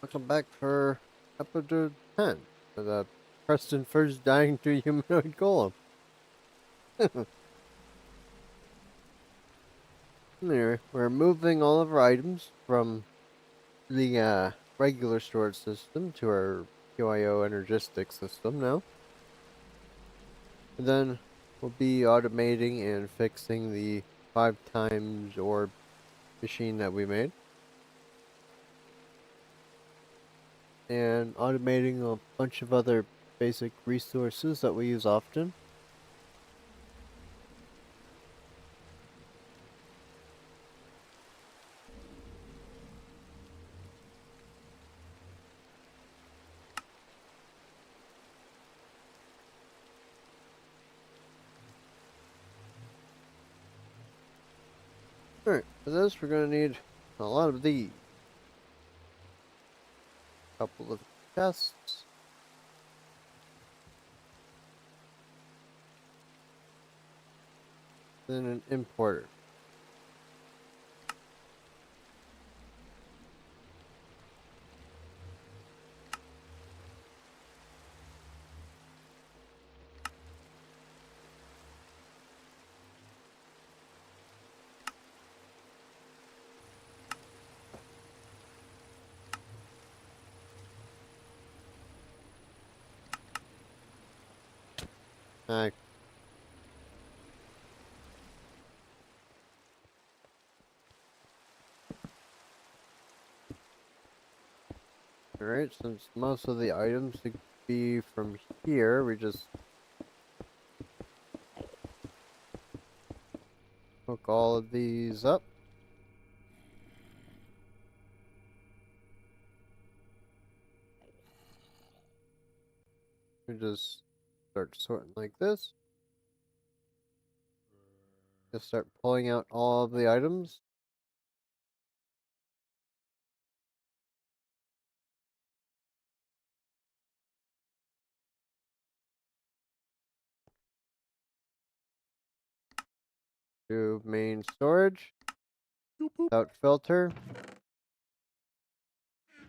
Welcome back for episode 10 for the Preston first dying to a humanoid golem. Anyway, we're moving all of our items from the regular storage system to our QIO energistic system now. And then we'll be automating and fixing the 5 times orb machine that we made. And automating a bunch of other basic resources that we use often. Alright, for this we're going to need a lot of these. A couple of chests. Then an importer. Alright, since most of the items could be from here, we just hook all of these up. We just start sorting like this. Just start pulling out all of the items. To main storage. Without filter.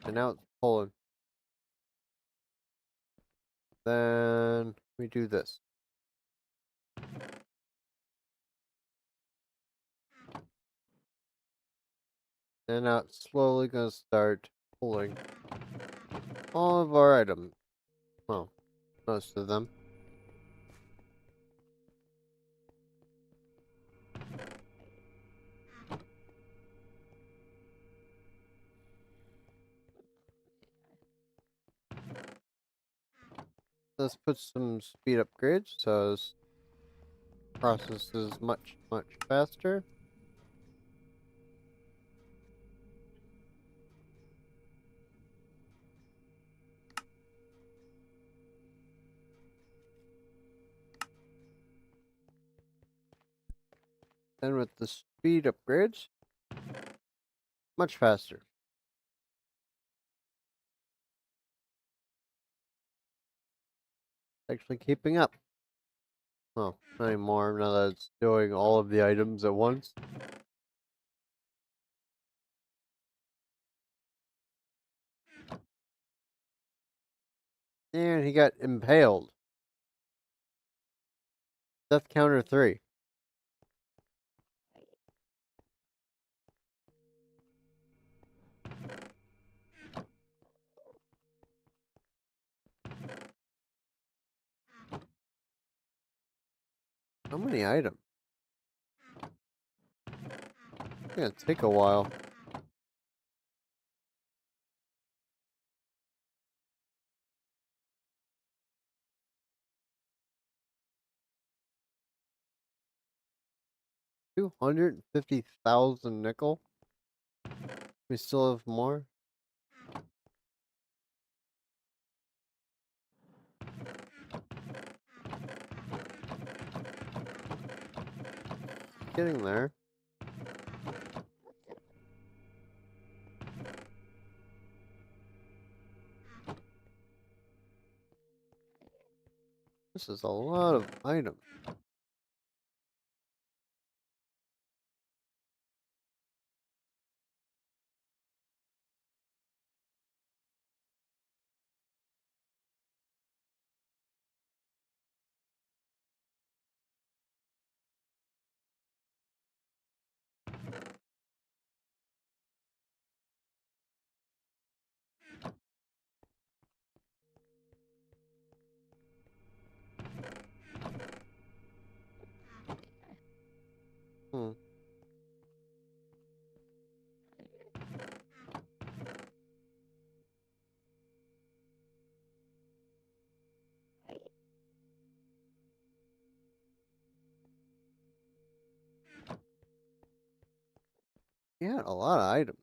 And now it's pulling. Then we do this. And now it's slowly going to start pulling all of our items. Well, most of them. Let's put some speed upgrades so this process is much faster. And with the speed upgrades, much faster. Actually keeping up. Well, not anymore now that it's doing all of the items at once. And he got impaled. Death counter 3. How many items? It's gonna take a while. $250,000 nickel. We still have more. Getting there. This is a lot of items. Hmm. You had a lot of items.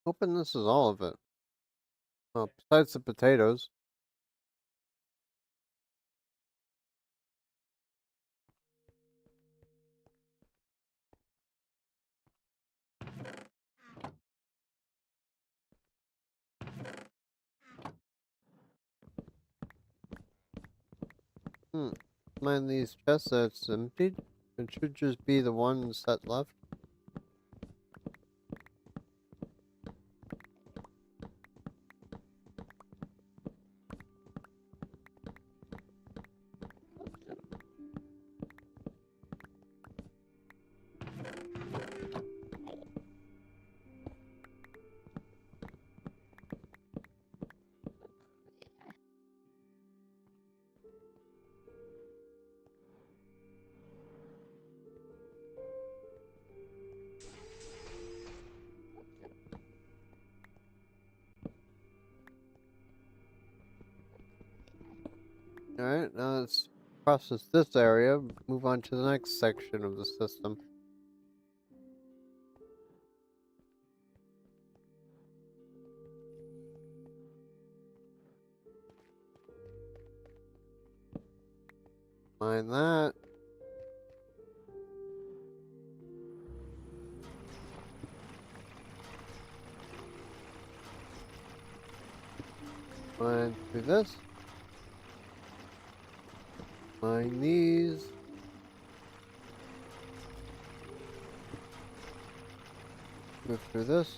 Hoping this is all of it. Well, besides the potatoes. Hmm. Mind these chests that's emptied? It should just be the one set left. Alright, now let's process this area, move on to the next section of the system. Mine that. Mine through this. Mine these. Move through this.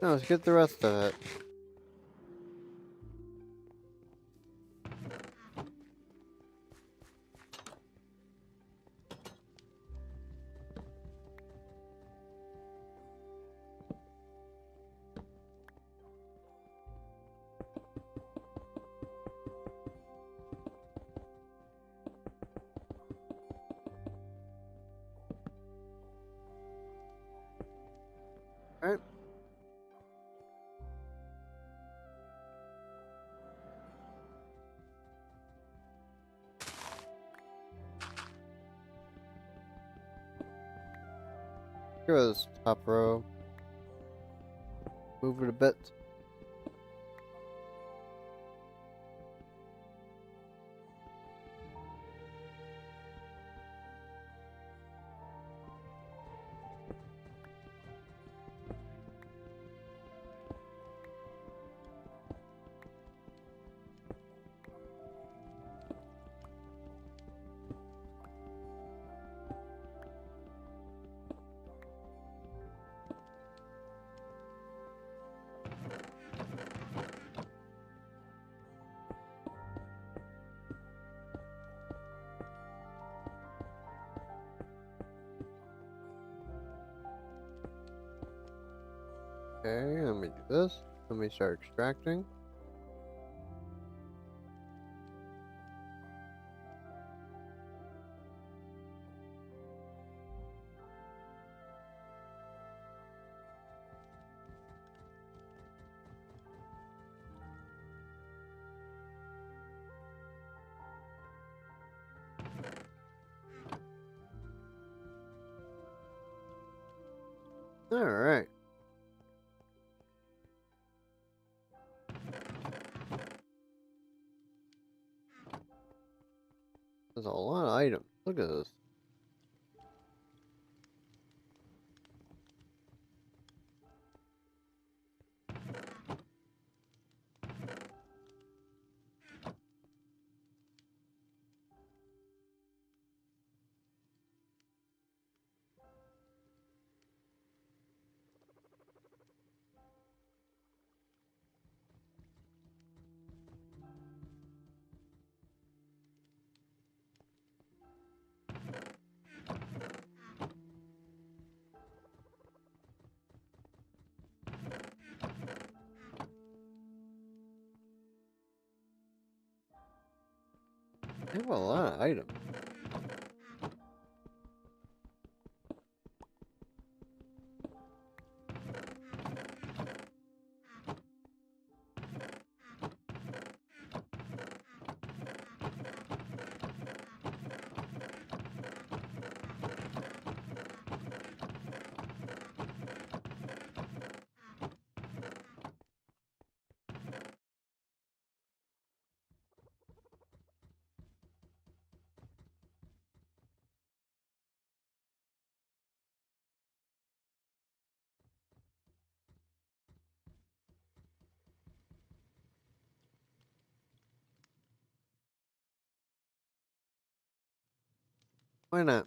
Now let's get the rest of it. Alright. Here is top row. Move it a bit. Okay, let me do this. Let me start extracting. Alright. There's a lot of items. Look at this. They have a lot of items. Why not?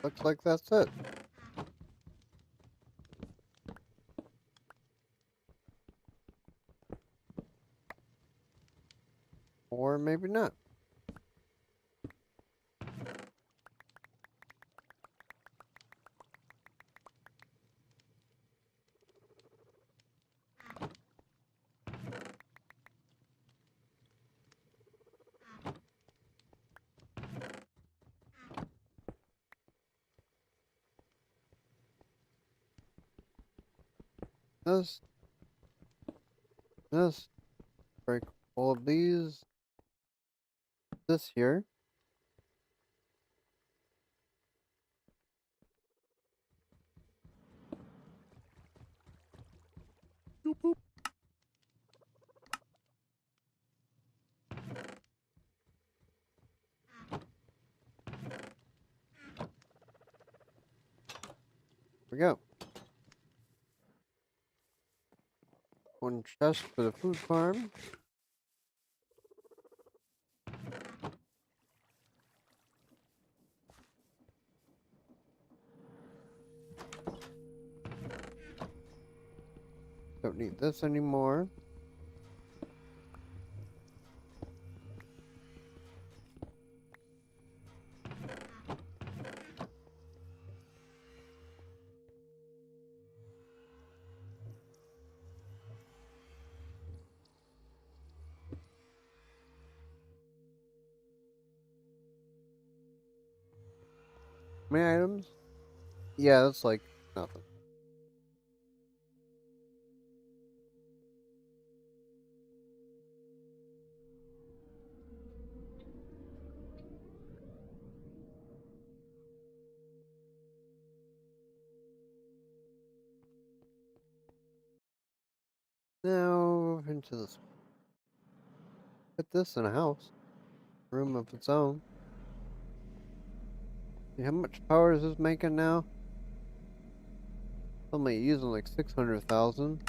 Looks like that's it. Or maybe not. This, this, break all of these. This here. Boop, boop. There we go. One chest for the food farm. Don't need this anymore. How many items? Yeah, that's like nothing. Now into this. Put this in a house. Room of its own. See how much power is this making now? Only using like 600,000.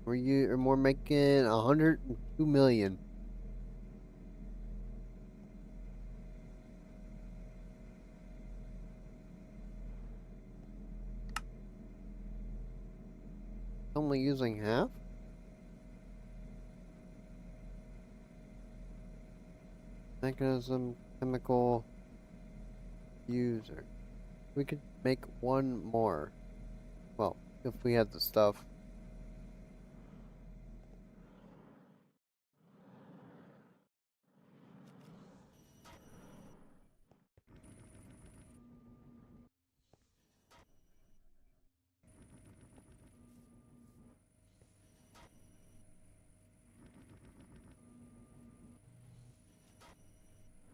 We're making 102 million. Only using half. Mechanism, chemical, user. We could make one more. Well, if we had the stuff.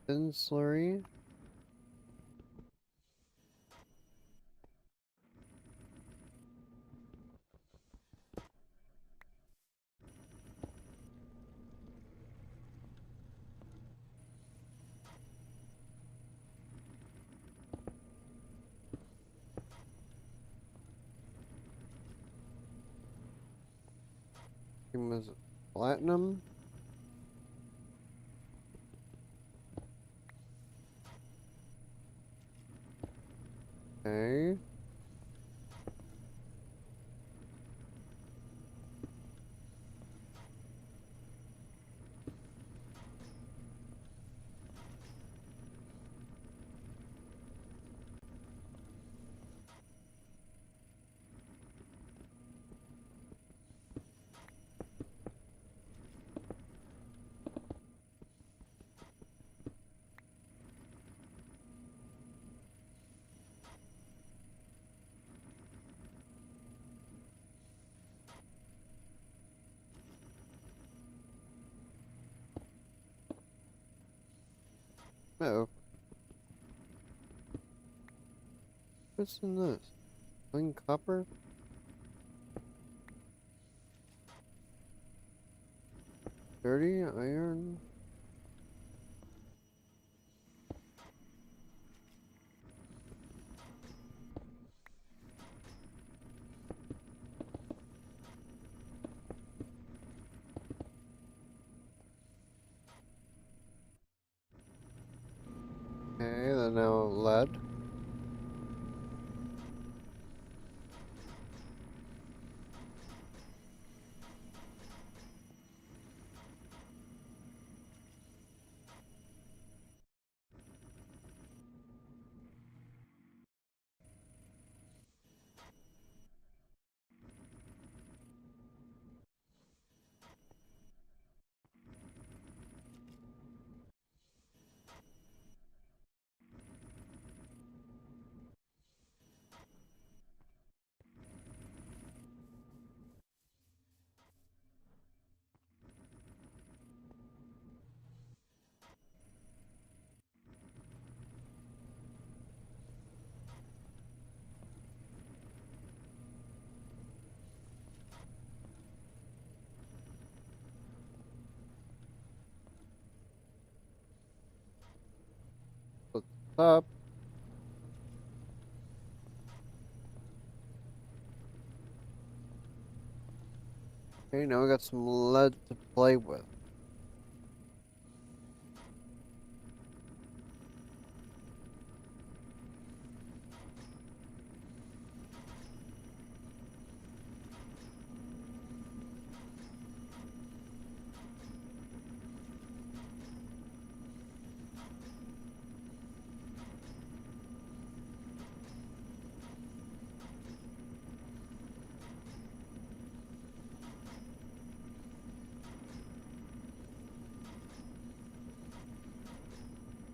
Thin slurry. Was it platinum? Okay. Oh, what's in this? Clean copper? 30 iron? Okay, then now lead. What's up? Okay, now we got some lead to play with.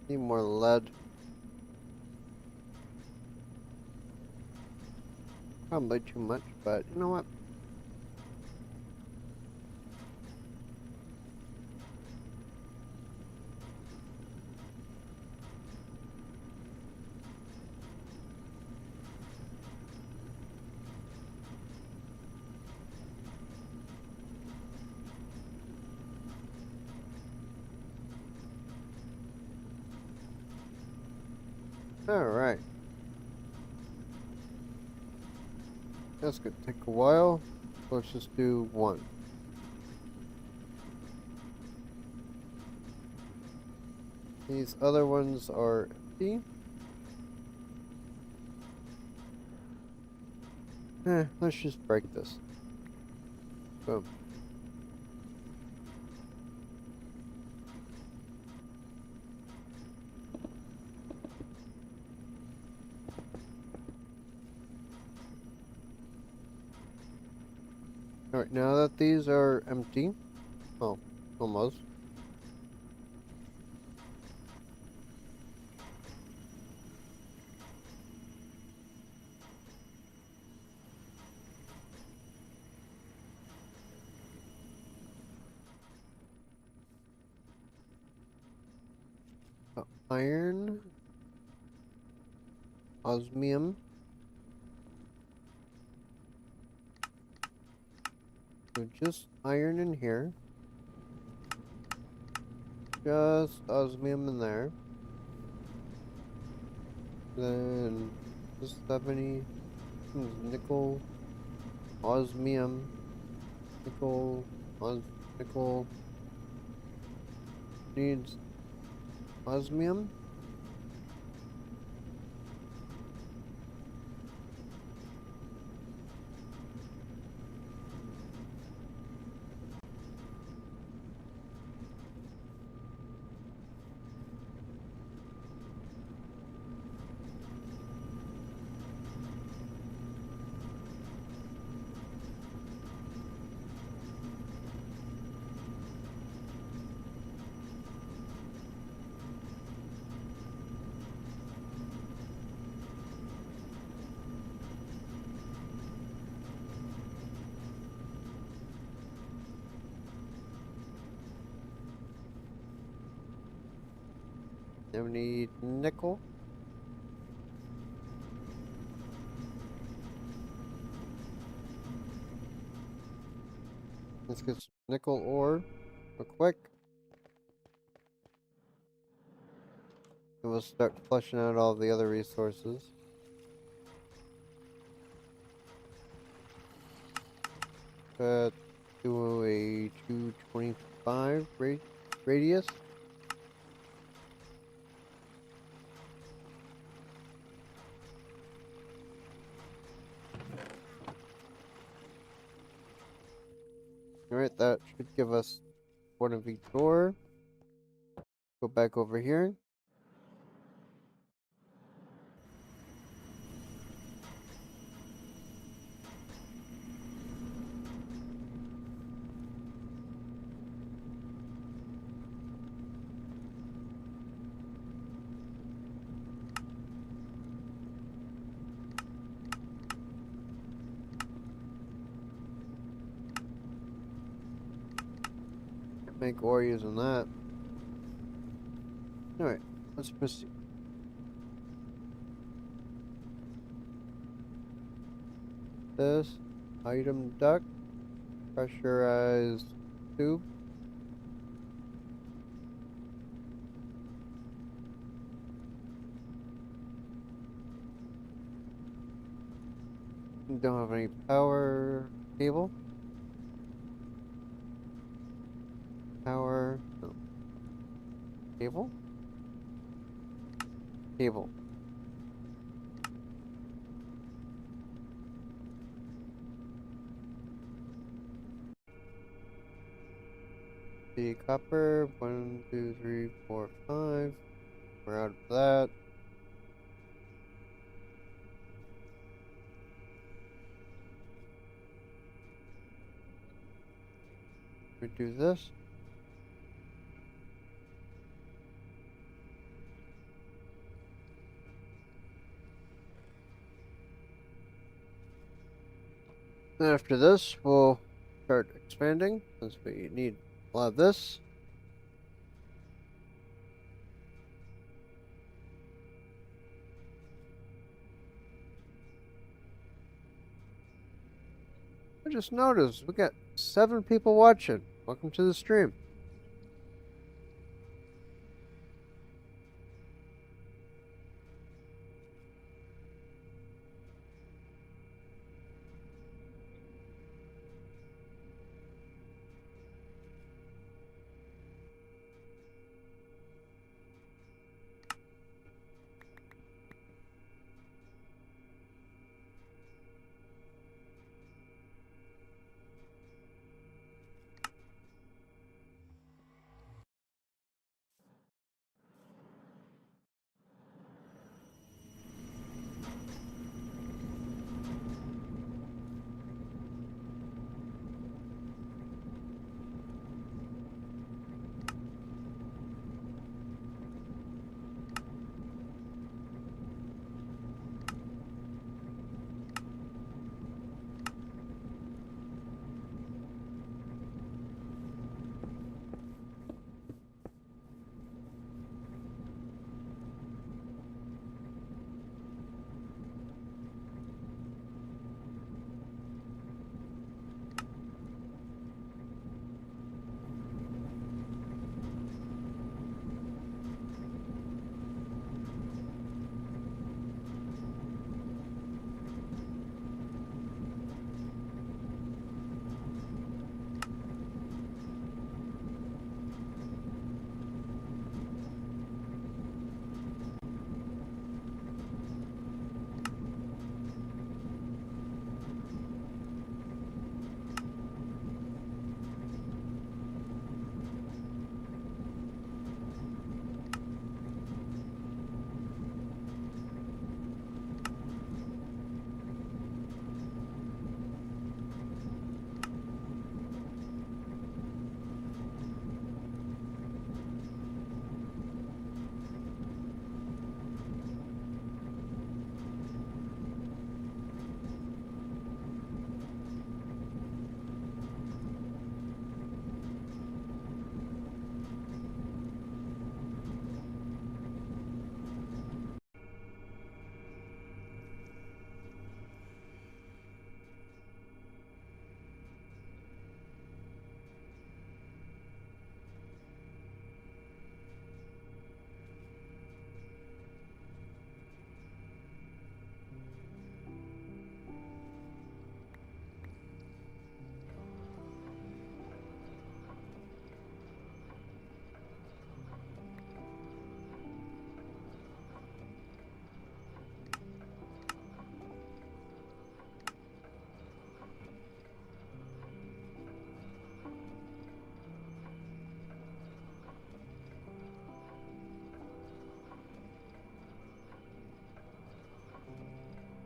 Need more lead. Probably too much, but you know what? Alright. That's gonna take a while. Let's just do one. These other ones are empty. Let's just break this. Boom. Alright, now that these are empty, well, almost. Oh, iron, osmium. So just iron in here. Just osmium in there. Then just 70 nickel, osmium, nickel, nickel needs osmium. Then we need nickel. Let's get some nickel ore real quick. And we'll start flushing out all the other resources. Do a 225 radius. Alright, that should give us one of each ore. Go back over here. Make ore using that. Alright, let's proceed. This item duct, pressurized tube. Don't have any power cable. Power, no. Cable? Cable. The copper, 1, 2, 3, 4, 5. We're out of that. We do this. Then after this, we'll start expanding since we need a lot of this. I just noticed we got 7 people watching. Welcome to the stream.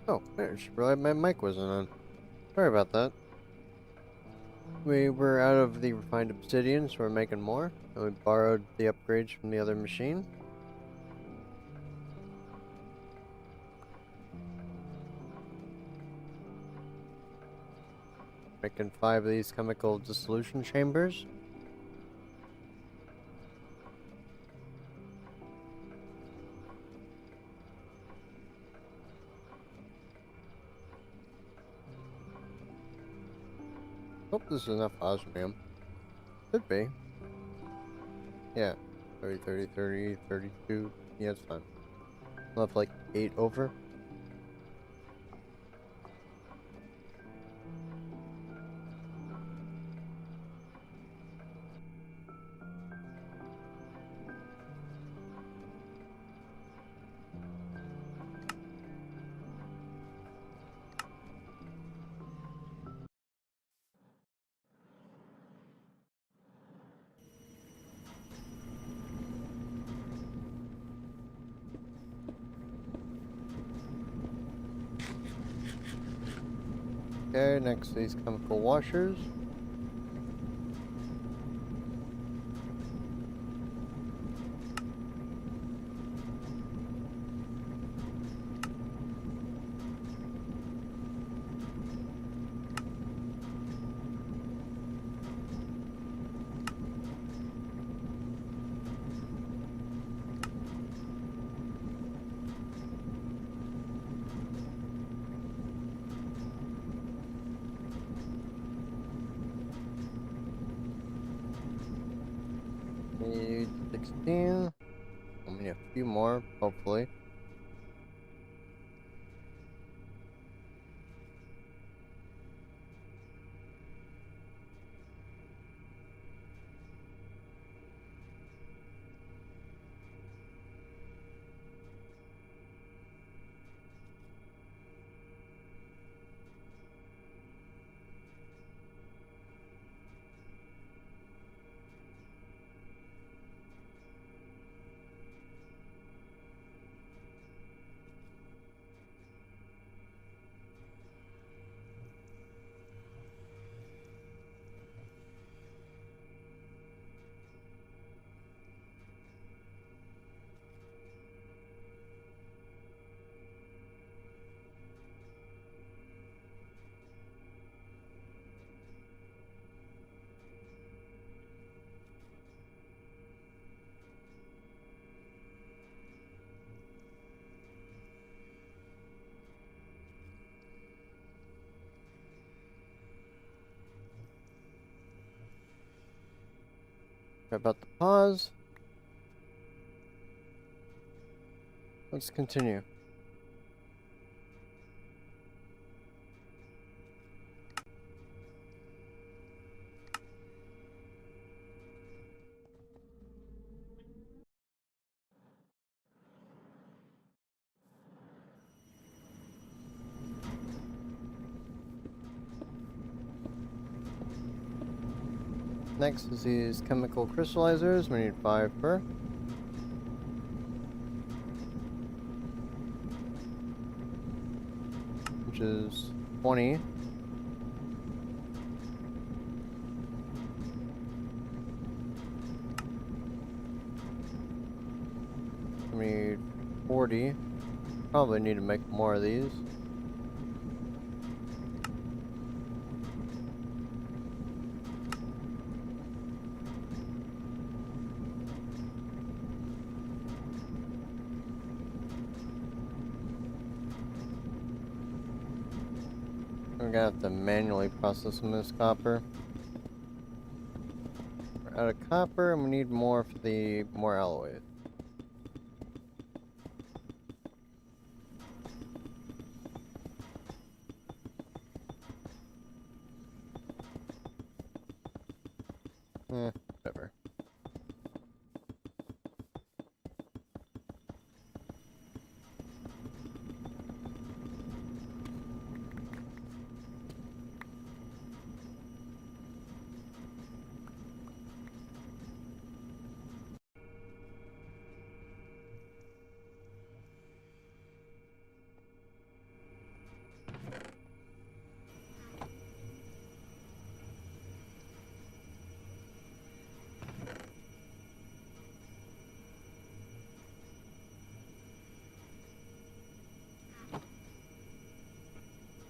Oh, I just realized my mic wasn't on. Sorry about that. We were out of the refined obsidian, so we're making more. And we borrowed the upgrades from the other machine. Making 5 of these chemical dissolution chambers. Hope this is enough osmium. Could be. Yeah. 30, 30, 30, 32. Yeah, it's fine. I'll have like 8 over. Okay, next these chemical washers. Need 16. Only a few more, hopefully. Sorry about the pause. Let's continue. Next is these chemical crystallizers. We need 5 per. Which is 20. We need 40. Probably need to make more of these. We're gonna have to manually process some of this copper. We're out of copper and we need more for the more alloys. Whatever.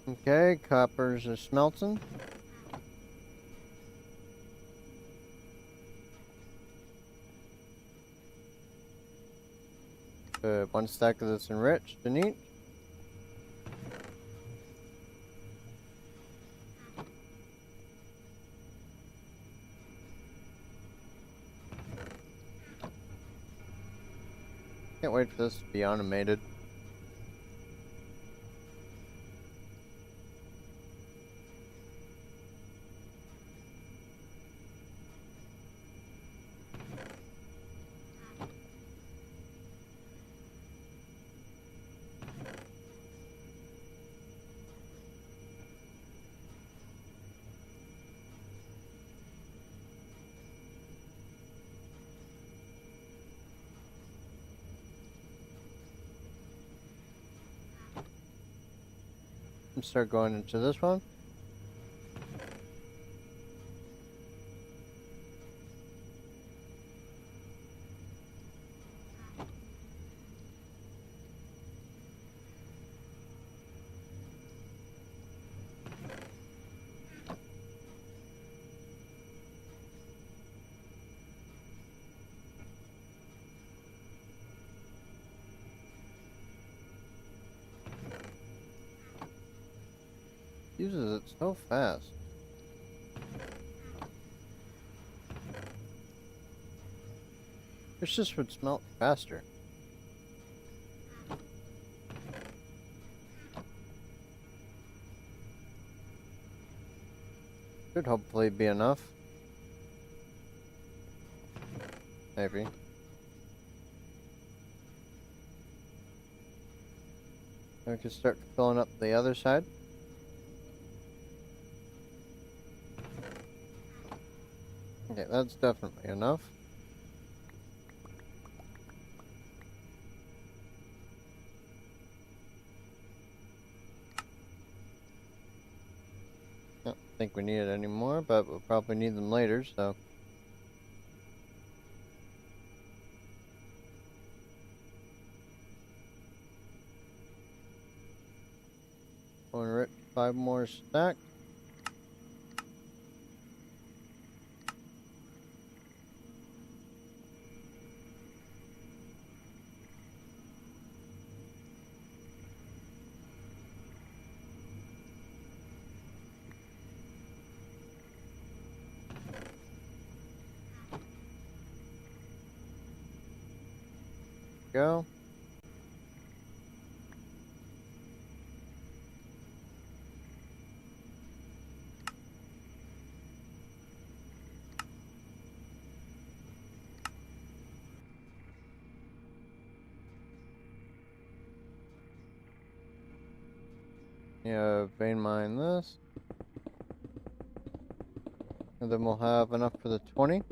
Okay, coppers are smelting. One stack of this enriched and each. Can't wait for this to be automated. And start going into this one. Uses it so fast. Wish this would smelt faster. Should hopefully be enough. Maybe. We can start filling up the other side. Okay, that's definitely enough. Don't think we need it anymore, but we'll probably need them later, so. Going right 5 more stacks. Go. Yeah, vein mine this. And then we'll have enough for the 20.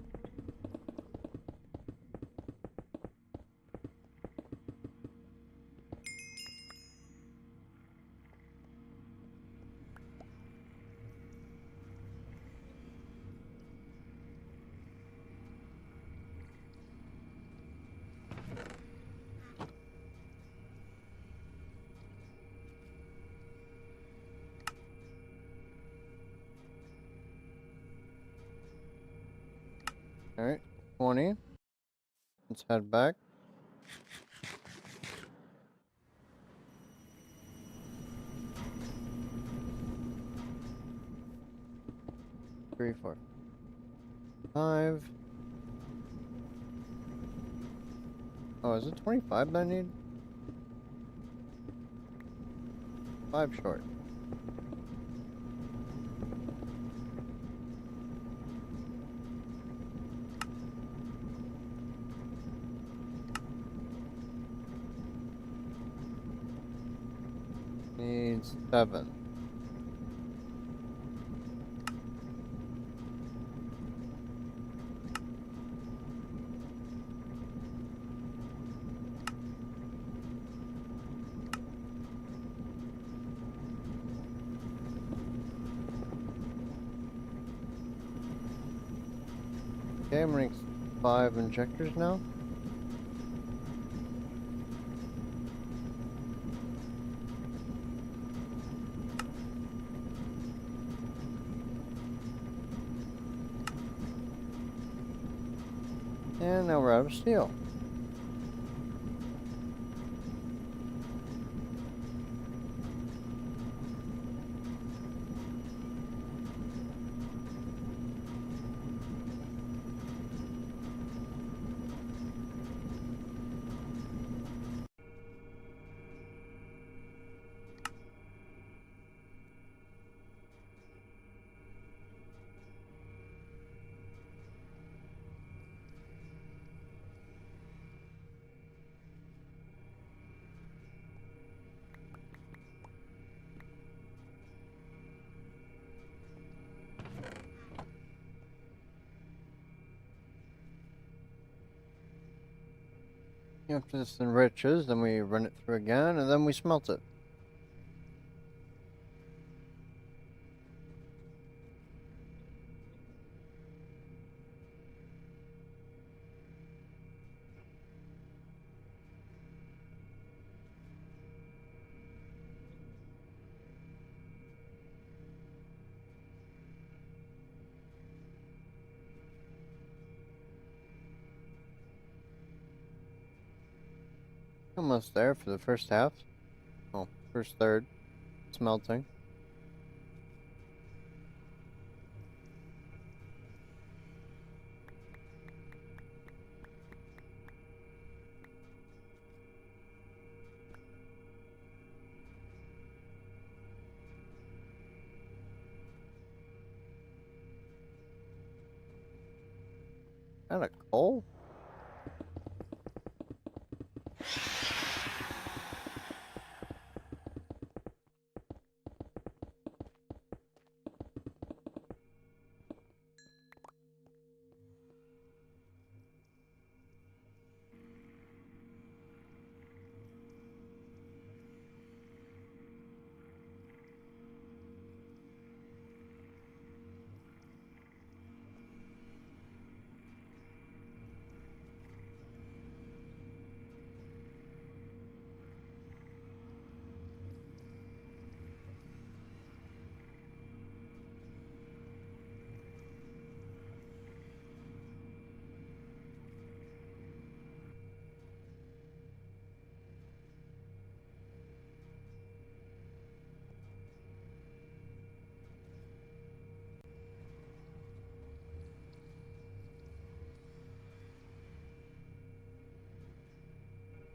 Alright, 20. Let's head back. Three, 4, 5. Oh, is it 25 that I need? 5 short. Needs 7. Okay, I'm running 5 injectors now. And now we're out of steel. After this enriches, then we run it through again, and then we smelt it. Almost there for the first half. Oh, first third. Smelting. Kinda coal?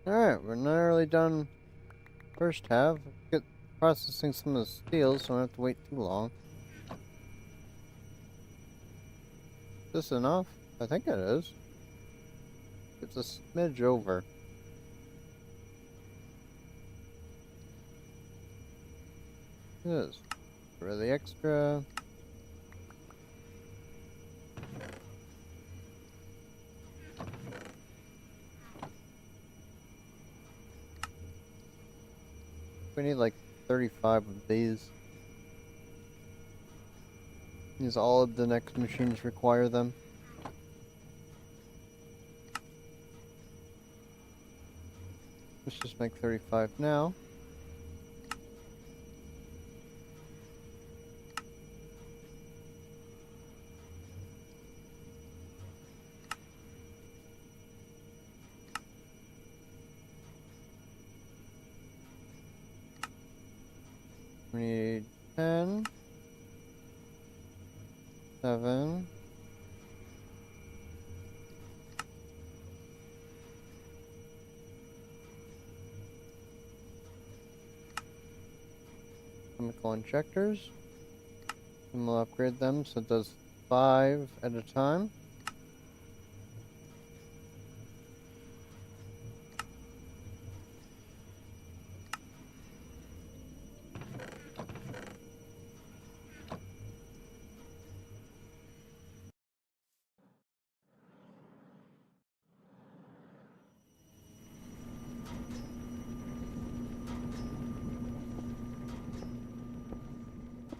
Alright, we're nearly done first half. Get processing some of the steel, so I don't have to wait too long. Is this enough? I think it is. It's a smidge over. It is. For the extra. We need like 35 of these. Because all of the next machines require them. Let's just make 35 now. We need 10, 7, 'chemical injectors. And we'll upgrade them so it does 5 at a time.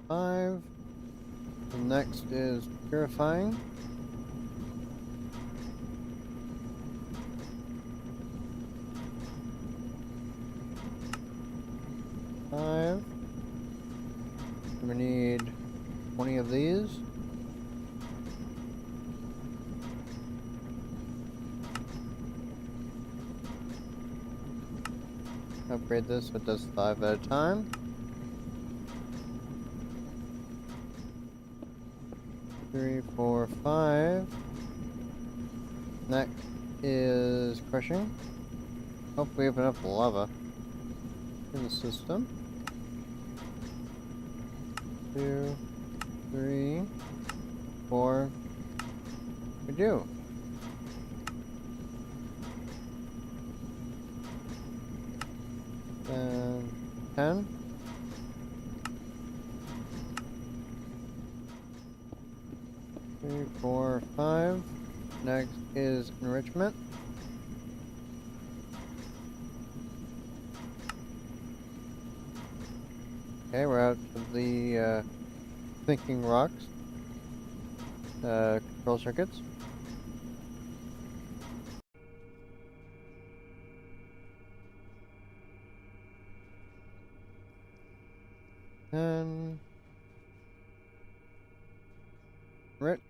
Five. The next is purifying. Five. We need 20 of these. upgrade this so it does 5 at a time. Three, 4, 5. Next is crushing. Hope we have enough lava in the system. 2, 3, 4. We do. Then 10. 3, 4, 5. Next is enrichment. Okay, we're out of the thinking rocks. Control circuits. And rich.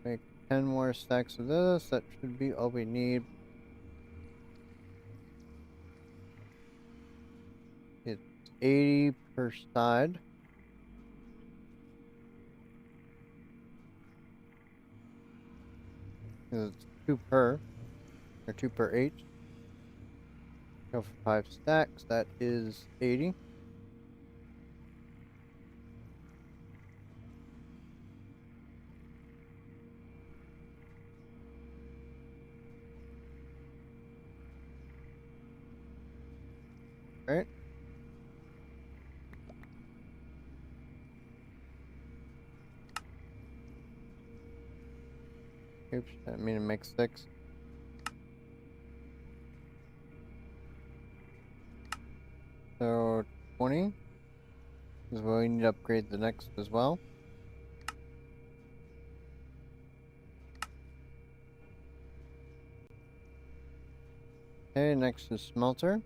Make 10 more stacks of this. That should be all we need. It's 80 per side. It's 2 per, or 2 per each. Go for 5 stacks. That is 80. Right? Oops, I didn't mean to make 6. So 20 is what we need to upgrade the next as well. Okay, next is smelter.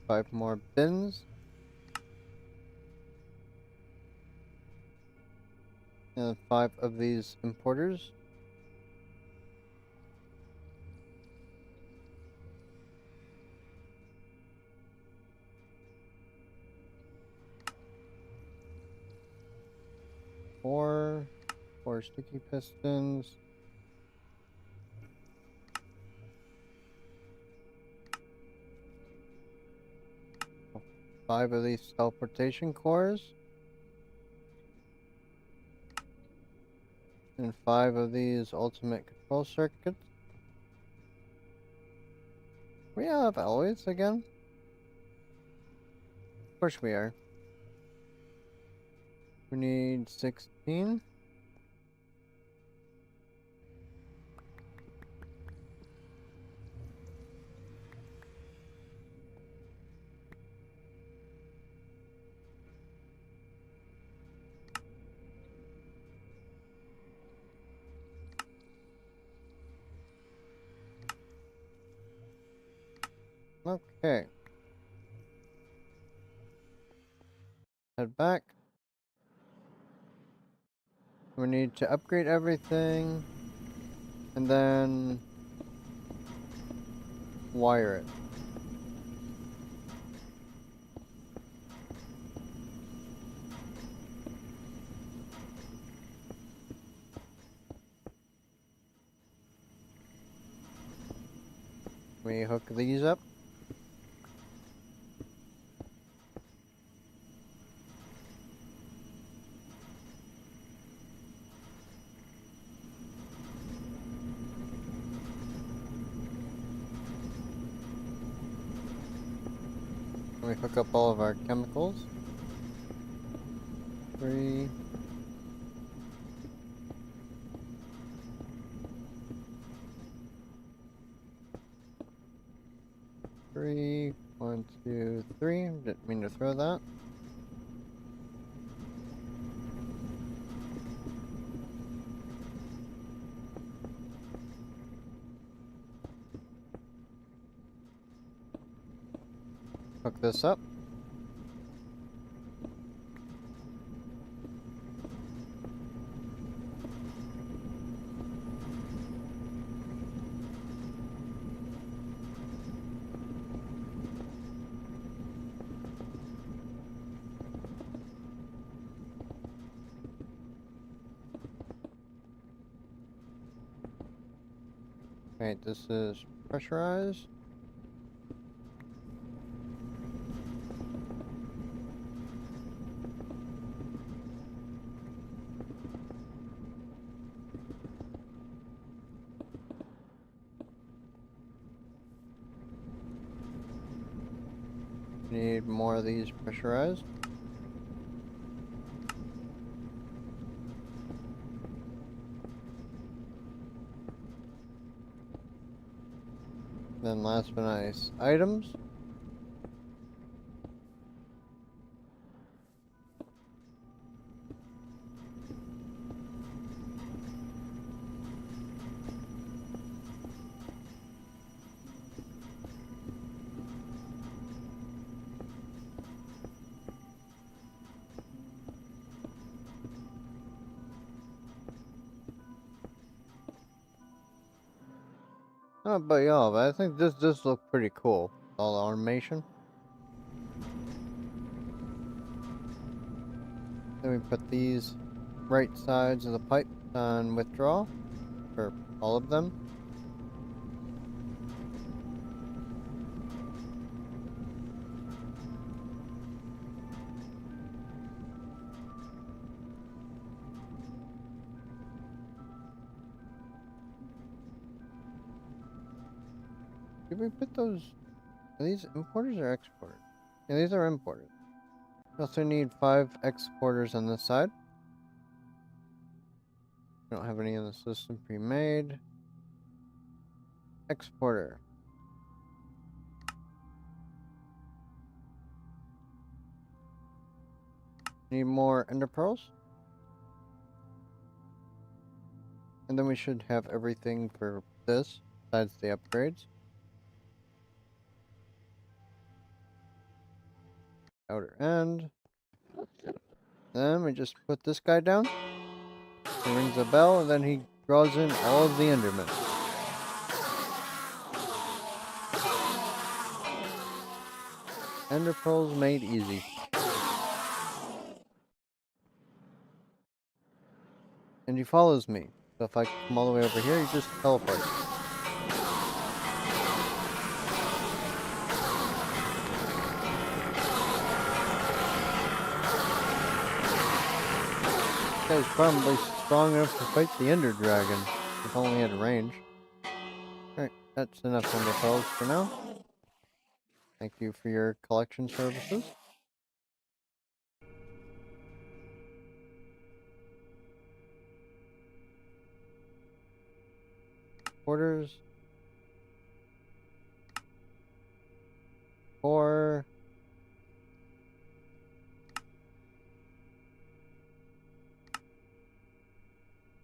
Five more bins. And 5 of these importers. Four sticky pistons. 5 of these teleportation cores. And 5 of these ultimate control circuits. We have alloys again? Of course we are. We need 16. Okay. Head back. We need to upgrade everything. And then wire it. We hook these up. We hook up all of our chemicals. 3. 3. 1, 2, 3. Didn't mean to throw that. Hook this up. Right, this is pressurized. Need more of these pressurized. Then last but not least, items. Not about y'all, but I think this does look pretty cool. All the automation. Then we put these right sides of the pipe on withdrawal for all of them. Did we put those? Are these importers or exporters? Yeah, these are importers. We also need 5 exporters on this side. We don't have any in the system pre-made. Exporter. Need more ender pearls. And then we should have everything for this, besides the upgrades. Outer end. Then we just put this guy down. He rings a bell, and then he draws in all of the endermen. Ender pearls made easy. And he follows me. So if I come all the way over here, he just teleports. This guy's probably strong enough to fight the Ender Dragon, if only at range. Alright, that's enough Ender pearls for now. Thank you for your collection services. Orders. 4.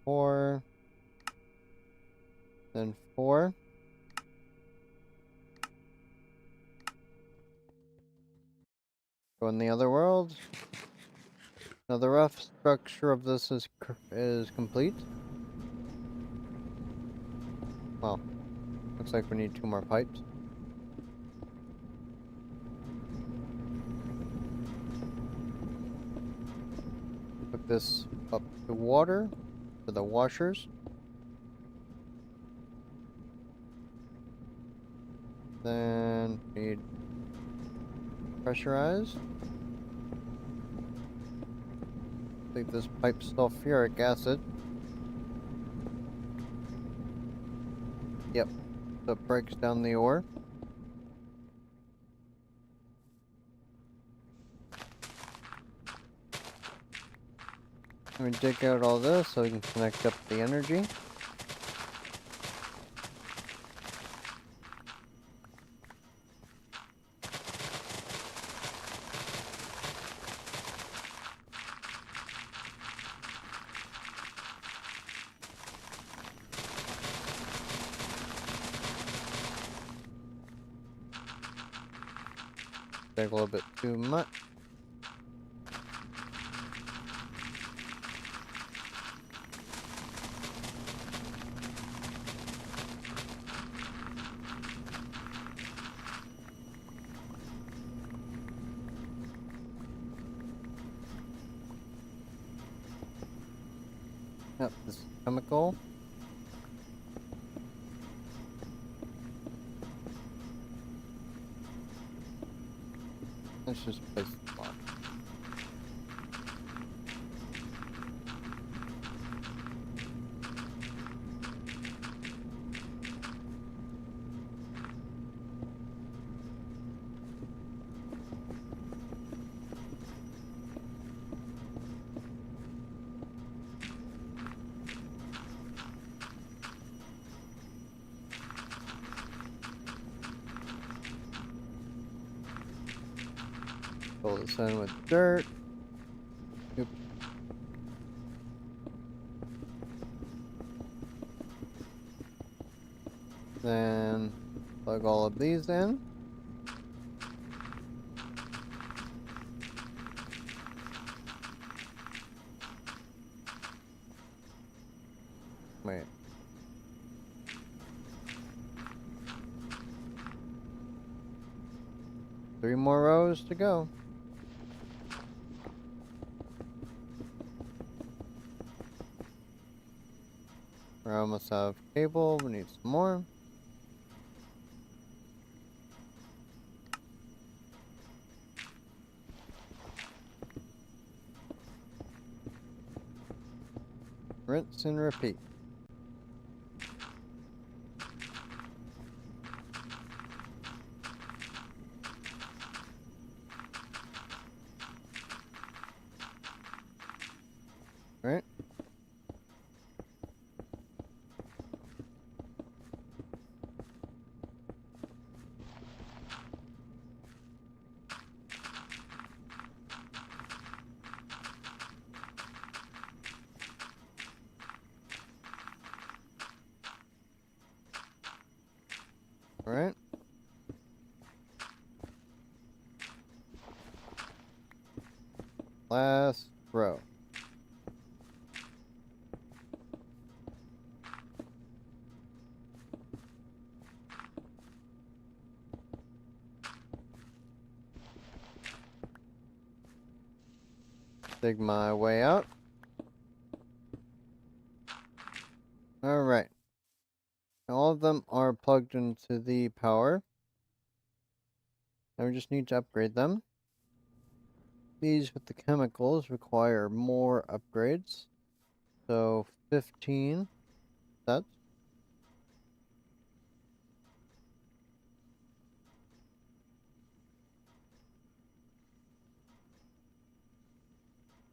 4. Then 4. Go in the other world. Now the rough structure of this is complete. Well, looks like we need 2 more pipes. Hook this up to water for the washers. Then need pressurized. I think this pipe's sulfuric acid. Yep, so it breaks down the ore. Let me dig out all this so we can connect up the energy. Take a little bit too much. Yep, this chemical. Let's just place the block. Fill this in with dirt. Oops. Then plug all of these in. Wait. Three more rows to go. We almost out of cable. We need some more. Rinse and repeat. Right? Alright. Last row. Dig my way out. Alright. All of them are plugged into the power. Now we just need to upgrade them. These with the chemicals require more upgrades. So 15 sets.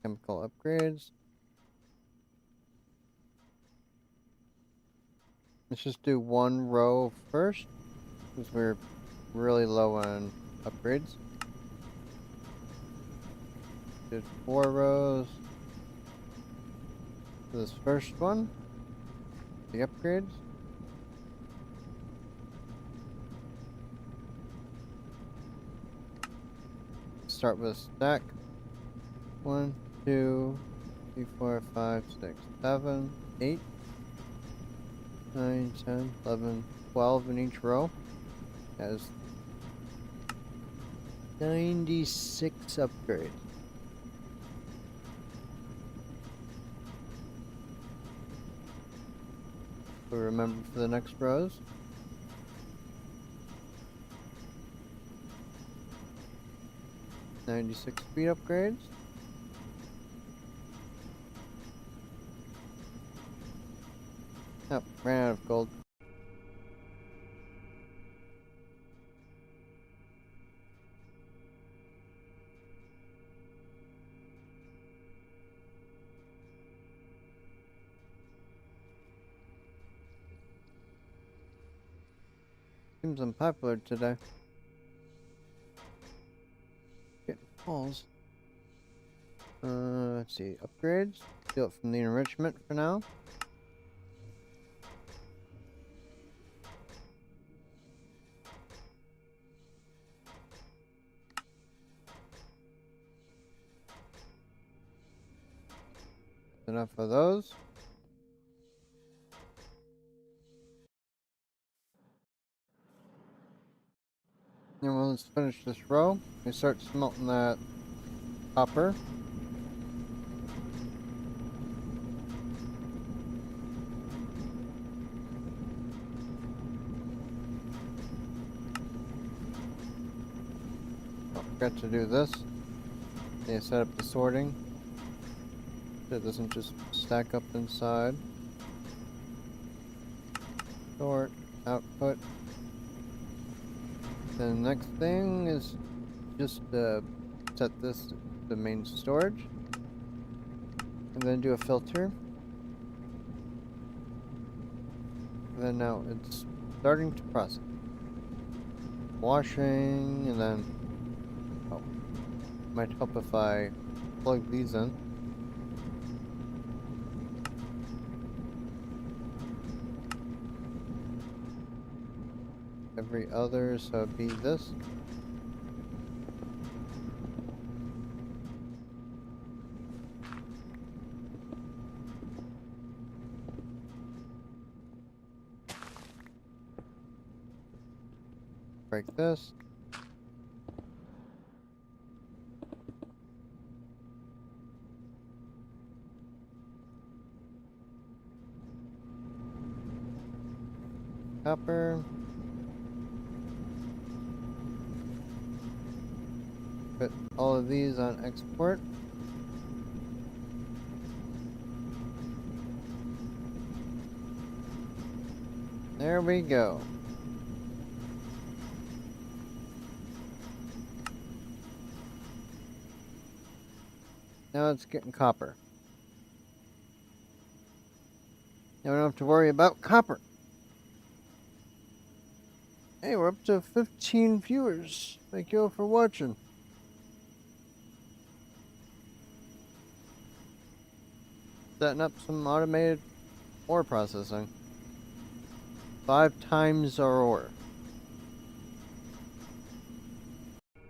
Chemical upgrades. Let's just do one row first, because we're really low on upgrades. Did 4 rows. This first one, the upgrades. Start with a stack. 1, 2, 3, 4, 5, 6, 7, 8, 9, 10, 11, 12 in each row. Has 96 upgrades. So remember for the next rows. $96 speed upgrades. Oh, ran out of gold. Seems unpopular today. Getting calls. Let's see. Upgrades. Steal it from the enrichment for now. enough of those. And well, let's finish this row. We start smelting that copper. Oh, forgot to do this. Yeah, set up the sorting. So it doesn't just stack up inside. Sort, output. The next thing is just set this to the main storage. And then do a filter. And then now it's starting to process. Washing, and then, oh, might help if I plug these in. Every other, so it'd be this. Break this. Copper. Put all of these on export. There we go. Now it's getting copper. Now we don't have to worry about copper. Hey, we're up to 15 viewers. Thank you all for watching. Setting up some automated ore processing. 5 times our ore.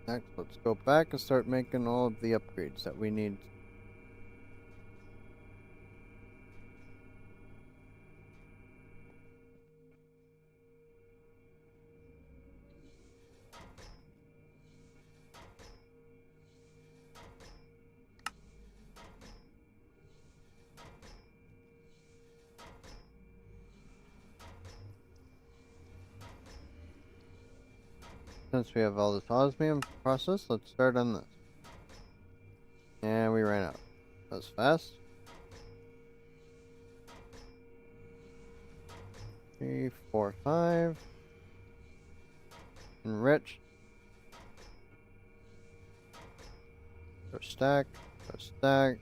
Next, let's go back and start making all of the upgrades that we need. Since we have all this osmium process, let's start on this. And we ran out. That was fast. 3, 4, 5. Enrich. Go stack. Go stack.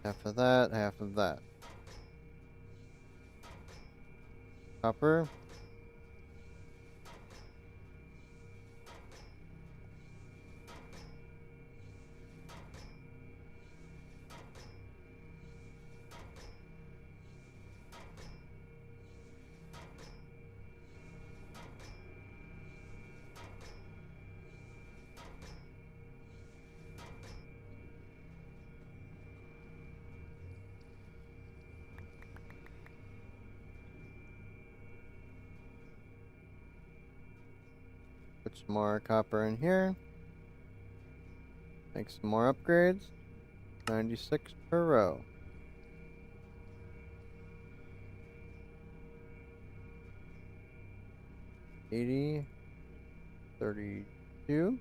Half of that. Half of that. Copper. Put some more copper in here. Make some more upgrades. 96 per row. 80. 32.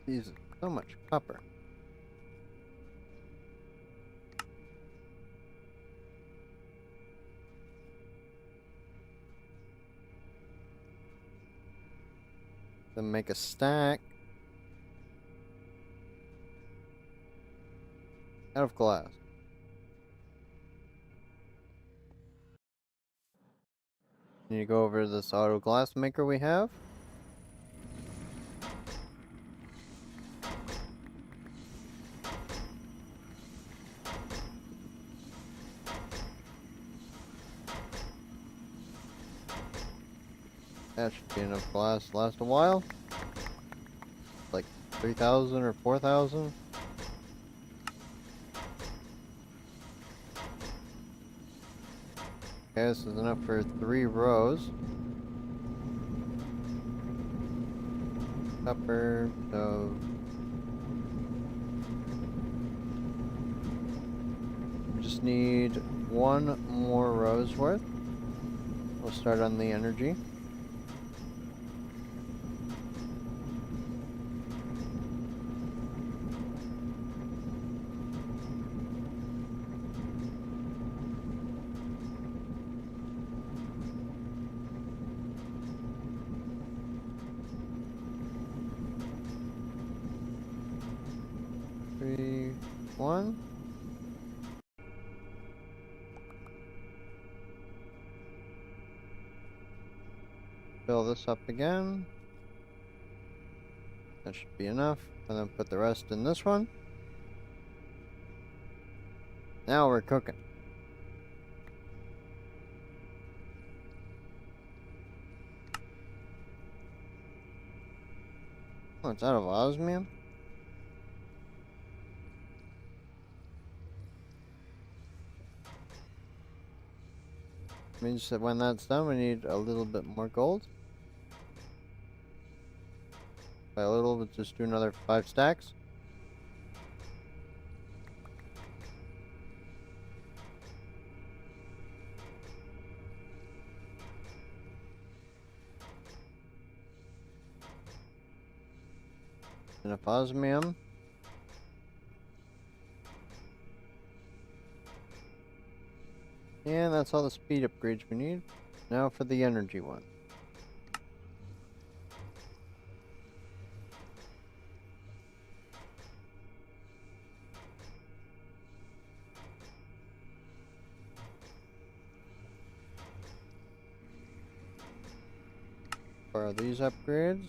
Jesus, so much copper. Then make a stack out of glass. Need to go over this auto glass maker we have. That should be enough glass to last a while. Like 3,000 or 4,000. Okay, this is enough for 3 rows. Copper, so we just need 1 more row's worth. We'll start on the energy. Three, 1. Fill this up again. That should be enough. And then put the rest in this one. Now we're cooking. Oh, it's out of osmium? Means that when that's done, we need a little bit more gold. By a little, we'll just do another 5 stacks. Enough osmium. And that's all the speed upgrades we need. Now for the energy one. For these upgrades.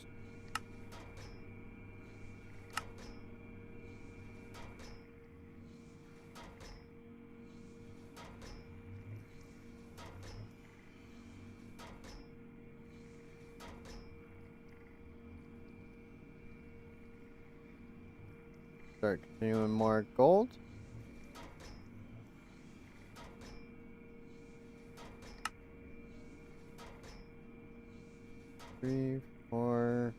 Start continuing more gold. Three, 4,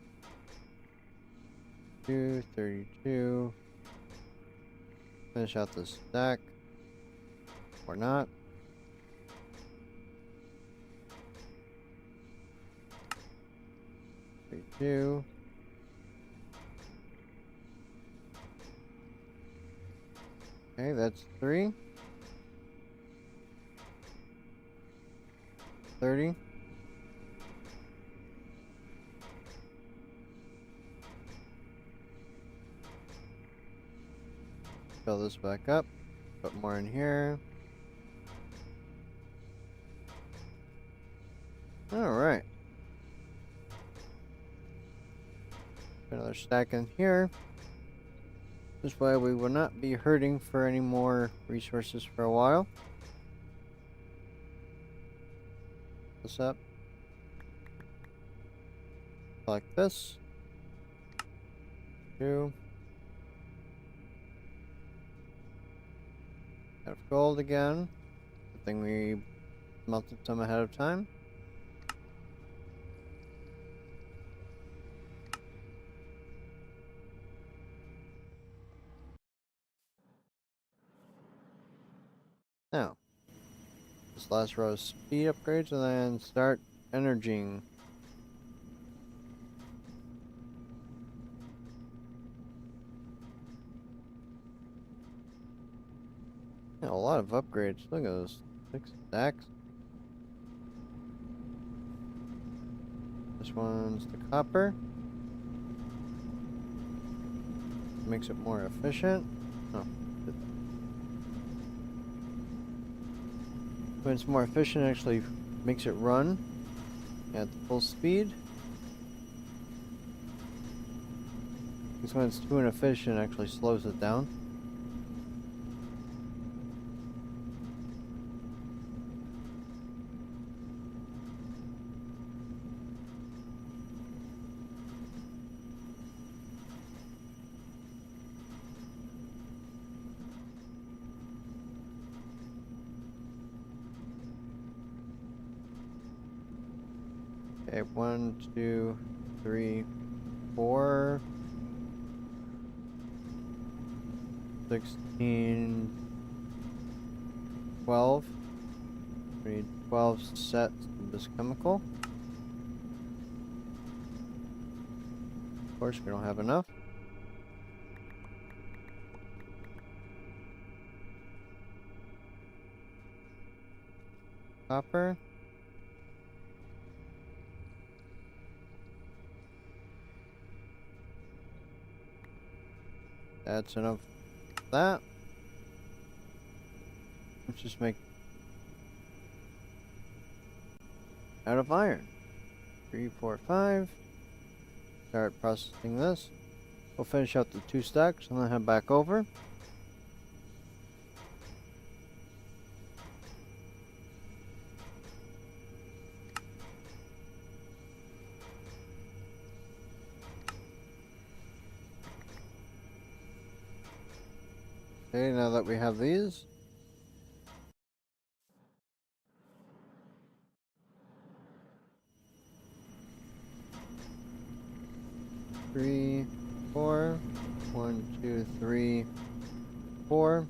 2, 32. Finish out this stack. Or not. Three, 2. Okay, that's 3. 30. Fill this back up. Put more in here. Alright. Another stack in here. This way we will not be hurting for any more resources for a while. This up. Like this. 2. Out of gold again. Good thing we melted some ahead of time. Now, this last row is speed upgrades and then start energizing. Yeah, a lot of upgrades. Look at those 6 stacks. This one's the copper. makes it more efficient. Oh. When it's more efficient, it actually makes it run at full speed. Because when it's too inefficient, it actually slows it down. Okay, 1, 2, 3, 4, 16, 12. We need 12 sets of this chemical. Of course, we don't have enough. Copper. That's enough of that. Let's just make out of iron. 3, 4, 5. Start processing this. We'll finish out the 2 stacks and then head back over. Okay, now that we have these, three, 4, 1, 2, 3, 4,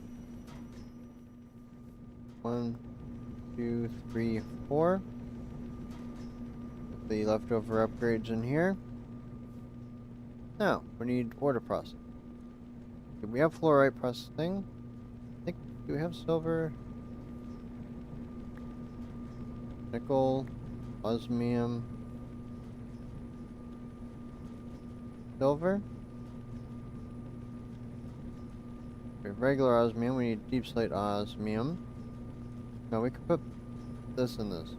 1, 2, 3, 4. Put the leftover upgrades in here. Now we need order processing. We have fluorite processing. I think, do we have silver? Nickel, osmium, silver. We have regular osmium, we need deep slate osmium. Now we could put this in this.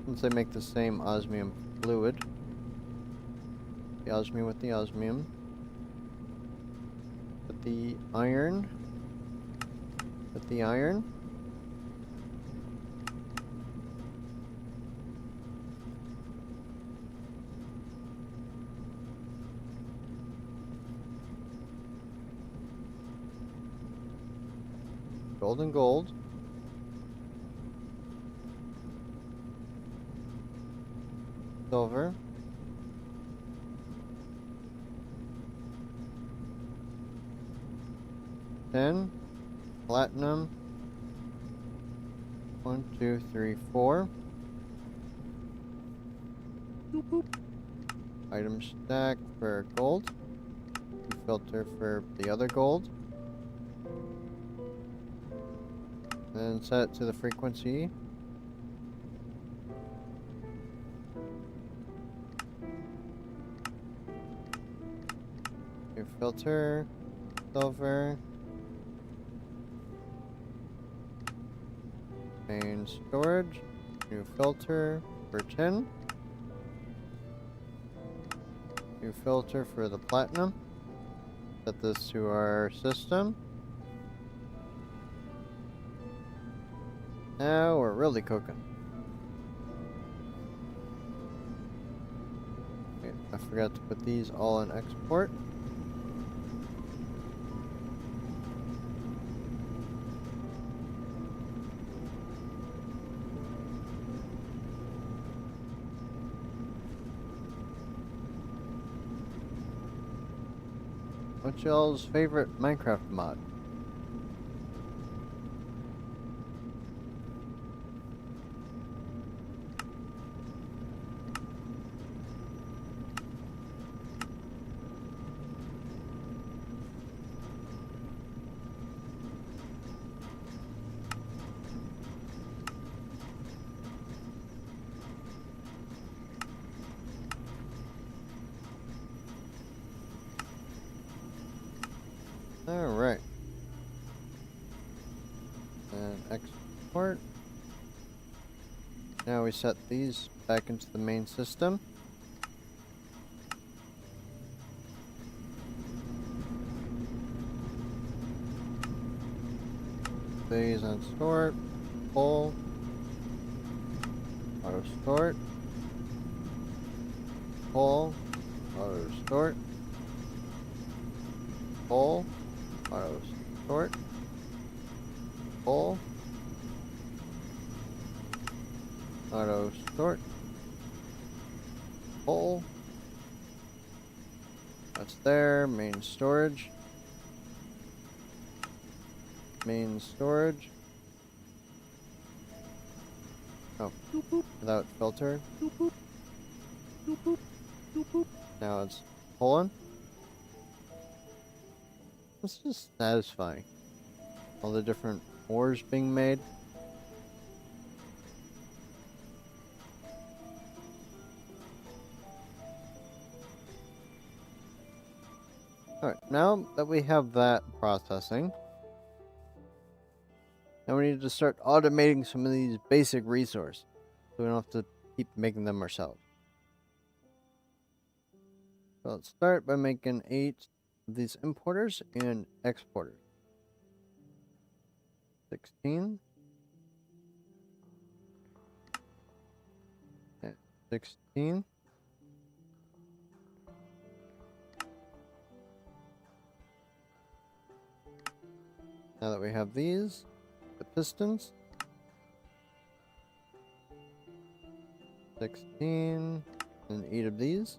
Since they make the same osmium fluid. The osmium with the osmium. Put the iron. Put the iron. Gold and gold. Silver. Tin. Platinum. 1, 2, 3, 4. Boop, boop. Item stack for gold. Filter for the other gold. Then set it to the frequency. New filter, silver, main storage, new filter for tin, new filter for the platinum. Set this to our system. Now we're really cooking. Okay, I forgot to put these all in export. What's y'all's favorite Minecraft mod? port. Now we set these back into the main system. These on store, pull, auto store, pull, auto store, pull, auto store, pull, auto store, pull. That's there. Main storage. Main storage. Oh, without filter. Now it's pulling. This is satisfying. All the different ores being made. Alright, now that we have that processing, now we need to start automating some of these basic resources, so we don't have to keep making them ourselves. So let's start by making 8 of these importers and exporters. 16. 16. Now that we have these, the pistons. 16 and 8 of these.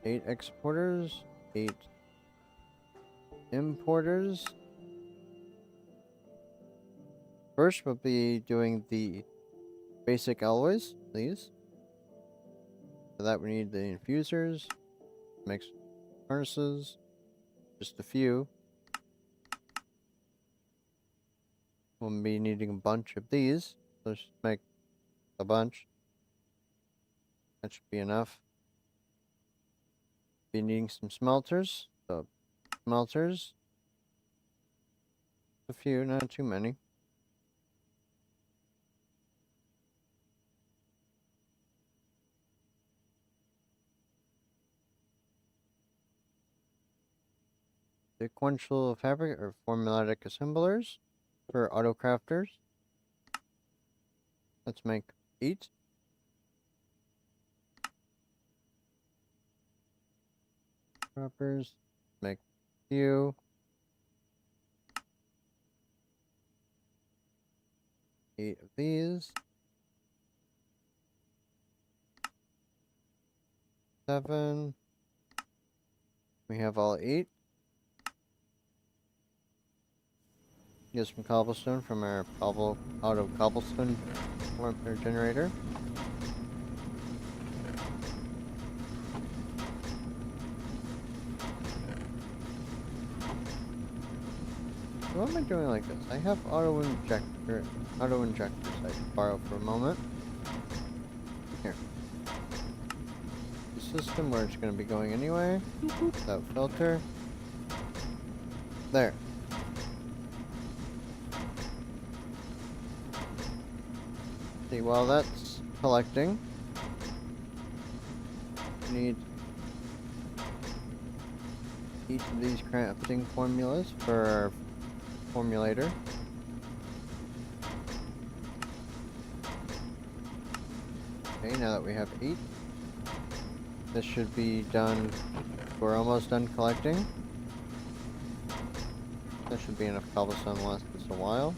8 exporters, 8 importers. First, we'll be doing the basic alloys, these. For that, we need the infusers, mix furnaces, just a few. We'll be needing a bunch of these. Let's just make a bunch. That should be enough. Be needing some smelters. So, smelters. A few, not too many. Sequential fabric or formulatic assemblers for auto crafters. Let's make 8. Droppers. Make a few. 8 of these. 7. We have all 8. Get some cobblestone from our auto cobblestone generator. What am I doing like this? I have auto injectors I can borrow for a moment. Here. The system where it's going to be going anyway. Without filter. There. See, while that's collecting, we need each of these crafting formulas for our formulator. Okay, now that we have 8, this should be done. We're almost done collecting. That should be enough cobblestone to last us a while.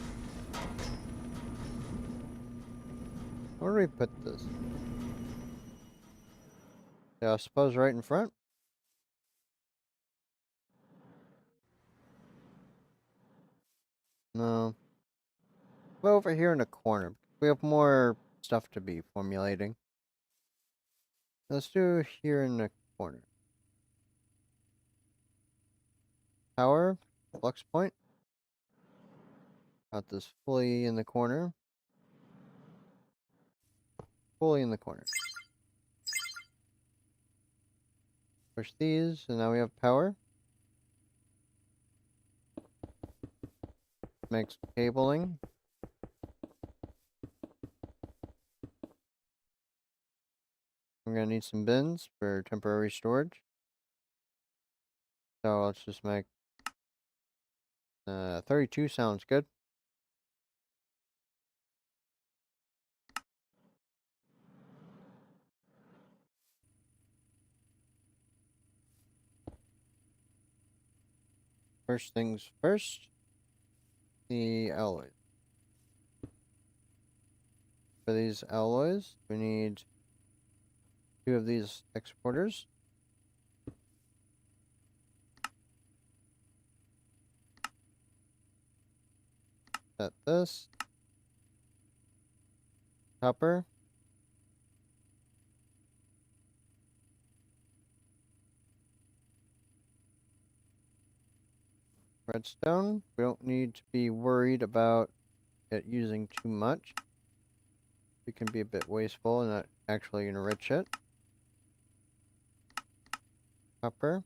Where do we put this? Yeah, I suppose right in front. No. Well, over here in the corner. We have more stuff to be formulating. Let's do here in the corner. Power, flux point. Got this fully in the corner. Fully in the corner. Push these, and now we have power. make some cabling. I'm gonna need some bins for temporary storage. So let's just make 32 sounds good. First things first, the alloys. For these alloys, we need 2 of these exporters. Set this. Copper. Redstone. We don't need to be worried about it using too much. We can be a bit wasteful and not actually enrich it. Copper.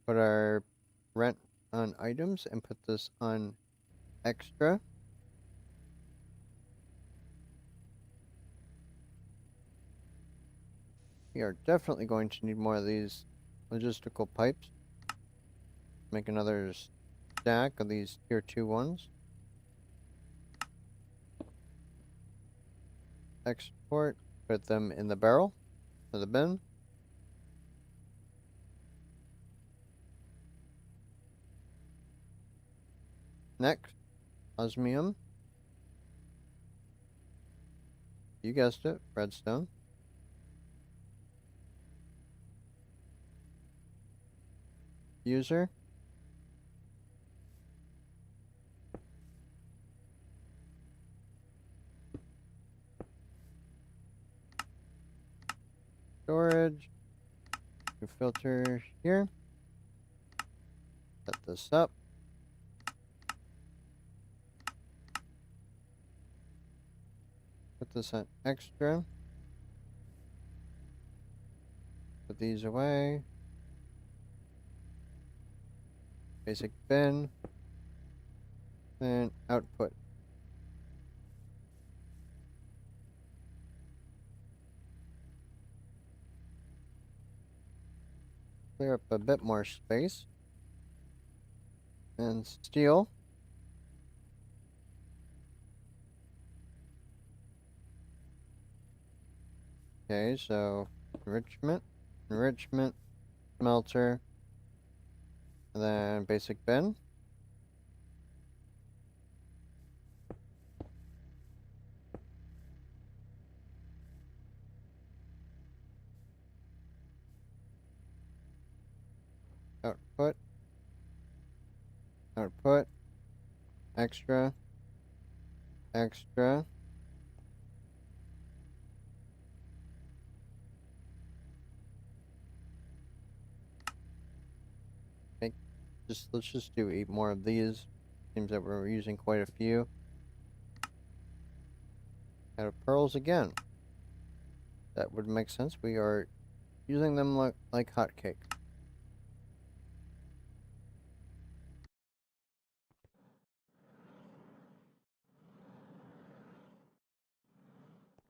Put our rent on items and put this on extra. We are definitely going to need more of these logistical pipes. Make another stack of these tier 2 ones. Export, put them in the barrel or the bin. Next, osmium. You guessed it, redstone. User. Storage. New filter here. Set this up. Put this on extra. Put these away. Basic bin. And output. Clear up a bit more space. And steel. Okay, so enrichment, smelter, and then basic bin. Output, output, extra, extra. Let's just do 8 more of these. Seems that we're using quite a few. Out of pearls again. That would make sense. We are using them like hotcake.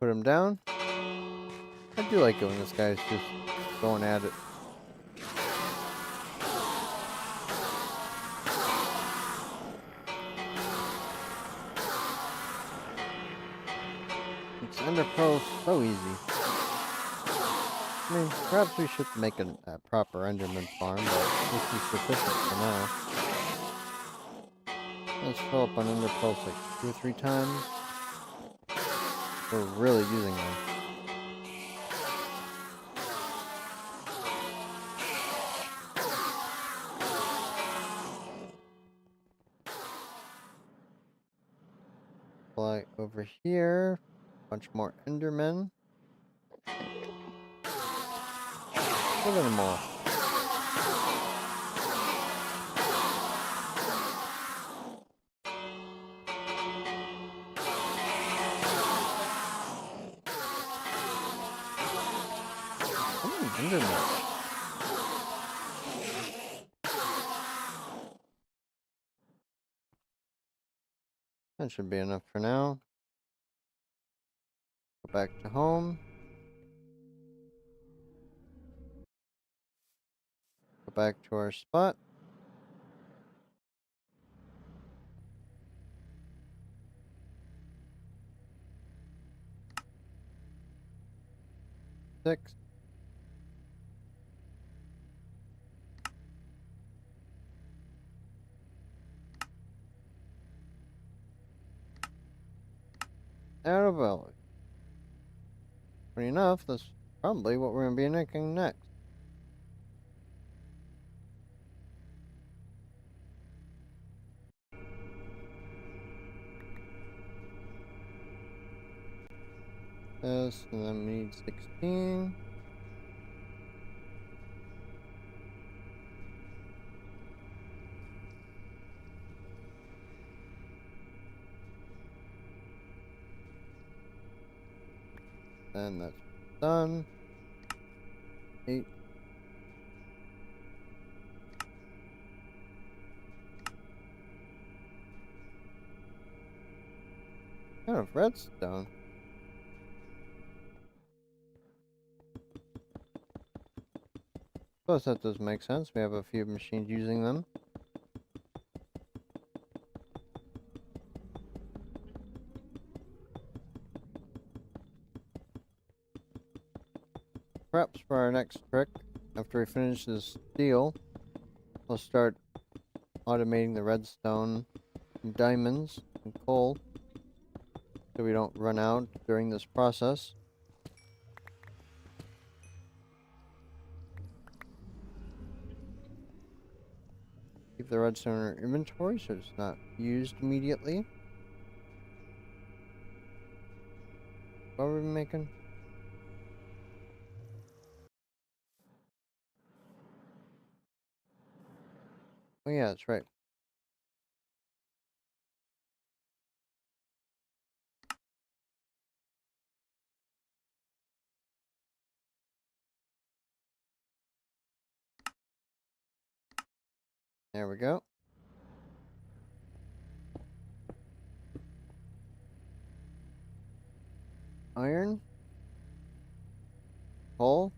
Put them down. I do like it when this guy's just going at it. It's ender pearls so easy. I mean, perhaps we should make a proper enderman farm, but this is sufficient for now. Let's fill up on ender pearls like 2 or 3 times. We're really using them. Fly over here. Bunch more endermen. Look at them all. Endermen. That should be enough for now. Go back to home. Go back to our spot. Six. Out of valley. Funny enough, that's probably what we're going to be making next. This, and then we need 16. And that's done. 8. Kind of redstone. Suppose that does make sense. We have a few machines using them. Perhaps for our next trick, after we finish this steel, we'll start automating the redstone, and diamonds, and coal, so we don't run out during this process. Keep the redstone in our inventory so it's not used immediately. What are we making? Oh yeah, that's right. There we go. Iron. Coal.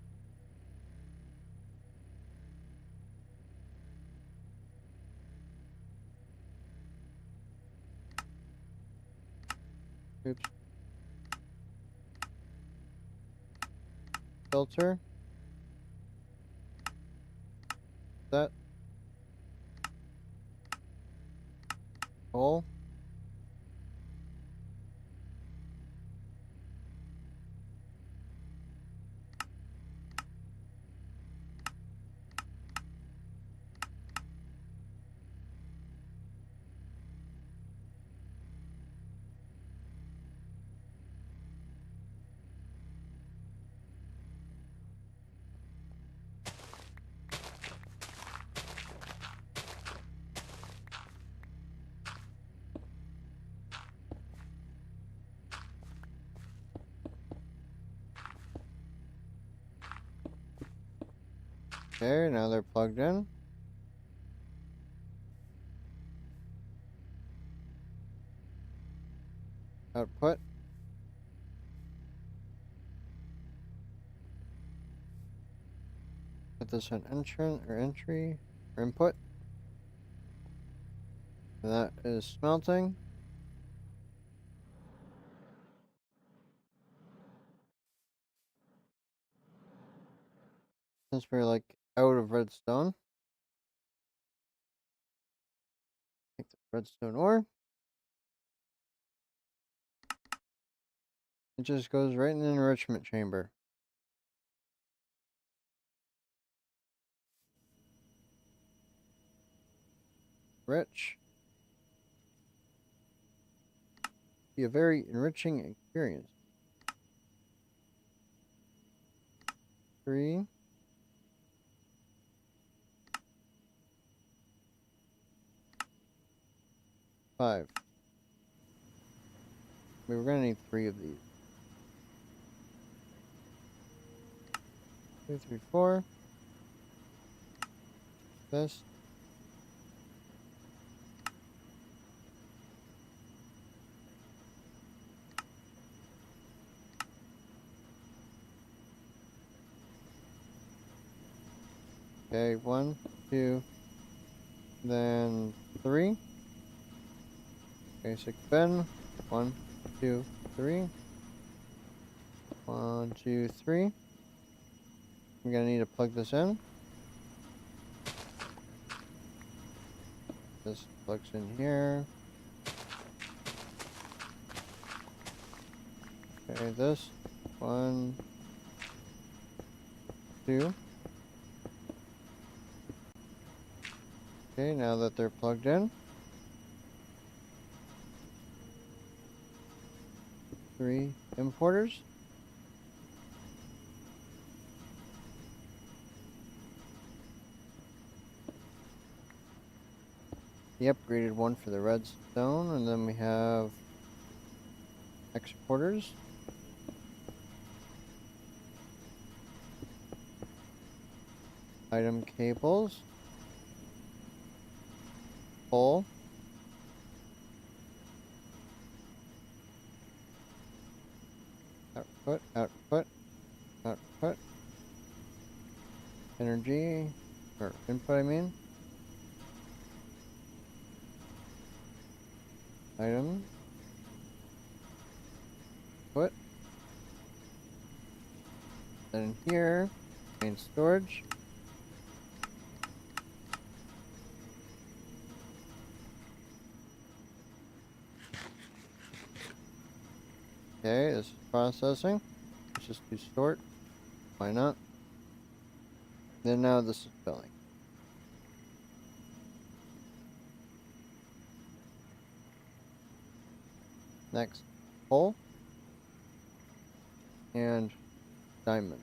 Oops. Filter. That. Coal. There, now they're plugged in. Output. Put this on entrant or entry or input. And that is smelting. Since we're like out of redstone, take the redstone ore. It just goes right in the enrichment chamber. Rich. Be a very enriching experience. 3. 5. We were gonna need 3 of these. 2, 3, 4. This. Okay, 1, 2, then 3. Basic bin. 1, 2, 3. 1, 2, 3. I'm gonna need to plug this in. This plugs in here. Okay, this. 1, 2. Okay, now that they're plugged in. 3 importers. The upgraded one for the redstone, and then we have exporters. Item cables. Pull. Output, output, output. Energy, or input I mean. Item. Put. Then here, main storage. Okay, this is processing. Let's just do sort. Why not? Then now this is filling. Next, pull. And diamond.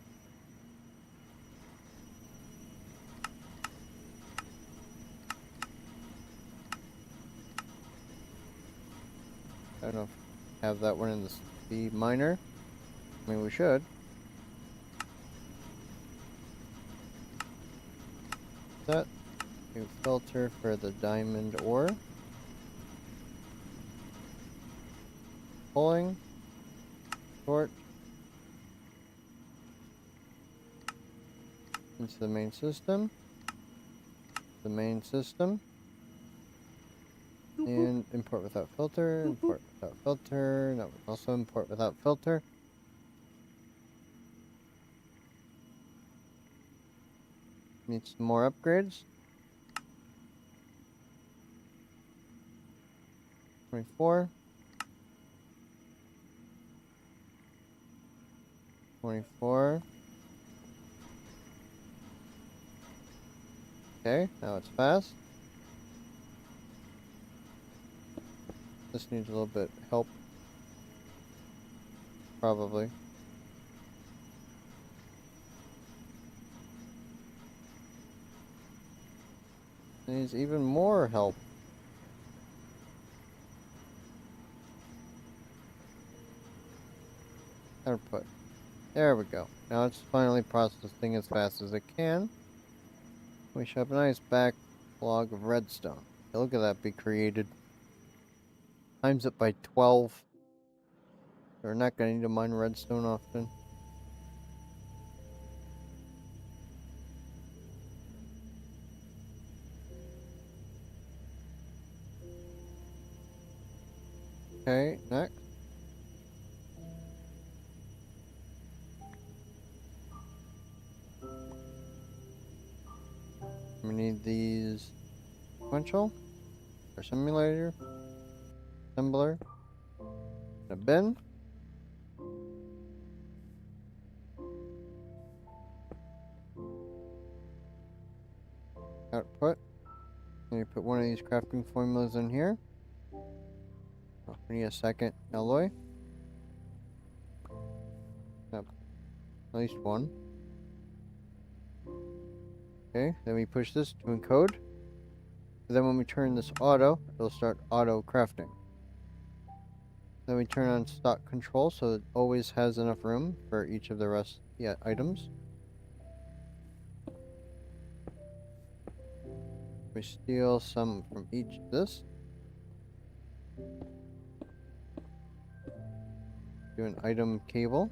I don't know if we have that one in the miner. I mean, we should. Set. New filter for the diamond ore. Pulling. Sort. Into the main system. The main system. And import without filter. Import without filter. No, also import without filter. Need some more upgrades. 24. 24. Okay, now it's fast. This needs a little bit help. Probably. Needs even more help. Output. There we go. Now it's finally processing as fast as it can. We should have a nice backlog of redstone. Okay, look at that be created. Times it by 12. We're not going to need to mine redstone often. Okay, next. We need these sequential or simulator, assembler, and a bin. Output. Let me put one of these crafting formulas in here. Oh, we need a second alloy. At least one. Okay, then we push this to encode. And then when we turn this auto, it'll start auto crafting. Then we turn on stock control so it always has enough room for each of the rest items. We steal some from each of this. Do an item cable.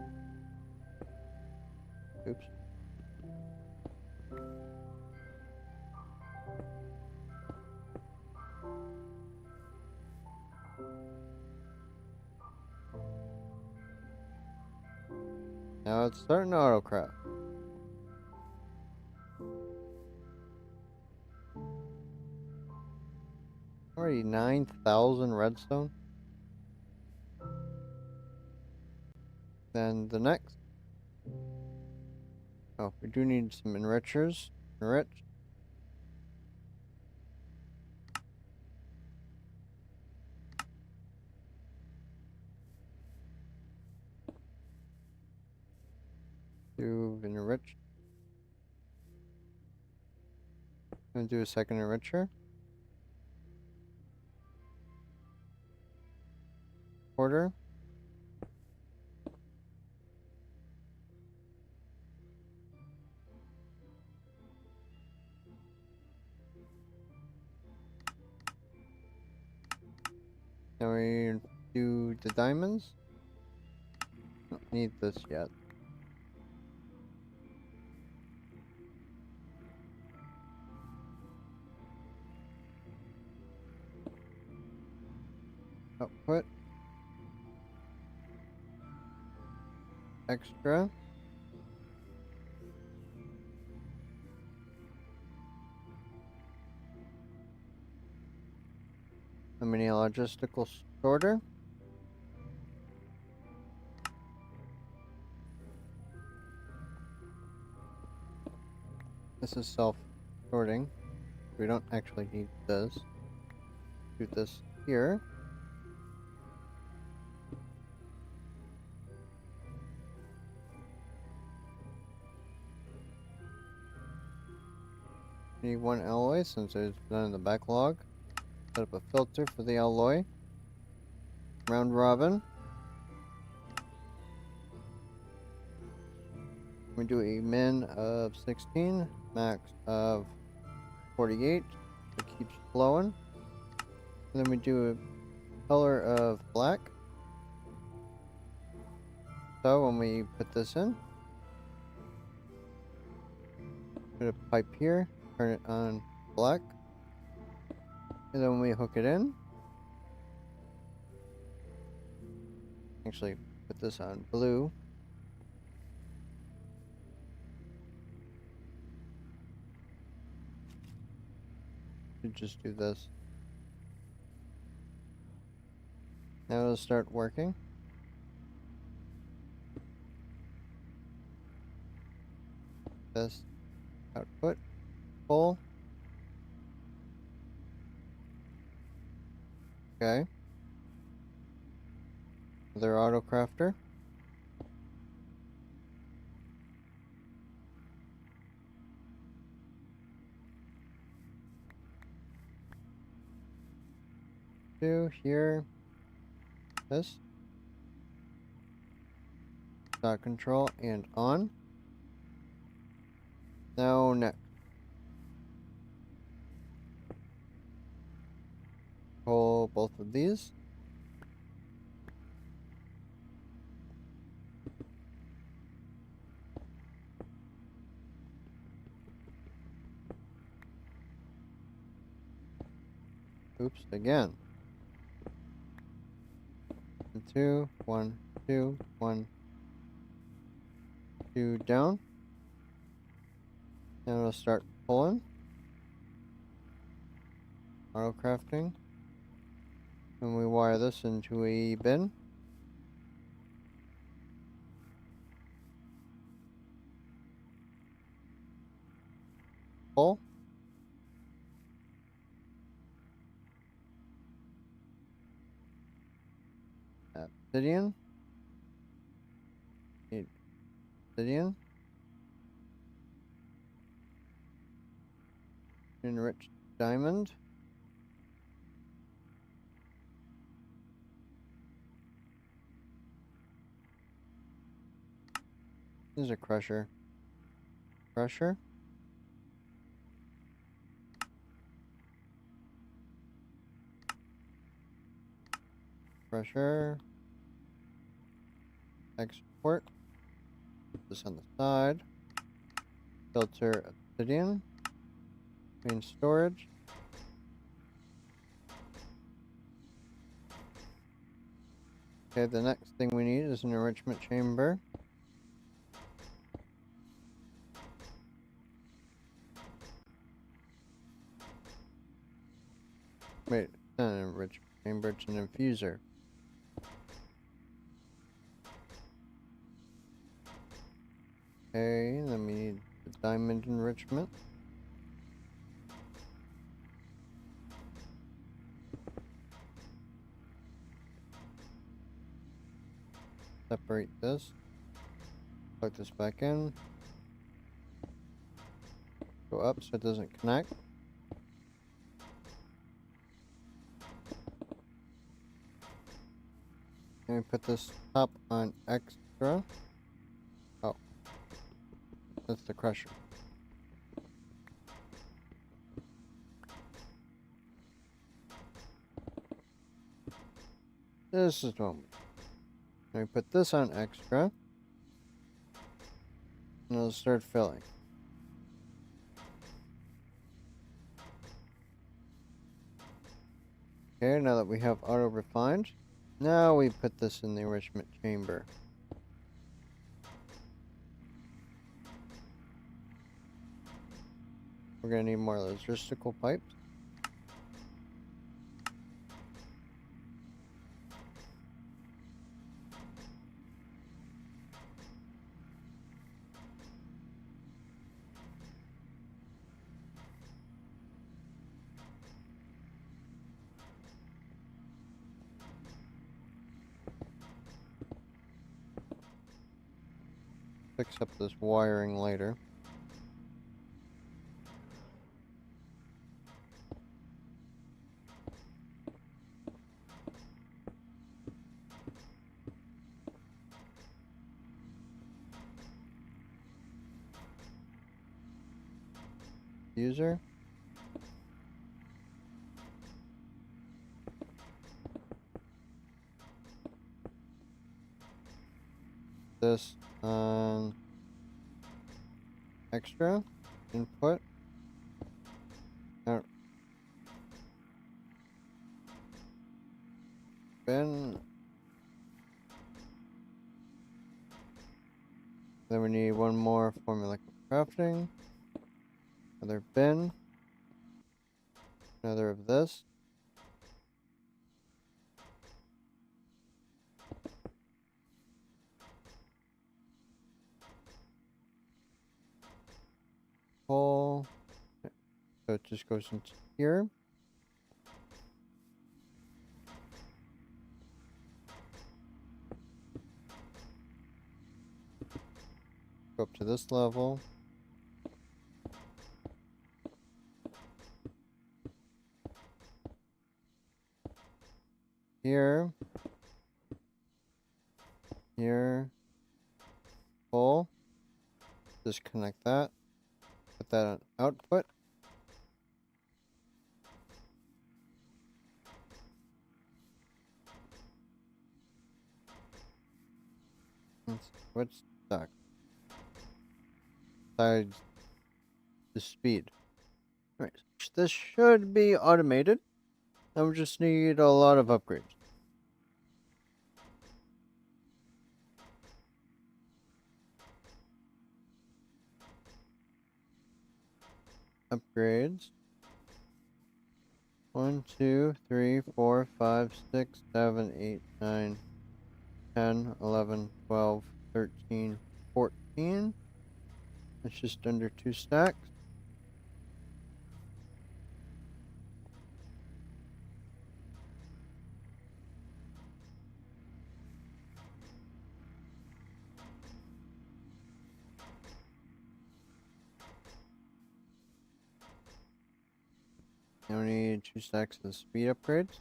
Oops. Now it's starting to autocraft. Already 9,000 redstone. Then the next. Oh, we do need some enrichers. Enrich. Do enrich. I'm gonna do a second enricher. Quarter. Now we do the diamonds. Don't need this yet. Output. Extra. How many logistical sorter? This is self-sorting. We don't actually need this. Do this here. Need one alloy since it's none in the backlog. Set up a filter for the alloy. Round robin. We do a min of 16, max of 48. It keeps flowing. And then we do a color of black. So when we put this in, put a pipe here, turn it on black. And then when we hook it in, actually put this on blue. You just do this. Now it'll start working. This output, full. Okay. Another auto crafter. Two here. This. Dot control and on. Now next. Pull both of these. Oops, again. 2, 1, 2, 1, 2 down. Now it'll start pulling. Auto crafting. And we wire this into a bin. Pull. Obsidian. Need obsidian. Enriched diamond. This is a crusher. Crusher. Crusher. Export. Put this on the side. Filter obsidian. Main storage. Okay, the next thing we need is an enrichment chamber. chamber. It's an infuser. Okay, then we need the diamond enrichment. Separate this. Plug this back in. Go up so it doesn't connect. And we put this top on extra. Oh, that's the crusher. This is what we put this on extra. And it'll start filling. Okay, now that we have auto refined, now we put this in the enrichment chamber. We're gonna need more logistical pipes. Fix up this wiring later. User. This on extra input. Bin. Then we need one more formula crafting. Another bin. Another of this. Hole. So it just goes into here. Go up to this level. Here. Here. Hole. Disconnect that. Put that on output. What's stuck? Besides the speed. Alright, this should be automated. And we just need a lot of upgrades. Upgrades. 1, 2, 3, 4, 5, 6, 7, 8, 9, 10, 11, 12, 13, 14. That's just under 2 stacks. Now we need 2 stacks of the speed upgrades.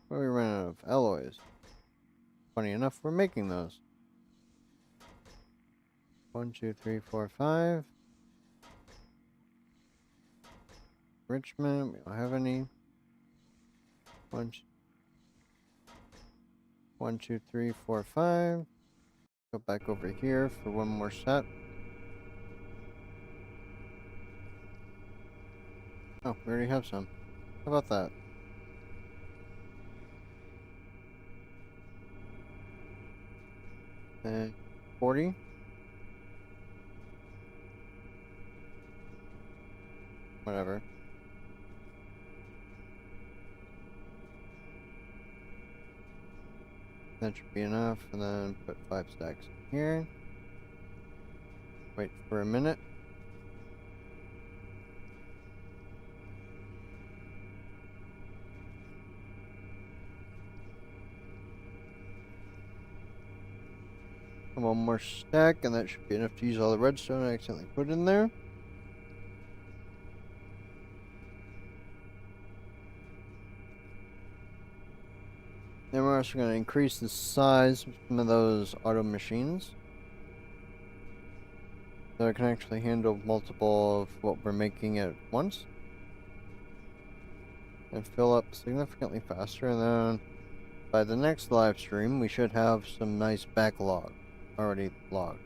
Well, we ran out of alloys. Funny enough, we're making those. 1, 2, 3, 4, 5. Richmond, we don't have any. 1, 2, 3, 4, 5. Go back over here for one more set. Oh, we already have some. How about that? And 40. whatever. That should be enough, and then put 5 stacks in here. Wait for a minute. One more stack, and that should be enough to use all the redstone I accidentally put in there. Then we're also going to increase the size of some of those auto machines, so it can actually handle multiple of what we're making at once. And fill up significantly faster, and then by the next live stream, we should have some nice backlog already logged.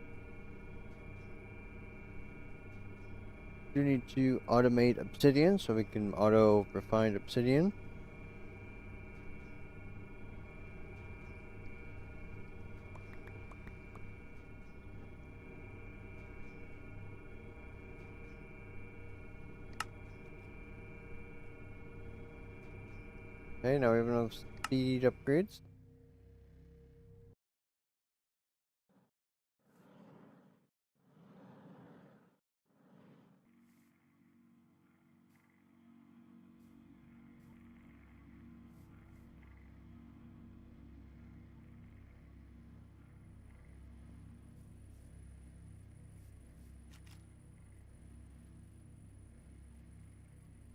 We do need to automate obsidian, so we can auto refine obsidian. Okay, now we have enough speed upgrades.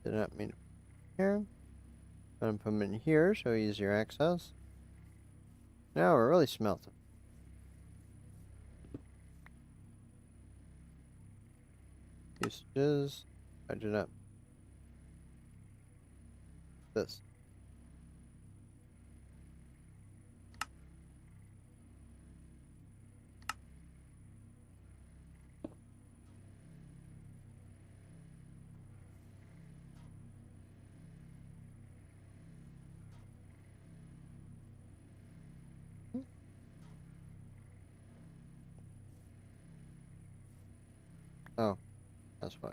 Did not mean to put here. I'm gonna put them in here, so easier access. Now we're really smelting. Usages. I did not. This. Oh, that's why.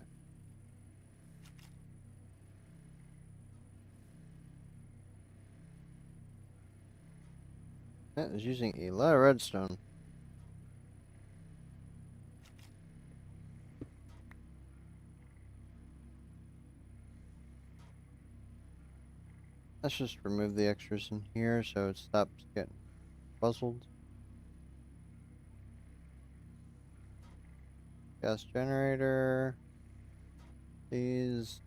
That is using a lot of redstone. Let's just remove the extras in here so it stops getting puzzled. Gas generator. These.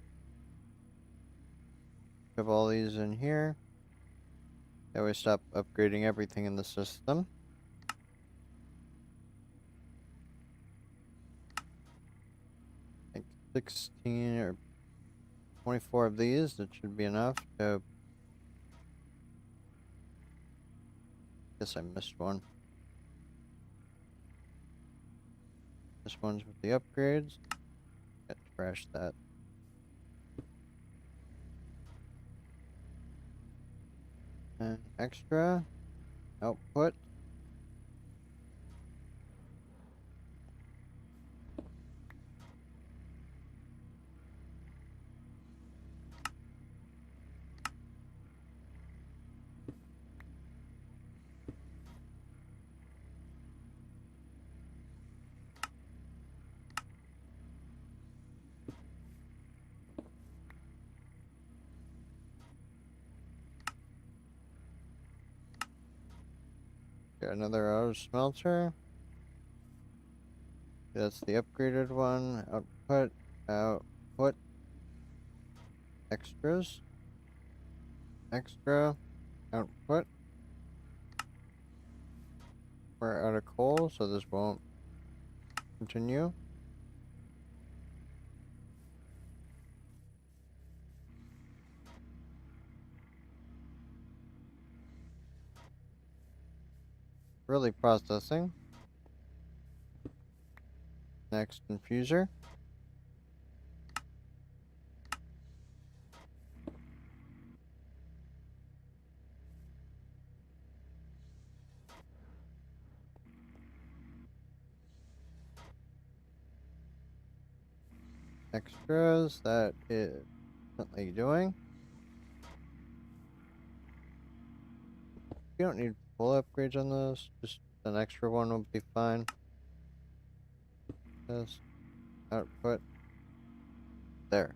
Have all these in here. That way stop upgrading everything in the system. I think 16 or 24 of these, that should be enough to... Guess I missed one. This one's with the upgrades. Got to trash that. And extra output. Got another auto smelter. That's the upgraded one. Output, output, extras, extra, output. We're out of coal, so this won't continue. Really processing. Next infuser. extras that is currently doing. You don't need full upgrades on this, just an extra one will be fine. This output there.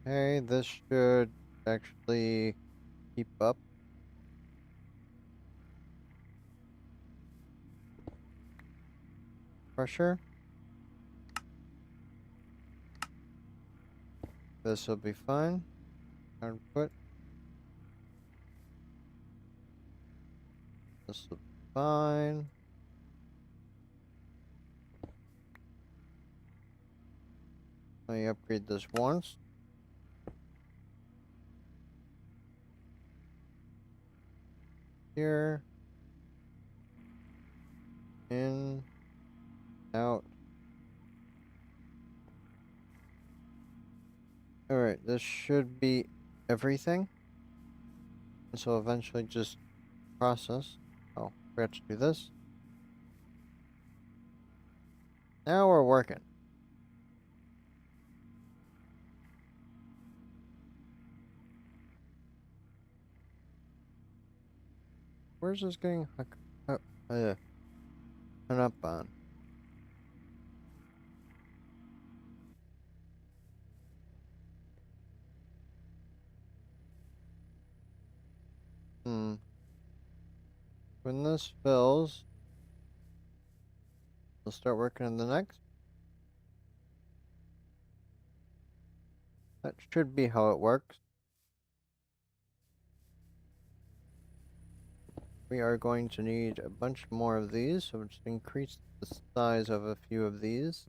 Okay, this should actually keep up. Pressure. This will be fine. Output. This will be fine. Let me upgrade this once. Here. In. Out. Alright, this should be everything. This will eventually just process. Oh, forgot to do this. Now we're working. Where's this getting hung up on? When this fills, we'll start working on the next. That should be how it works. We are going to need a bunch more of these, so just increase the size of a few of these.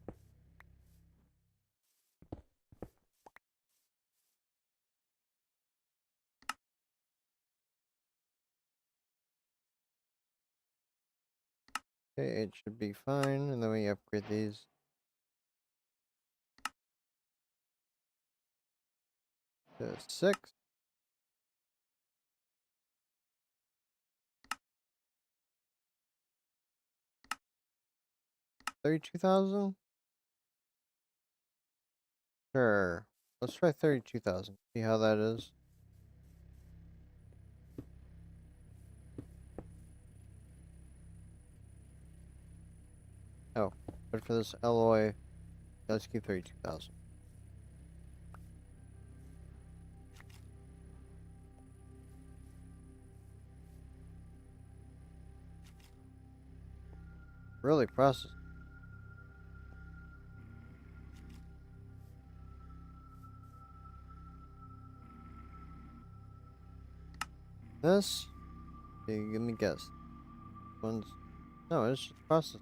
Okay, it should be fine, and then we upgrade these. To 6. 32,000? Sure. Let's try 32,000. See how that is. Oh, but for this alloy, let's keep 32,000. Really process. This? Okay, give me a guess. One's no, it's just process.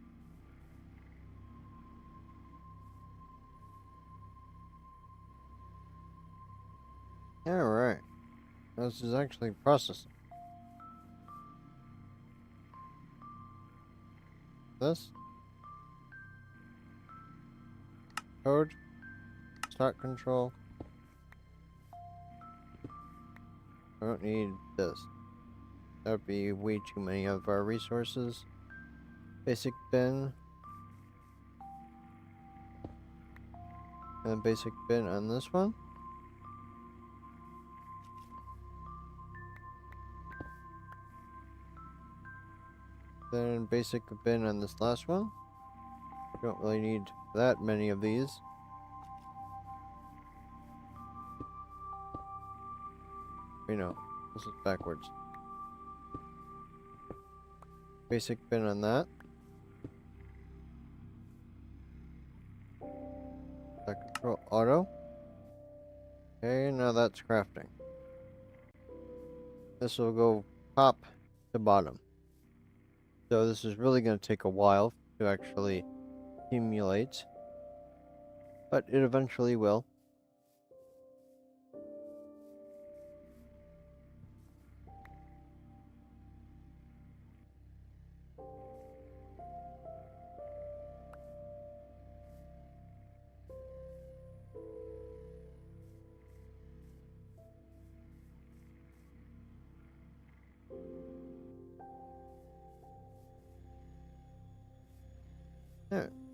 Alright. This is actually processing. This. Code. Start control. I don't need this. That would be way too many of our resources. Basic bin. And basic bin on this one. Then basic bin on this last one. Don't really need that many of these. Wait, no. This is backwards. Basic bin on that. That control auto. Okay, now that's crafting. This will go top to bottom. So this is really going to take a while to actually accumulate. But it eventually will.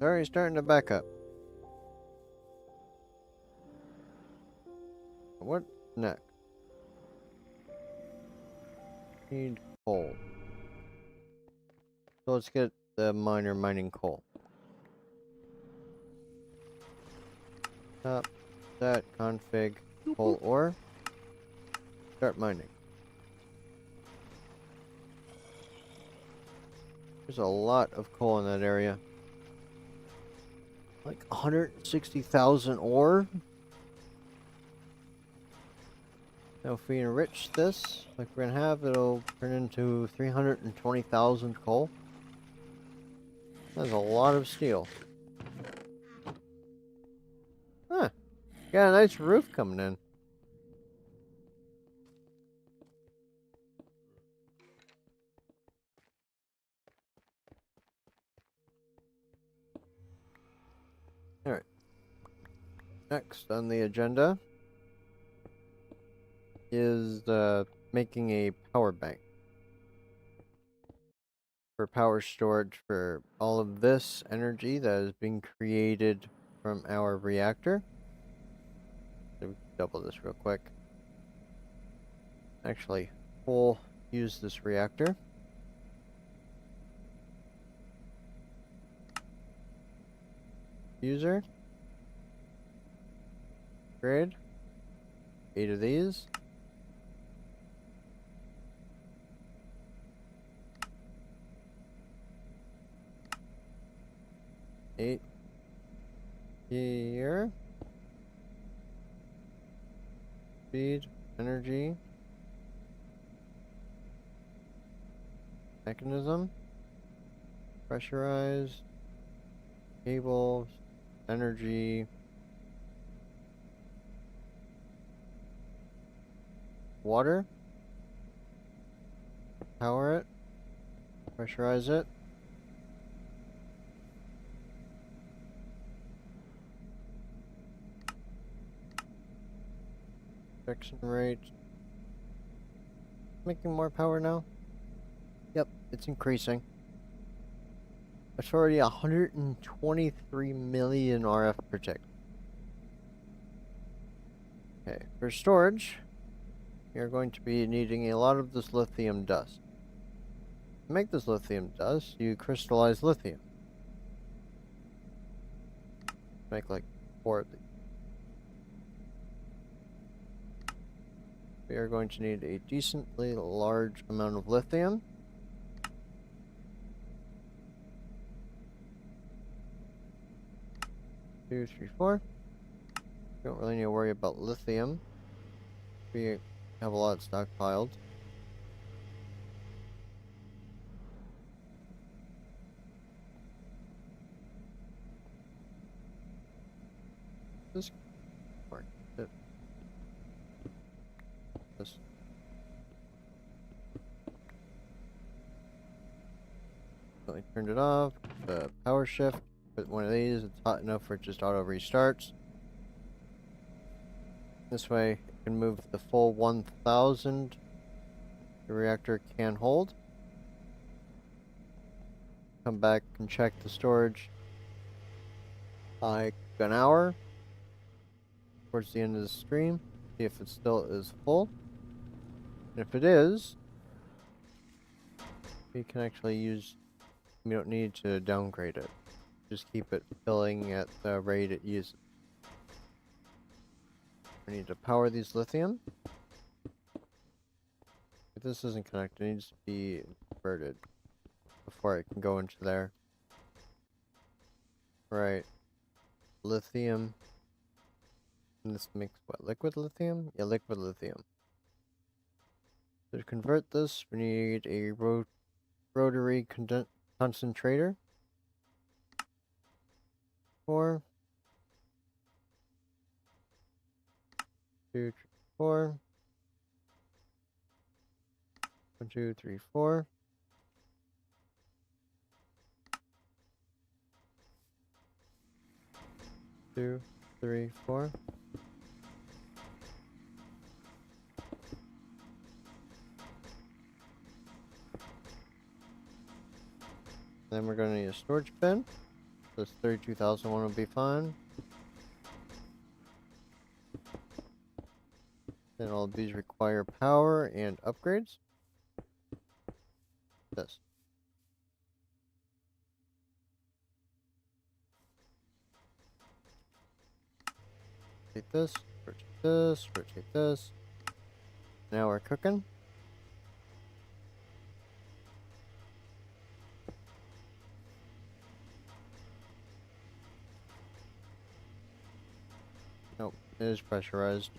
already starting to back up. What next? Need coal. So let's get the miner mining coal. Stop that config coal ore. Start mining. There's a lot of coal in that area. Like 160,000 ore. Now if we enrich this, like we're gonna have, it'll turn into 320,000 coal. That's a lot of steel. Huh. Got a nice roof coming in. Alright. Next on the agenda is making a power bank for power storage for all of this energy that is being created from our reactor. Let me double this real quick. Actually, we'll use this reactor. User. Grid. 8 of these. Eight here. Speed, energy, mechanism, pressurized, cables, energy, water, power it, pressurize it. Projection rate. Making more power now? Yep, it's increasing. It's already 123 million RF per tick. Okay, for storage, you're going to be needing a lot of this lithium dust. To make this lithium dust, you crystallize lithium. Make like 4 of these. We are going to need a decently large amount of lithium. Two, three, four. Don't really need to worry about lithium. We have a lot stockpiled. This work. This. I turned it off. The power shift. Put one of these. It's hot enough where it just auto restarts. This way, it can move the full 1,000 the reactor can hold. Come back and check the storage like an hour towards the end of the stream. See if it still is full. And if it is, we can actually use, we don't need to downgrade it. Just keep it filling at the rate it uses. We need to power these lithium. If this isn't connected, it needs to be inverted before it can go into there. Right. Lithium. And this makes what? Liquid lithium? Yeah, liquid lithium. So to convert this, we need a rotary concentrator. 4. 2, 3, 4. 1, 2, 3, 4. 2, 3, 4. Then we're going to need a storage bin. This 32,000 one will be fine. Then all of these require power and upgrades. This. Rotate this, rotate this, rotate this. Now we're cooking. Nope, it is pressurized.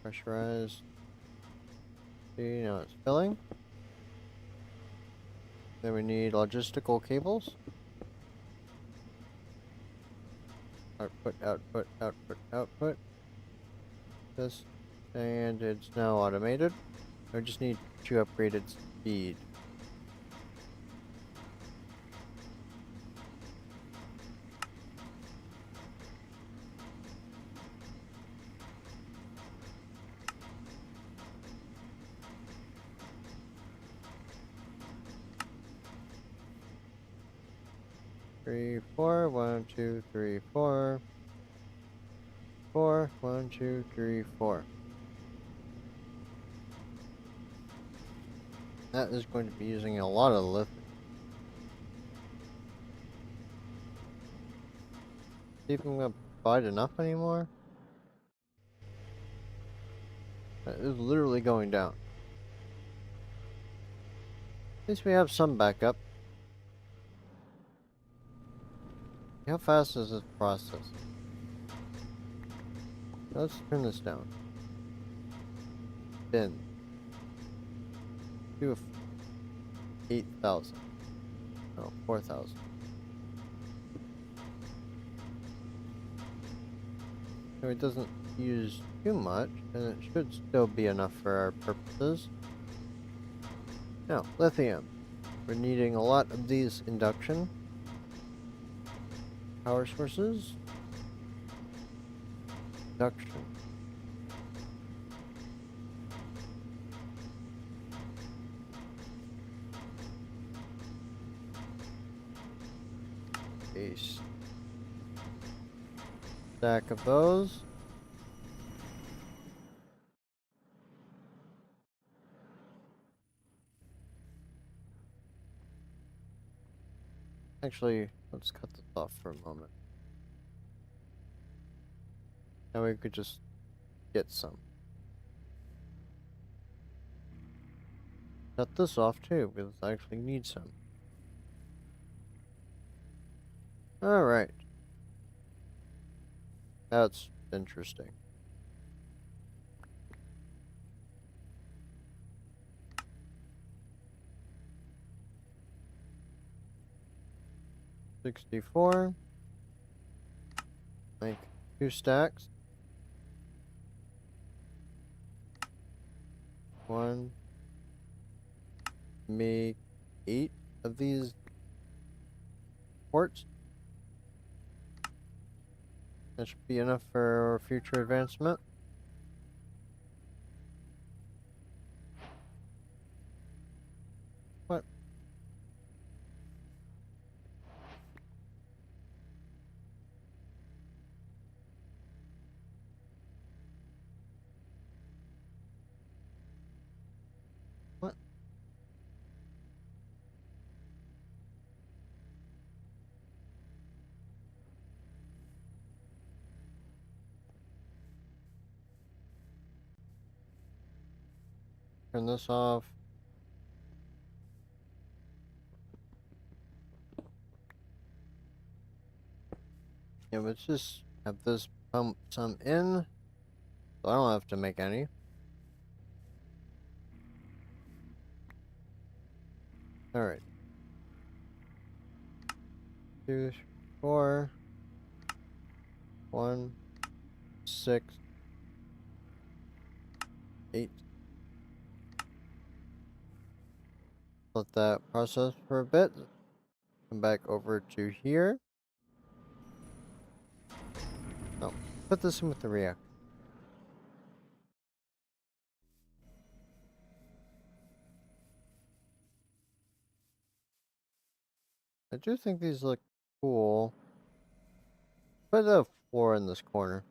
Pressurized. See, now it's filling. Then we need logistical cables. Output, output, output, output. This. And it's now automated. I just need to upgrade its speed. Three, four, 1, 2, 3, 4. 4, 1, 2, 3, 4. That is going to be using a lot of lithium. See if I'm gonna provide enough anymore. That is literally going down. At least we have some backup. How fast is this process? Let's turn this down. Bin. Do 8,000. No, 4,000. So it doesn't use too much, and it should still be enough for our purposes. Now, lithium. We're needing a lot of these induction power sources. Induction. A stack of those. Actually, let's cut this off for a moment. Now we could just get some. Cut this off too, because I actually need some. Alright. That's interesting. $64. Make 2 stacks. 1. Make 8 of these quartz. That should be enough for future advancement. What? What? Turn this off. Yeah, let's just have this pump some in, so I don't have to make any. Alright. 2, 4. 1, 6, 8. Let that process for a bit. Come back over to here. Oh, put this in with the reactor. I do think these look cool. Put a 4 in this corner.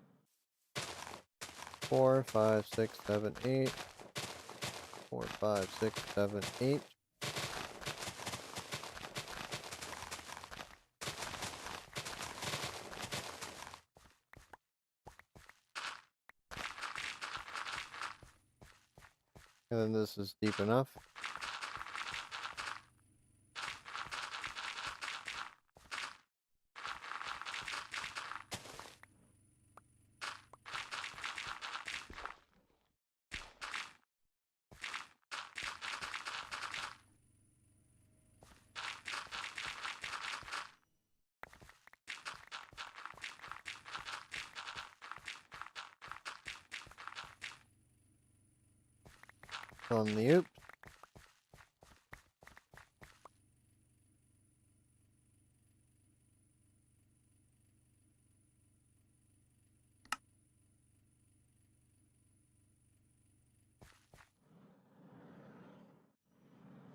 4, 5, 6, 7, 8. 4, 5, 6, 7, 8. And then this is deep enough. On the oops.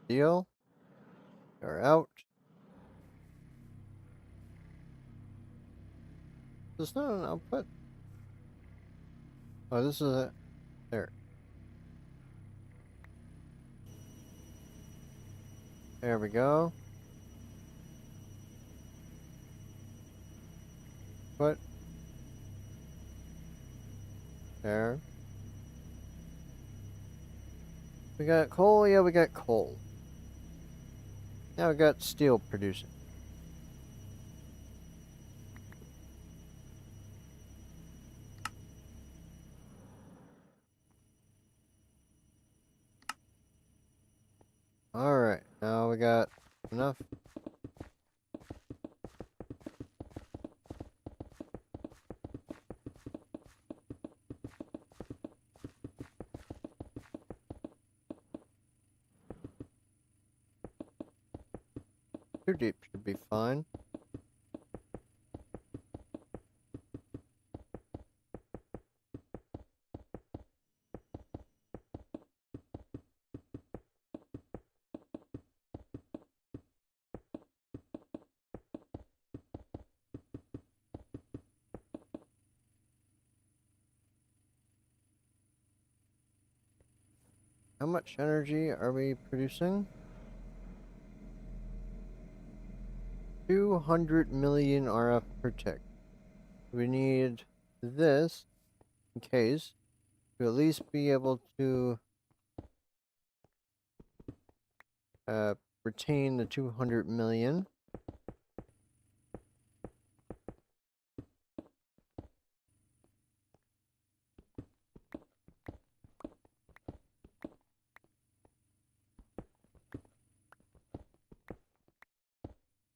Deal. You're out. This is not an output. Oh, this is it. There. There we go. Put. There. We got coal? Yeah, we got coal. Now we got steel producing. Alright, now we got enough. Too deep should be fine. How much energy are we producing? 200 million RF per tick. We need this in case to at least be able to retain the 200 million.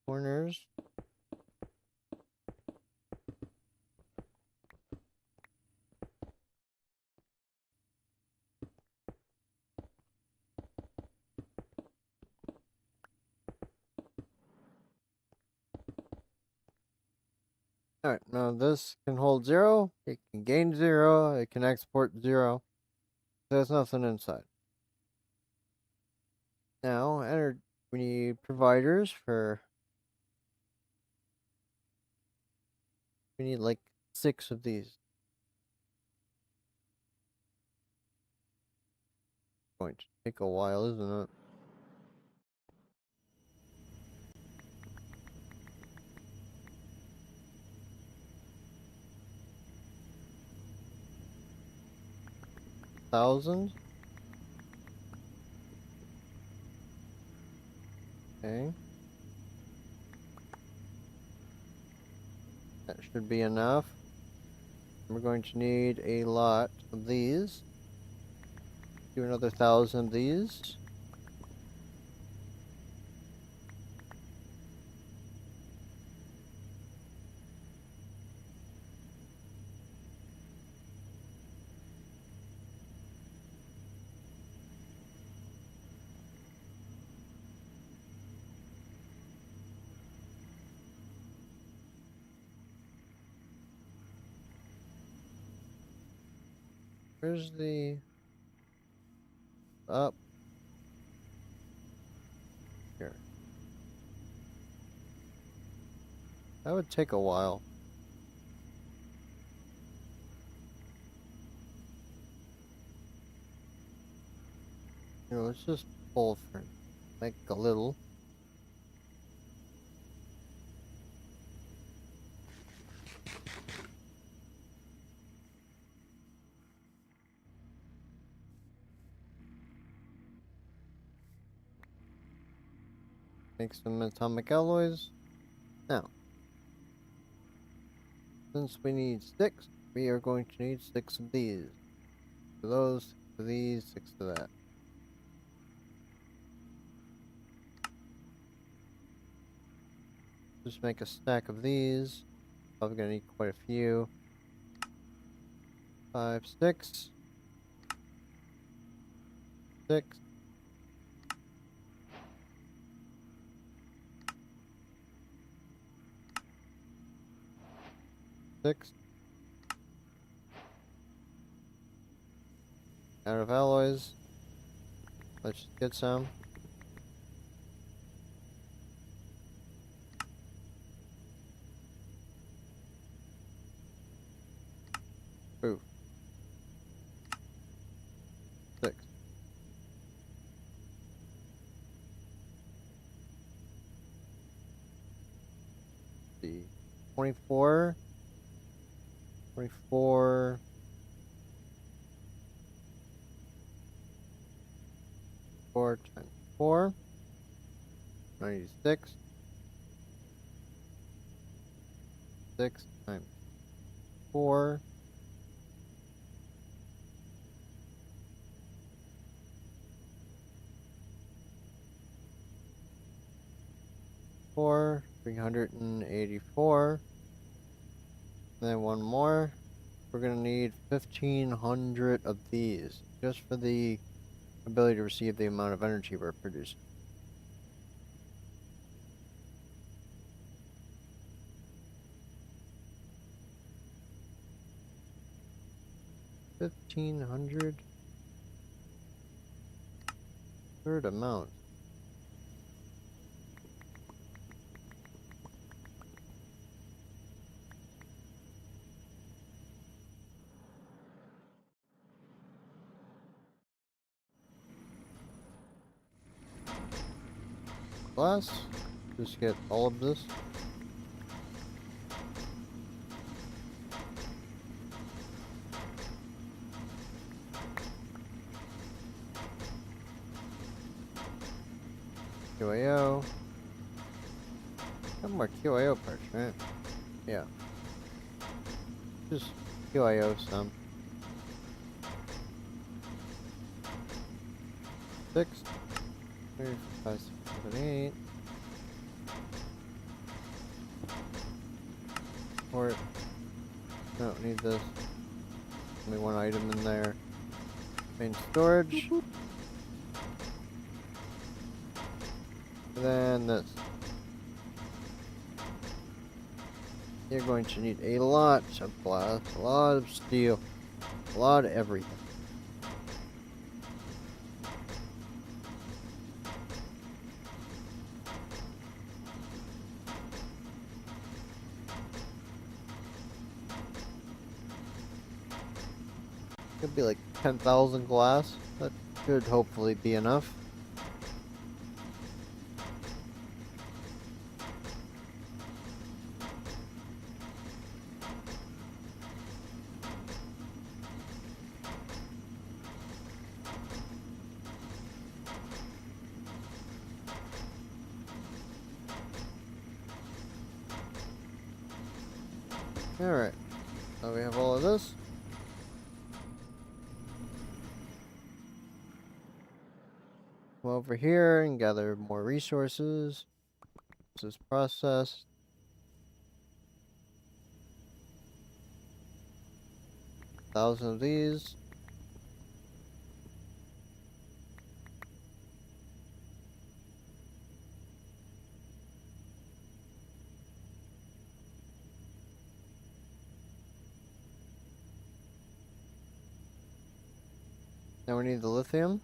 Corners. Alright, now this can hold 0, it can gain 0, it can export 0. There's nothing inside. Now, we need providers for... We need like 6 of these. Going to take a while, isn't it? Thousand. Okay. That should be enough. We're going to need a lot of these. Do another 1,000 of these. Where's the... Up. Here. That would take a while. Here, let's just pull for like a little. Make some atomic alloys. Now, since we need 6, we are going to need 6 of these. For those, 6 of these, 6 of that. Just make a stack of these. Probably gonna need quite a few. 5, 6. 6. 6. Out of alloys. Let's just get some. Ooh. 6. See. 24. 24. 4 times 4. 96. 6 times 4. 4. 384. Then one more. We're gonna need 1,500 of these, just for the ability to receive the amount of energy we're producing. 1,500. Third amount. Glass. Just get all of this. QAO. Got more QAO parts, right? Yeah. Just QAO some. 6. 3, 4, 5, 6, 7, 8. Port. Don't need this. Only one item in there. Main storage. And then this. You're going to need a lot of glass, a lot of steel, a lot of everything. Could be like 10,000 glass. That should hopefully be enough. Alright, so we have all of this. Come over here and gather more resources. This is processed. 1,000 of these. Now we need the lithium.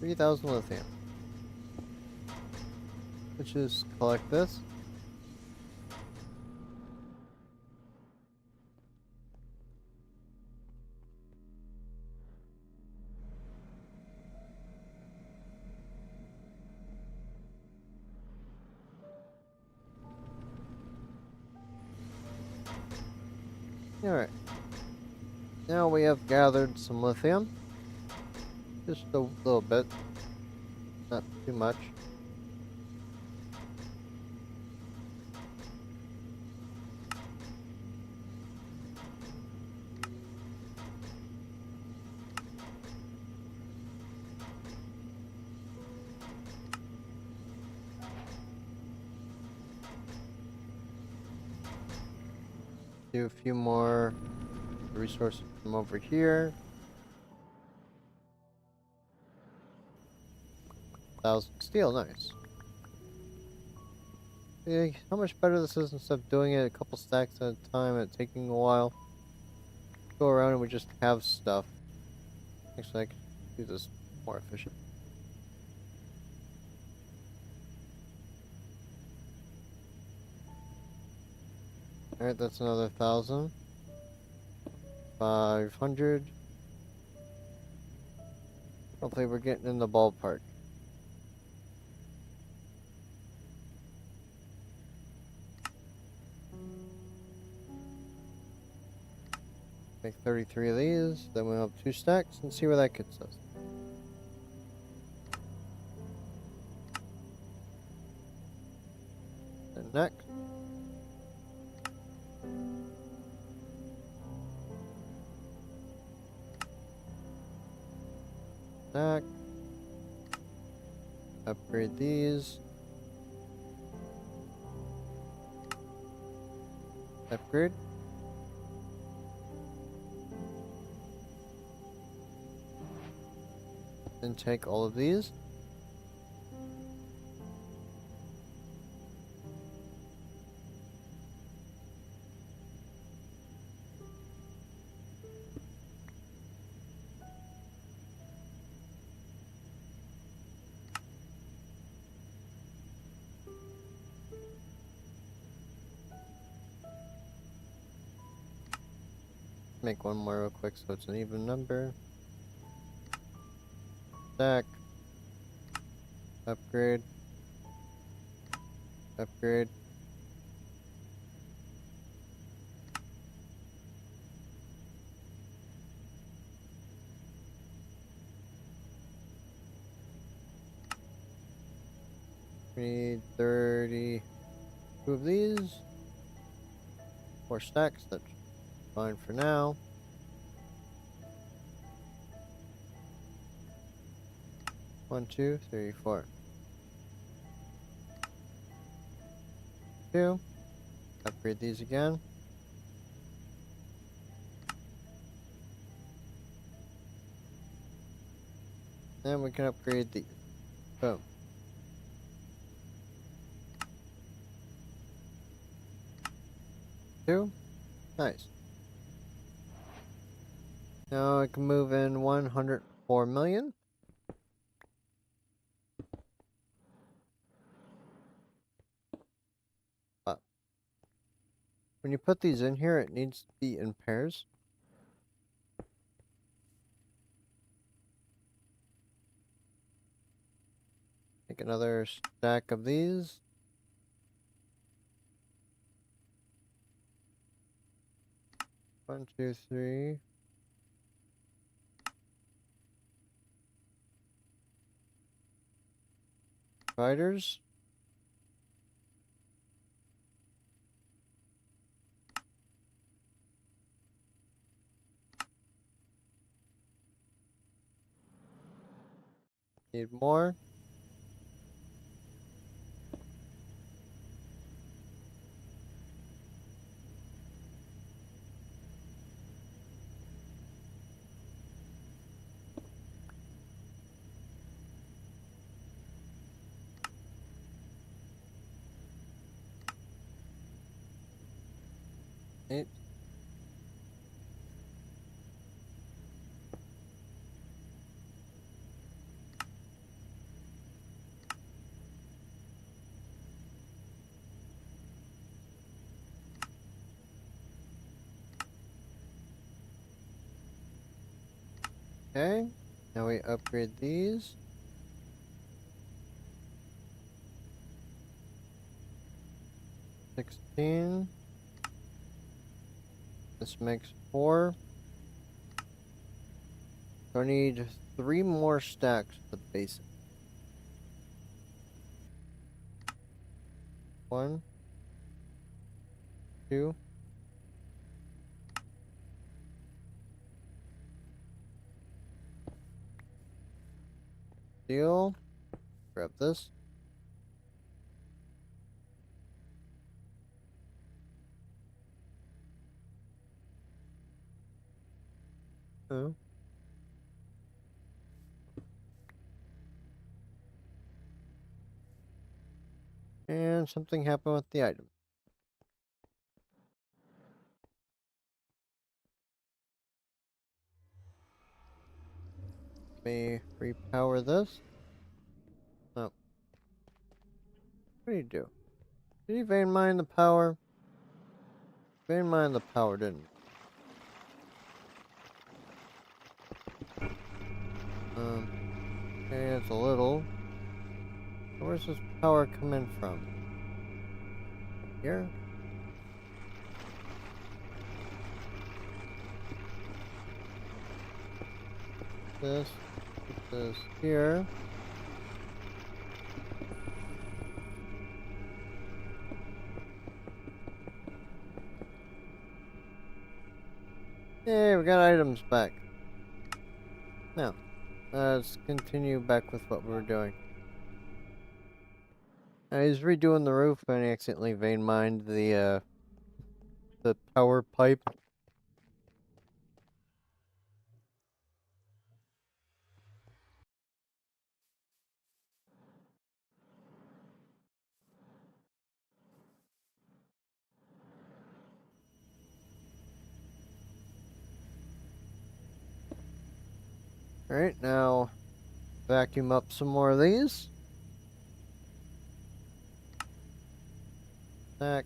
3,000 lithium. Let's just collect this. Alright. Now we have gathered some lithium. Just a little bit. Not too much. Do a few more resources from over here. 1,000 steel, nice. Yeah, how much better this is instead of doing it a couple stacks at a time and taking a while. Go around and we just have stuff. Actually, I can do this more efficient. Alright, that's another 1,000. 500. Hopefully we're getting in the ballpark. Make 33 of these, then we'll have 2 stacks and see where that gets us. And next. Stack. Upgrade these. Upgrade. Then take all of these. Make one more real quick so it's an even number. Stack. Upgrade. Upgrade. We need 32 of these. 4 stacks, that's fine for now. One, two, three, 4. 2. Upgrade these again. Then we can upgrade these. Boom. Two. Nice. Now I can move in 104 million. When you put these in here, it needs to be in pairs. Make another stack of these. One, two, three. Spiders. Need more. Eight. Okay. Now we upgrade these. 16. This makes 4. So I need 3 more stacks of the basic. 1, 2. Steel. Grab this. Oh. And something happened with the item. Let me repower this. Oh. What do you do? Did you vein mine the power? Vein mine the power, didn't you? Okay, it's a little. Where's this power coming from? Here? This. Put this here. Yay, we got items back. Now, let's continue back with what we were doing. He's redoing the roof and he accidentally vein mined the power pipe. Alright, now vacuum up some more of these. Stack.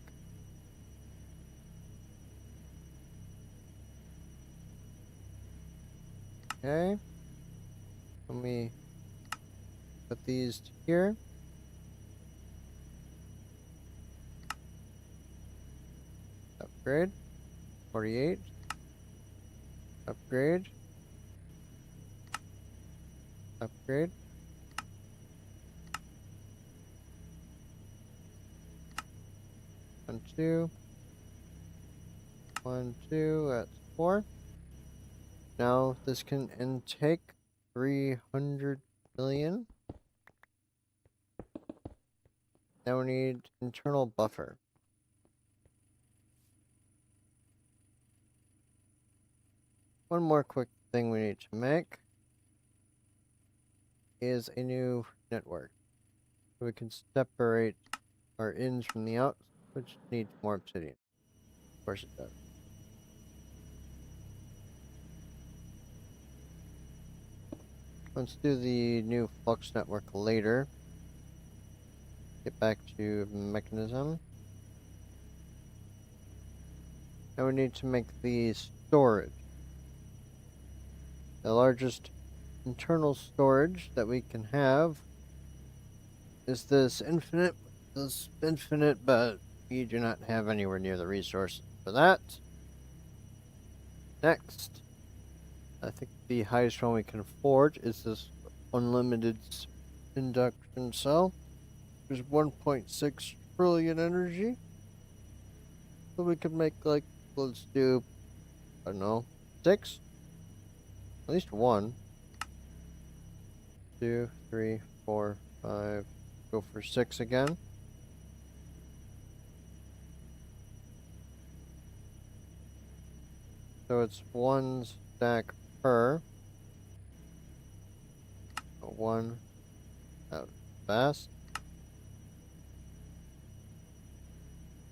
Okay. Let me put these here. Upgrade. 48. Upgrade. Upgrade. One, two. 1, 2, that's 4. Now this can intake 300 million. Now we need internal buffer. One more quick thing we need to make is a new network. So we can separate our ins from the outs, which needs more obsidian. Of course it does. Let's do the new flux network later. Get back to mechanism. Now we need to make the storage. The largest internal storage that we can have is this infinite, but we do not have anywhere near the resources for that. Next, I think the highest one we can afford is this unlimited induction cell. There's 1.6 trillion energy. So we could make, like, let's do, I don't know, 6? At least 1. 2, 3, 4, 5. Go for 6 again. So it's 1 stack per. 1 out fast.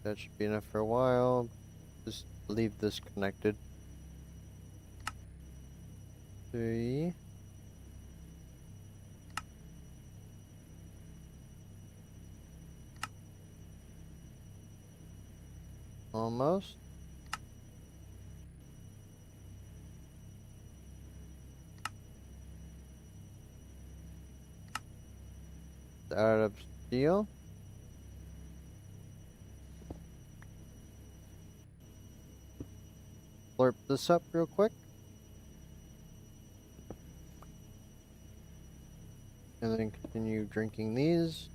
That should be enough for a while. Just leave this connected. 3. Almost. out of steel. Slurp this up real quick. And then continue drinking these.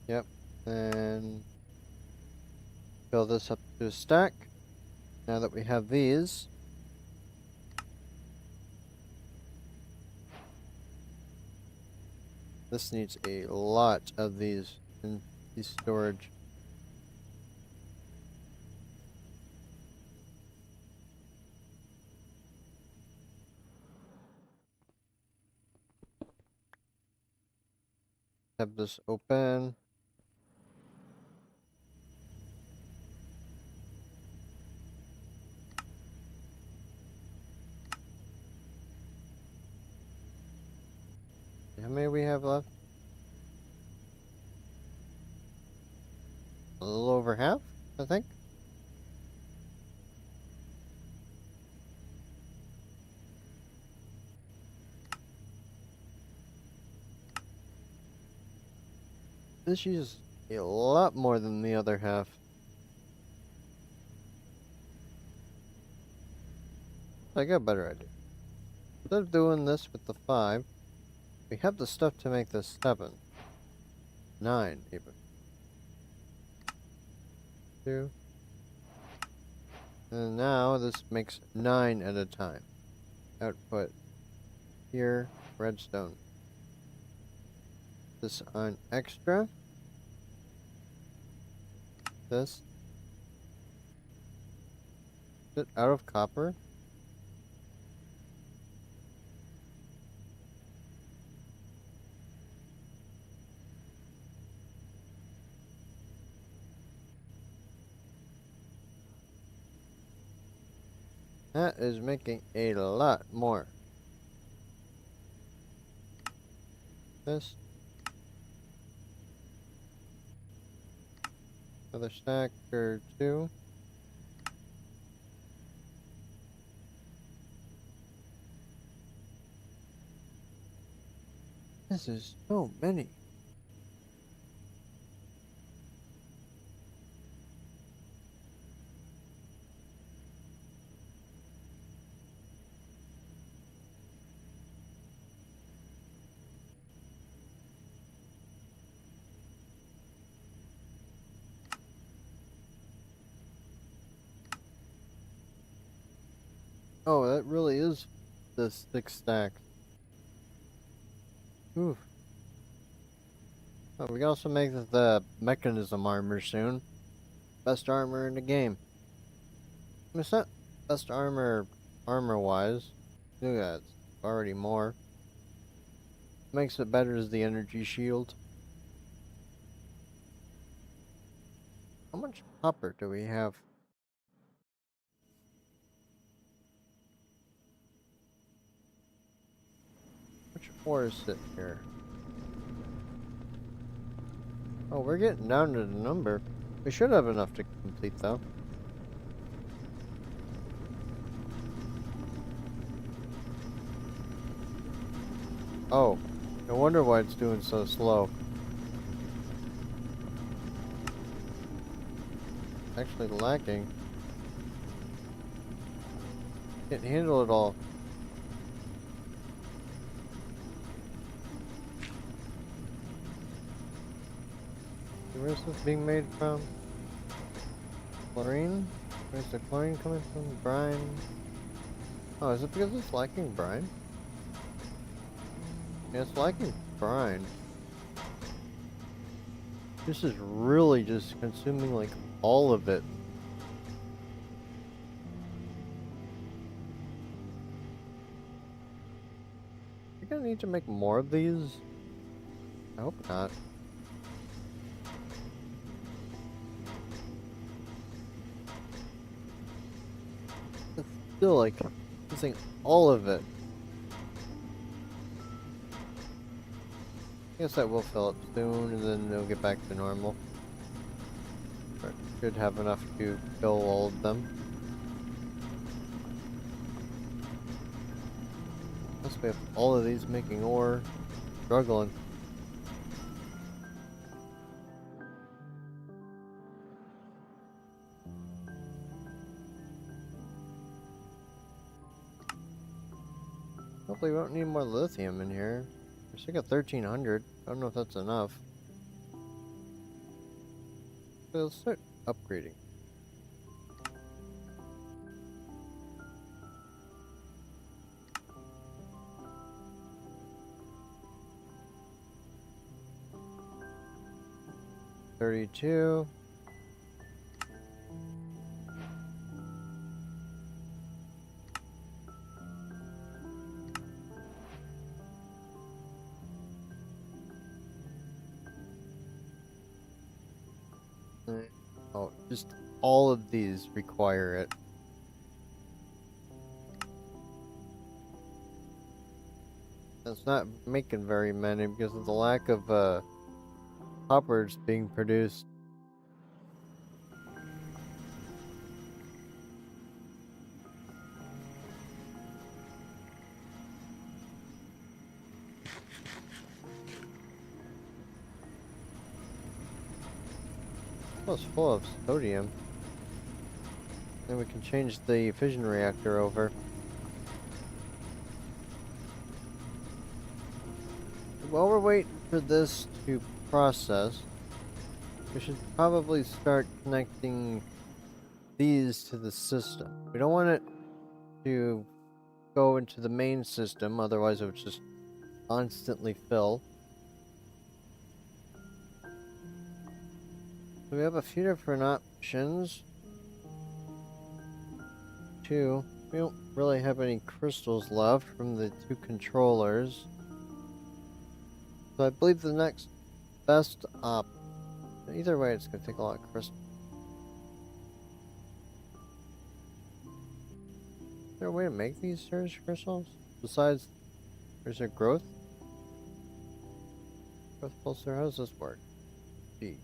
Yep. And fill this up to a stack. Now that we have these, this needs a lot of these in these storage. Have this open. How many we have left? A little over half, I think. This uses a lot more than the other half. I got a better idea. Instead of doing this with the 5, we have the stuff to make this 7. 9 even. 2. And now this makes 9 at a time. Output. Here, redstone. This on extra. This. Is it out of copper? That is making a lot more. This. Another stack or 2. This is so many. Oh, that really is the 6 stacks. Oof. Oh, we can also make the mechanism armor soon. Best armor in the game. I mean, it's not best armor wise. Look at that, it's already more. What makes it better is the energy shield. How much copper do we have? Which ore is it here? Oh, we're getting down to the number. We should have enough to complete though. Oh, no wonder why it's doing so slow. Actually lacking. Can't handle it all. Where's this being made from? Chlorine? Where's the chlorine coming from? Brine? Oh, is it because it's lacking brine? Yeah, it's lacking brine. This is really just consuming like all of it. You're gonna need to make more of these? I hope not. It's still like using all of it. I guess that will fill up soon, and then it'll get back to normal. But should have enough to fill all of them. Plus we have all of these making ore. Struggling. Hopefully we don't need more lithium in here. We're still got 1300. I don't know if that's enough. But let's start upgrading. $32. Oh, just all of these require it. That's not making very many because of the lack of hoppers being produced. Oh, it's full of sodium. Then we can change the fission reactor over. While we're waiting for this to process, we should probably start connecting these to the system. We don't want it to go into the main system, otherwise it would just constantly fill. So we have a few different options. We don't really have any crystals left from the two controllers. So I believe the next best either way it's going to take a lot of crystals. Is there a way to make these surge crystals? Besides, there's a growth? Growth pulsar, how does this work? G.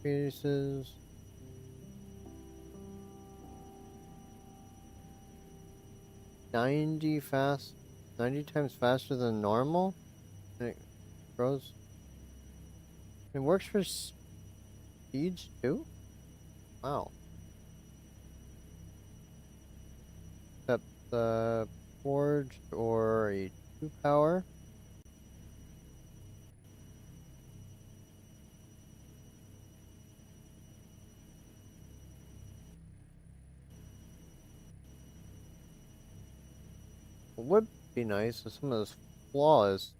Pieces. 90 times faster than normal? And it grows. It works for speeds too? Wow. Except forged or a 2 power. It would be nice if some of this flawless.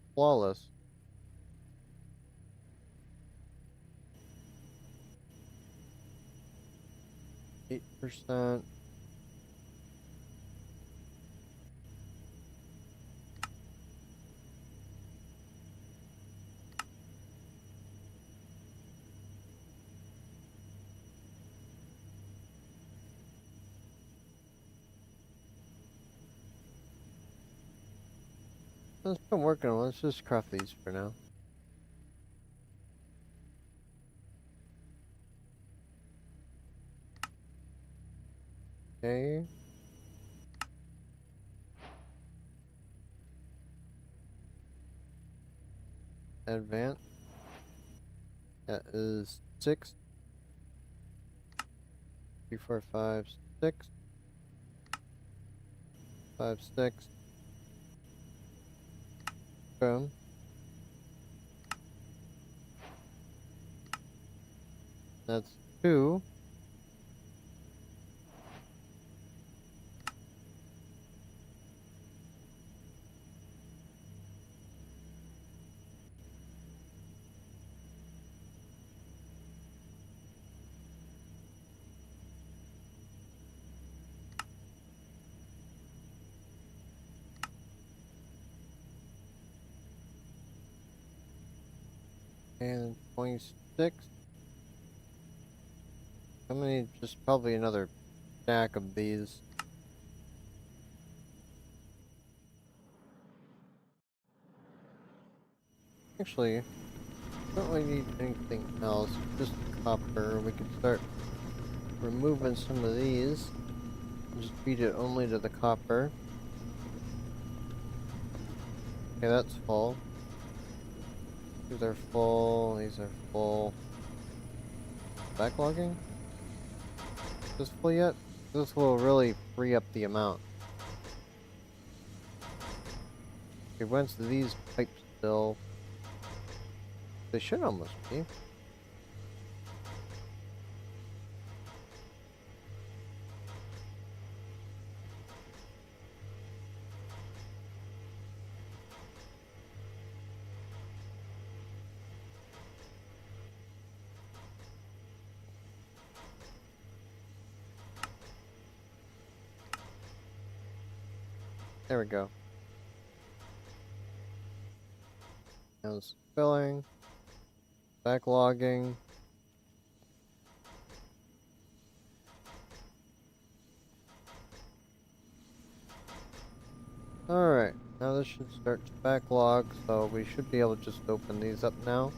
8%. Let's keep working on it. Let's just craft these for now. Okay. Advance. That is 6. 3, 4, 5, 6. 5, 6. Boom. That's 2. And 26. How many? Just probably another stack of these. Actually, don't really need anything else. Just copper. We could start removing some of these. Just feed it only to the copper. Okay, that's full. These are full. These are full. Backlogging? Is this full yet? This will really free up the amount. Okay, once these pipes fill, they should almost be. There we go. Now it's filling, backlogging. Alright, now this should start to backlog, so we should be able to just open these up now.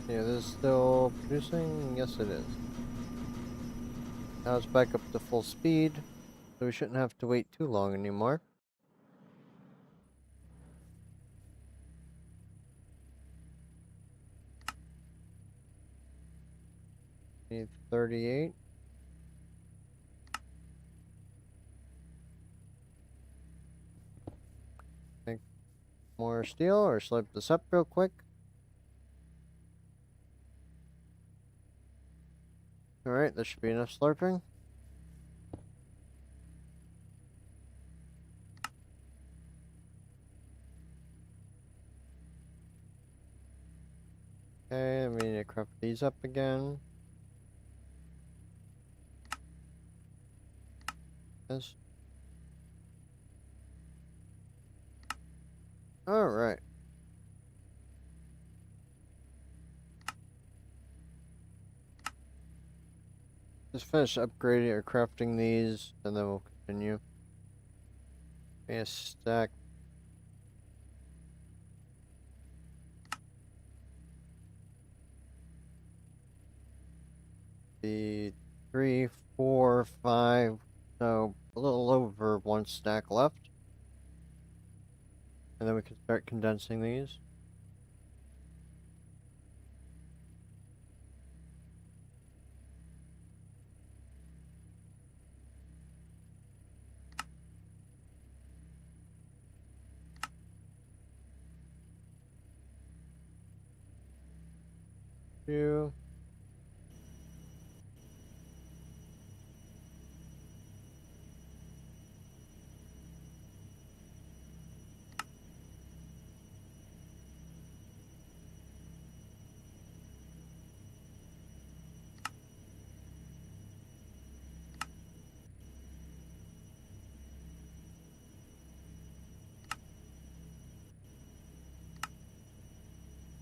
Yeah, this is still producing? Yes, it is. Now it's back up to full speed, so we shouldn't have to wait too long anymore. Need 38. Make more steel, or slip this up real quick. Alright, this should be enough slurping. Okay, we need to craft these up again. Yes. Alright. Just finish upgrading or crafting these, and then we'll continue. A stack. The 3, 4, 5, so a little over one stack left. And then we can start condensing these. Two.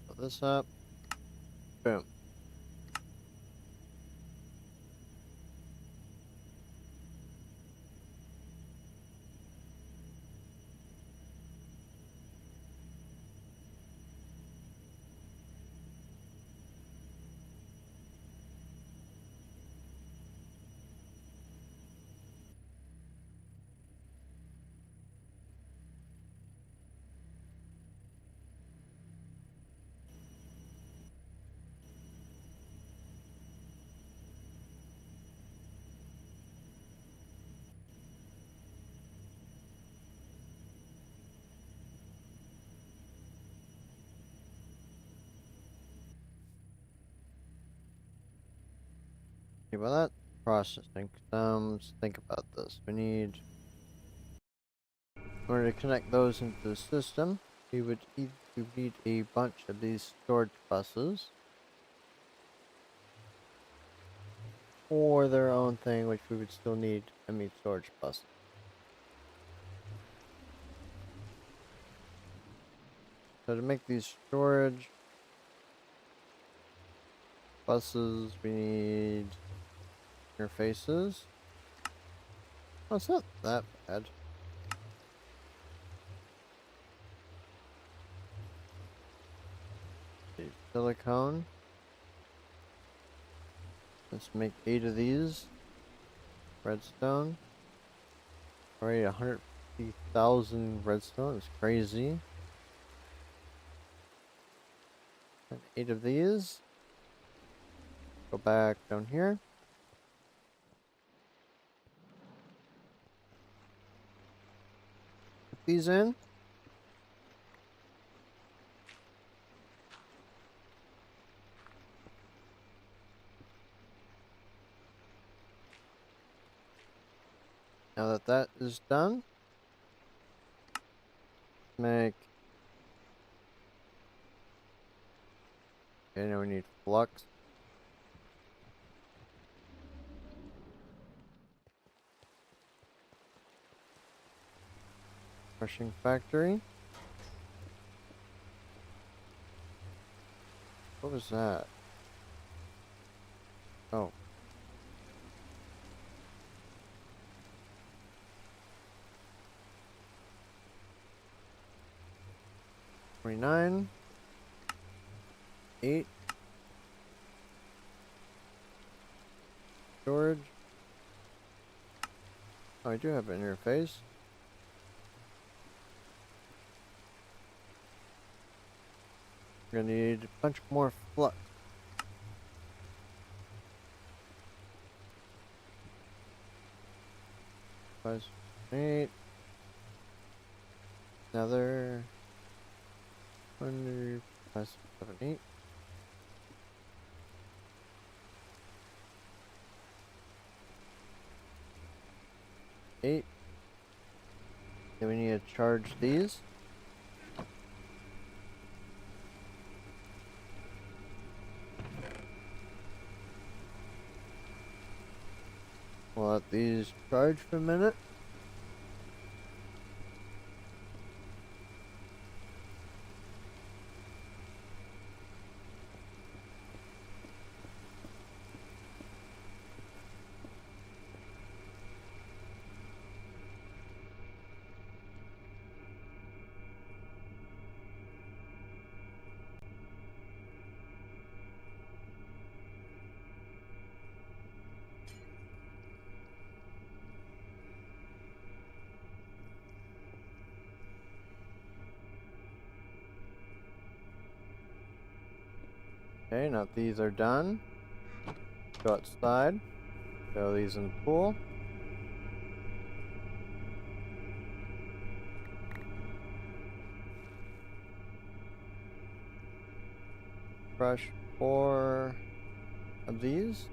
Put this up. Boom. Okay, well that processing. Let's think about this. In order to connect those into the system, we would need a bunch of these storage buses for their own thing, which we would still need storage buses. So to make these storage, Buses, we need interfaces. Oh, it's not that bad. Silicone. Let's make 8 of these. Redstone. Already 150,000 redstone. It's crazy. And 8 of these. Go back down here. Put these in. Now that that is done, make. Okay, now we need flux. Crushing factory. What was that? Oh. $29. 8. Storage. Oh, I do have an interface. We're gonna need a bunch more flux. 5, 8. Another 100, 5, 7, 8. 8. Then we need to charge these. We'll let these charge for a minute. Okay, now these are done. Go outside. Throw these in the pool. Crush 4 of these.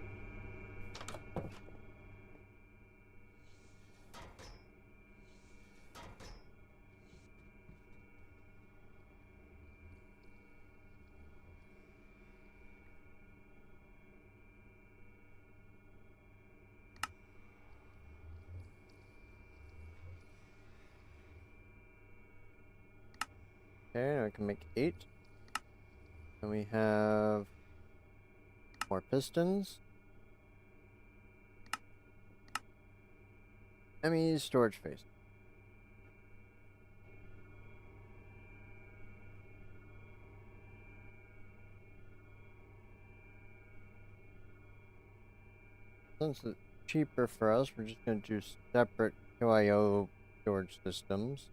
Okay, now we can make 8. And we have more pistons. ME storage space. Since it's cheaper for us, we're just going to do separate QIO storage systems.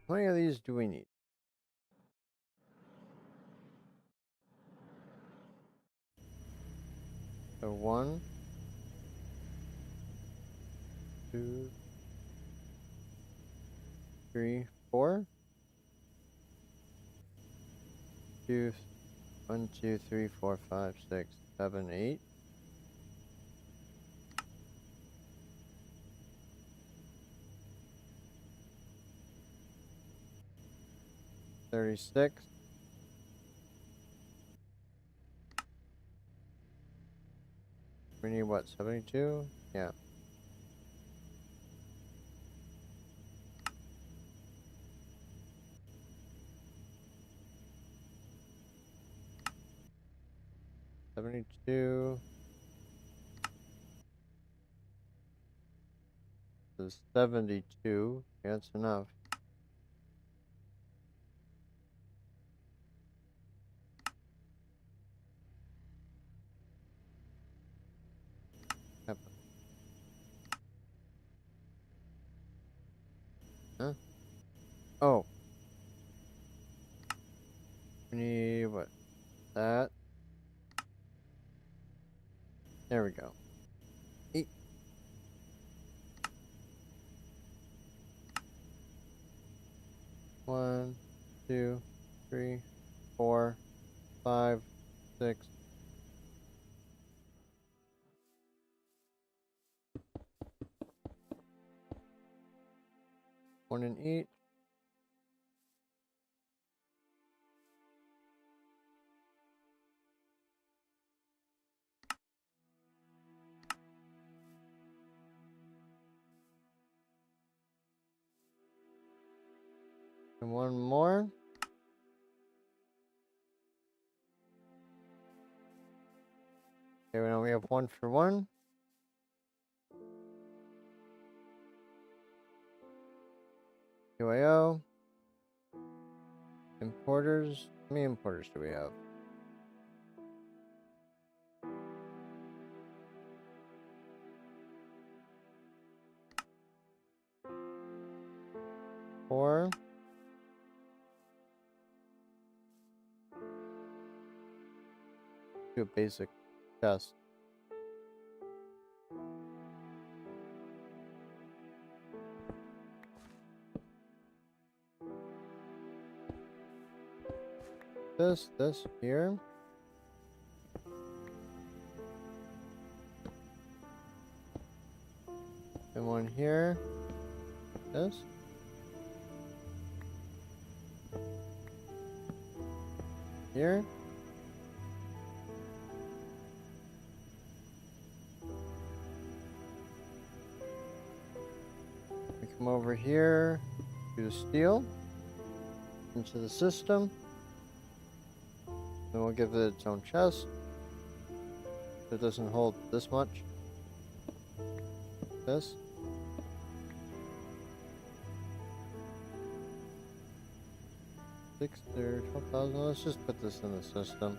How many of these do we need? So 1, 2, 3, 4. 2, 1, 2, 3, 4, 5, 6, 7, 8. 36. We need what, 72? Yeah. 72 to 72. Yeah, that's enough. Yep. Huh? Oh. We need what? That. There we go. Eat. 1, 2, 3, 4, 5, 6. One in each. And one more. Okay, now we have 1 for 1. UAO. Importers. How many importers do we have? 4. Do a basic test. This here. And one here. This. Here. We come over here to steel into the system. Then we'll give it its own chest. It doesn't hold this much. This. Six or 12,000. Let's just put this in the system.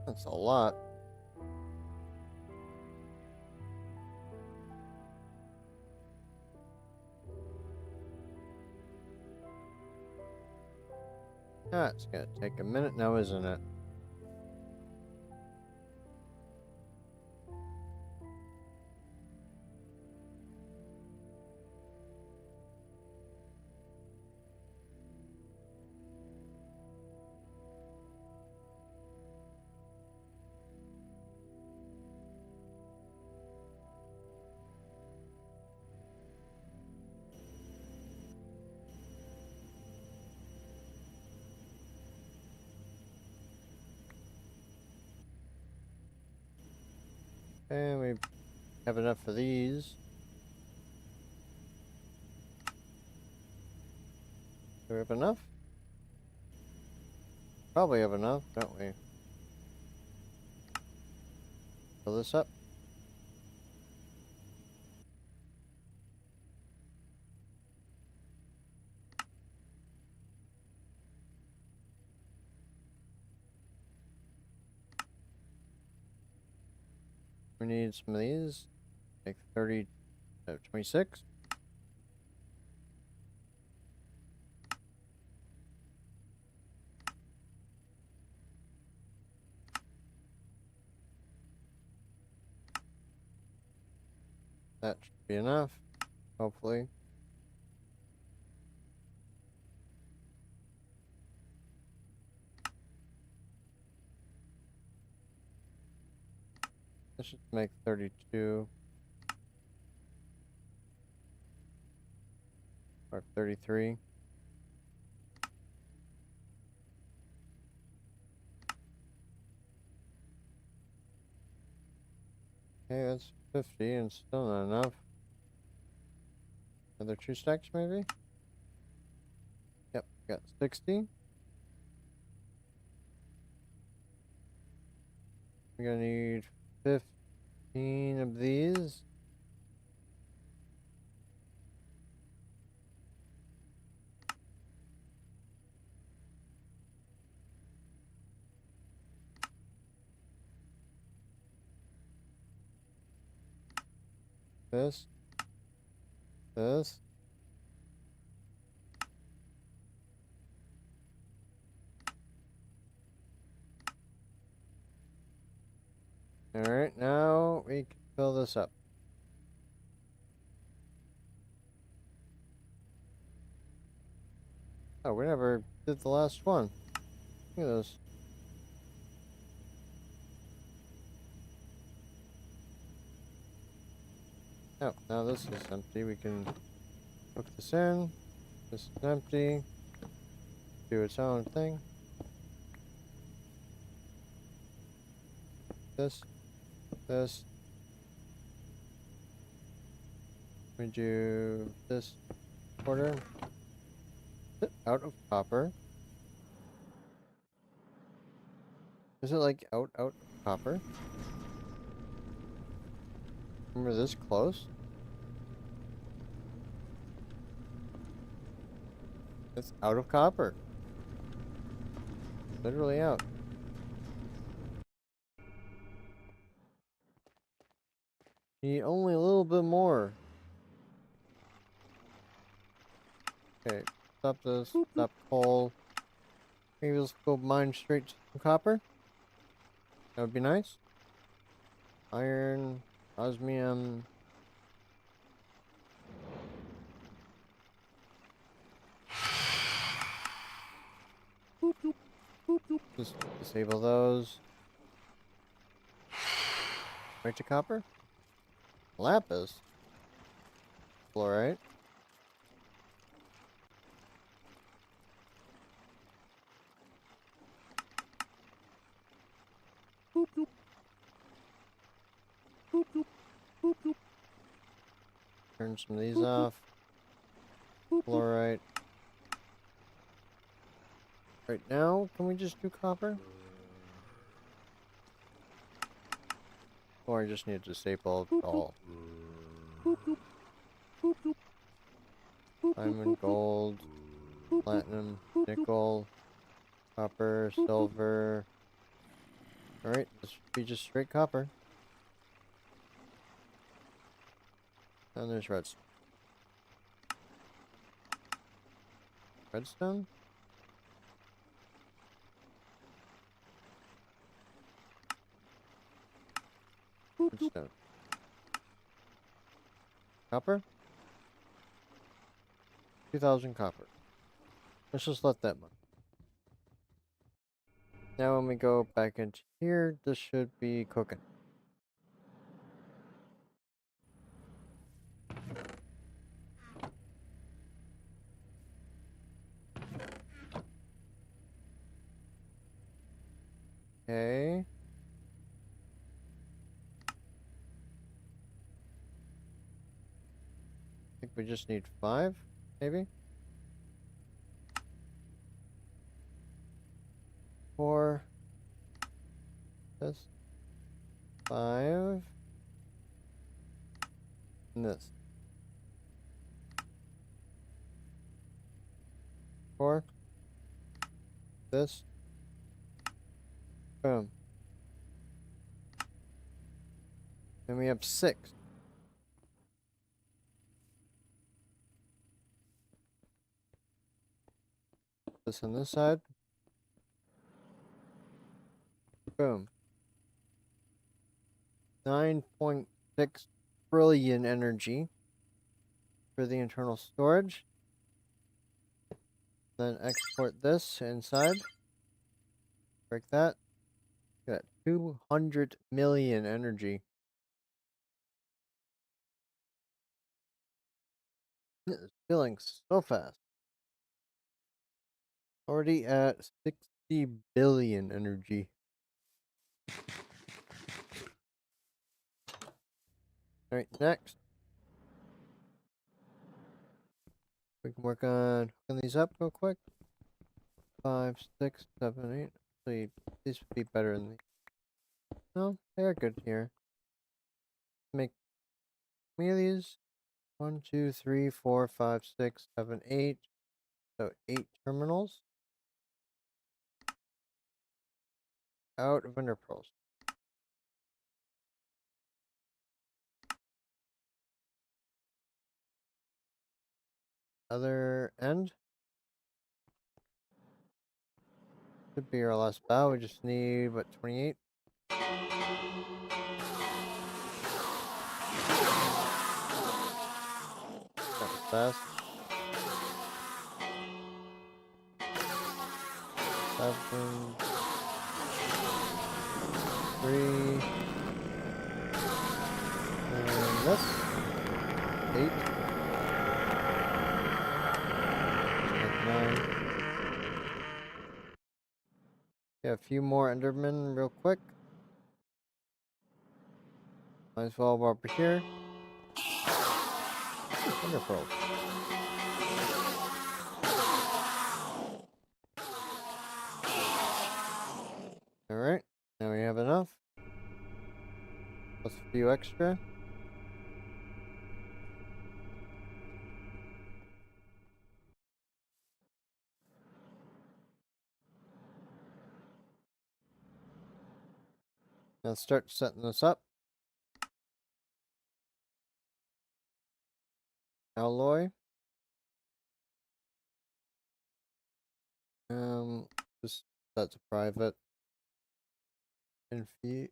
That's a lot. It's gonna take a minute now, isn't it? And we have enough for these. Do we have enough? Probably have enough, don't we? Fill this up. We need some of these. Make 26. That should be enough, hopefully. Let's just make 32. Or 33. Okay, that's 50 and still not enough. Another 2 stacks maybe? Yep, got 60. We're gonna need 15 of these. This. This. Alright, now we can fill this up. Oh, we never did the last one. Look at this. Oh, now this is empty. We can hook this in. This is empty. Do its own thing. This. This. We do this quarter. Out of copper. Is it like out of copper? Remember this close? It's out of copper. Literally out. Need only a little bit more. Okay, stop this. Stop coal. Maybe let's go mine straight to copper. That would be nice. Iron, osmium. Just disable those. Right to copper. Lapis. Fluorite. Turn some of these off. Fluorite. Right now, can we just do copper? Or I just need to disable all. Diamond, gold, platinum, nickel, copper, silver. Alright, this should be just straight copper. And there's redstone. Redstone? Redstone. Copper? 2,000 copper. Let's just let that run. Now when we go back into here, this should be cooking. Okay. I think we just need 5, maybe? 4. This. 5. And this. 4. This. Boom. And we have 6. This on this side. Boom. 9.6 trillion energy for the internal storage. Then export this inside. Break that. Got 200 million energy. It's filling so fast. Already at 60 billion energy. Alright, next. We can work on hooking these up real quick. 5, 6, 7, 8. Actually, these would be better than these. No, they're good here. Make me of these. 1, 2, 3, 4, 5, 6, 7, 8. So 8 terminals. Out of ender pearls. Other end. Should be our last bow. We just need, what, 28? That was fast. 7, 3, and this. 8. Like 9. Yeah, a few more Endermen real quick. Might as well while we're here. Ender pearls. Alright, now we have enough. Plus a few extra. Now start setting this up. Alloy. Just that's a private. Infused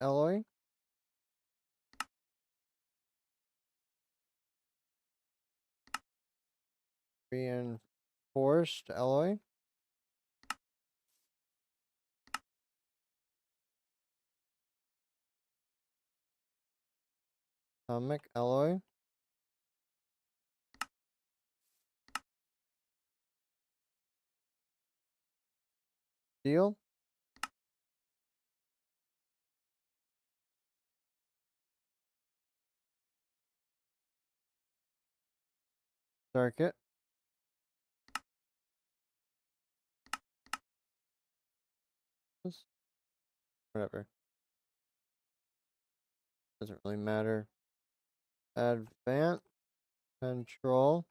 alloy. Reinforced alloy. Atomic alloy. Steel. Circuit. Whatever. Doesn't really matter. Advanced control.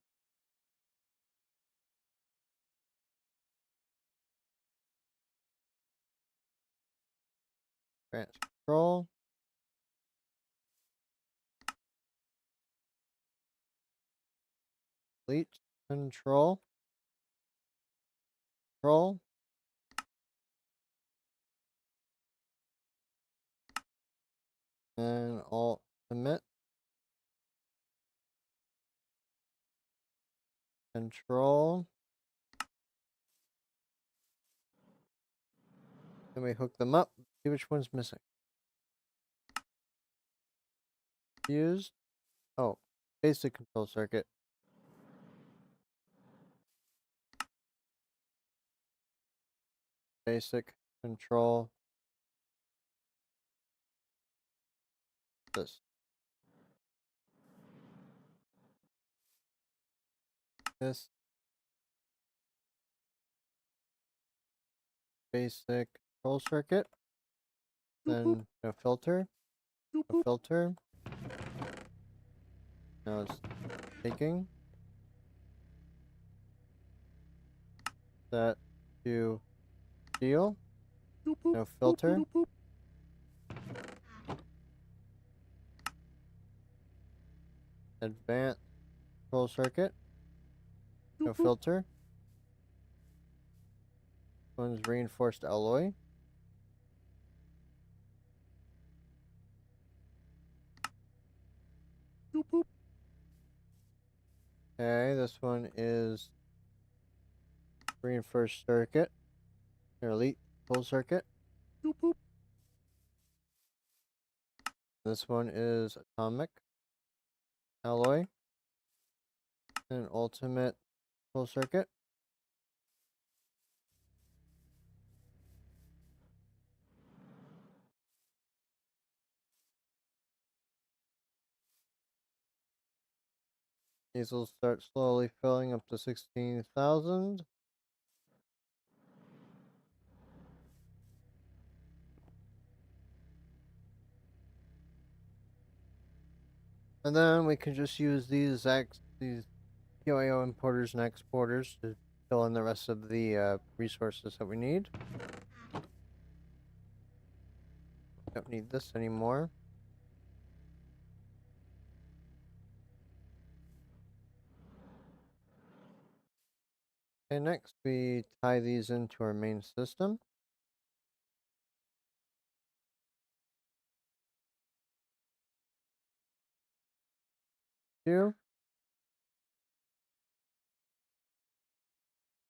Advanced control. Fleet control. Control. And ultimate control. Then we hook them up. See which one's missing. Fused. Oh, basic control circuit. Basic control. This. This. Basic control circuit. Then a filter. A filter. Now it's taking. That to steel. No filter. Advanced control circuit. No filter. One's reinforced alloy. Okay, this one is reinforced circuit. Or elite control circuit. This one is atomic alloy. And ultimate control circuit. These will start slowly filling up to 16,000. And then we can just use these POIO importers and exporters to fill in the rest of the resources that we need. Don't need this anymore. Okay, next we tie these into our main system. Two.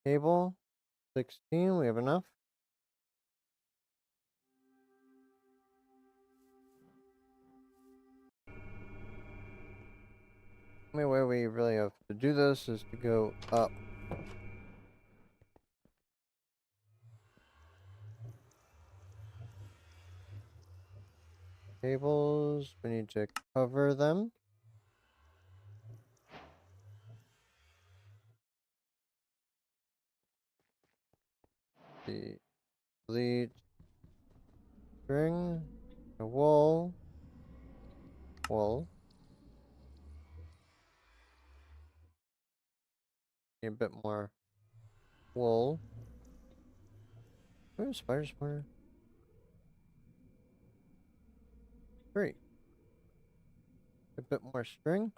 Cable. 16, we have enough. The only way we really have to do this is to go up. Cables, we need to cover them. The bleach string, the wool, need a bit more wool. Where's spider spawner? 3. A bit more string.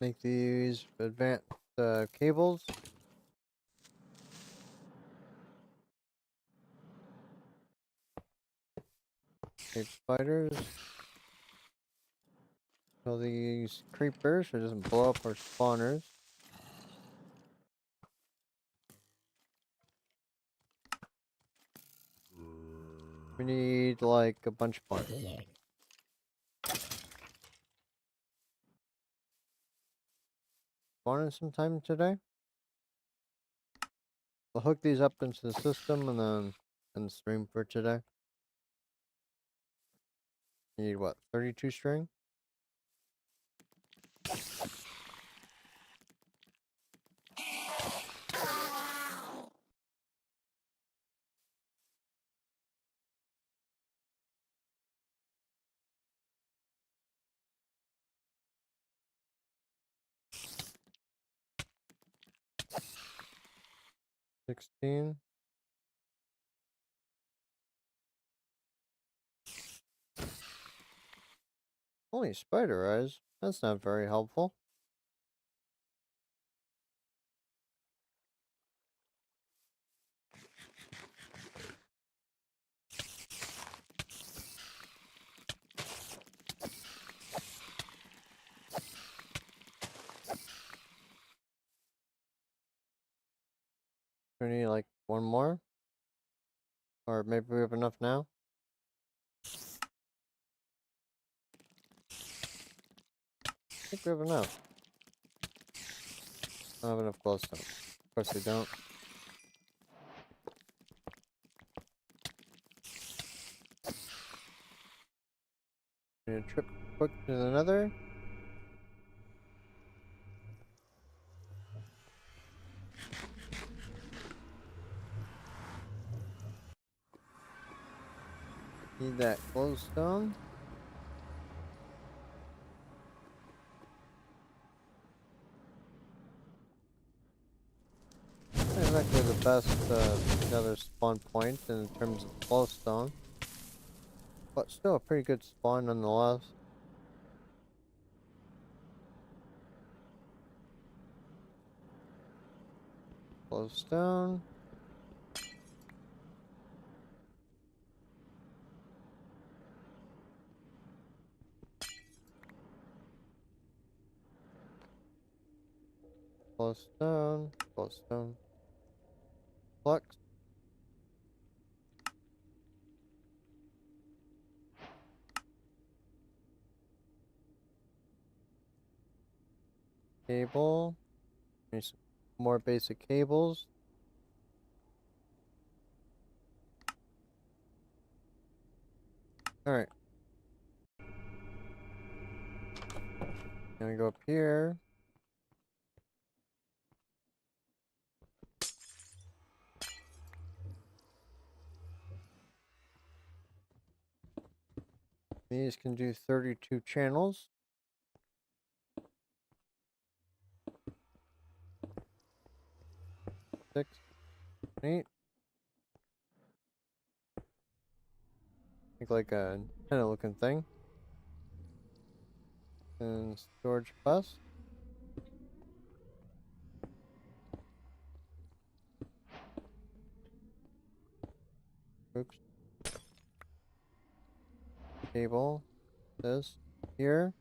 Make these advanced cables. Make spiders. Kill these creepers so it doesn't blow up our spawners. We need like a bunch more. Spawning sometime today. We'll hook these up into the system and then end the stream for today. You need what? 32 string? $16. Only spider eyes. That's not very helpful. We need like one more. Or maybe we have enough now. I think we have enough. I don't have enough glowstone. Of course we don't. We need a trip quick to the nether. Need that glowstone. Not exactly the best nether spawn point in terms of glowstone. But still a pretty good spawn nonetheless. Glowstone. Glowstone. Glowstone. Flux. Cable. Need some more basic cables. Alright. Gonna go up here. These can do 32 channels. 6, 8. Think like a antenna looking thing. And storage bus. Oops. Cable. This. Here.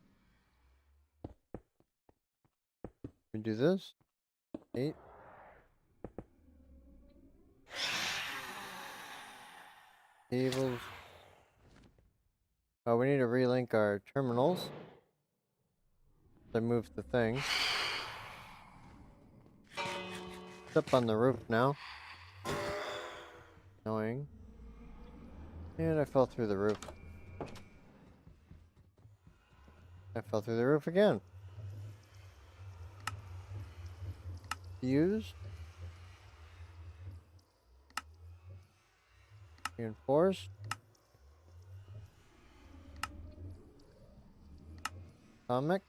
We do this. 8. Cables. Oh, we need to relink our terminals. I moved the thing. It's up on the roof now. Annoying. And I fell through the roof. I fell through the roof again. Fused. Reinforced. Atomic.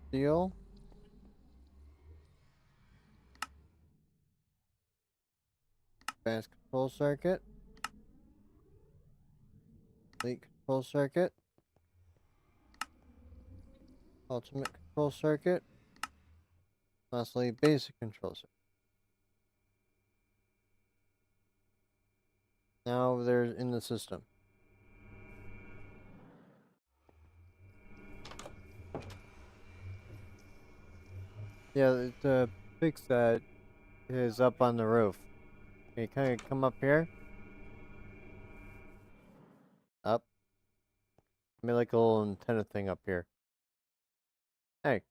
Steel. Advanced control circuit. Leak control circuit. Ultimate control circuit. Lastly, basic control circuit. Now they're in the system. Yeah, the fix that is up on the roof. Can you kind of come up here? Up. Maybe like a little antenna thing up here. Hey.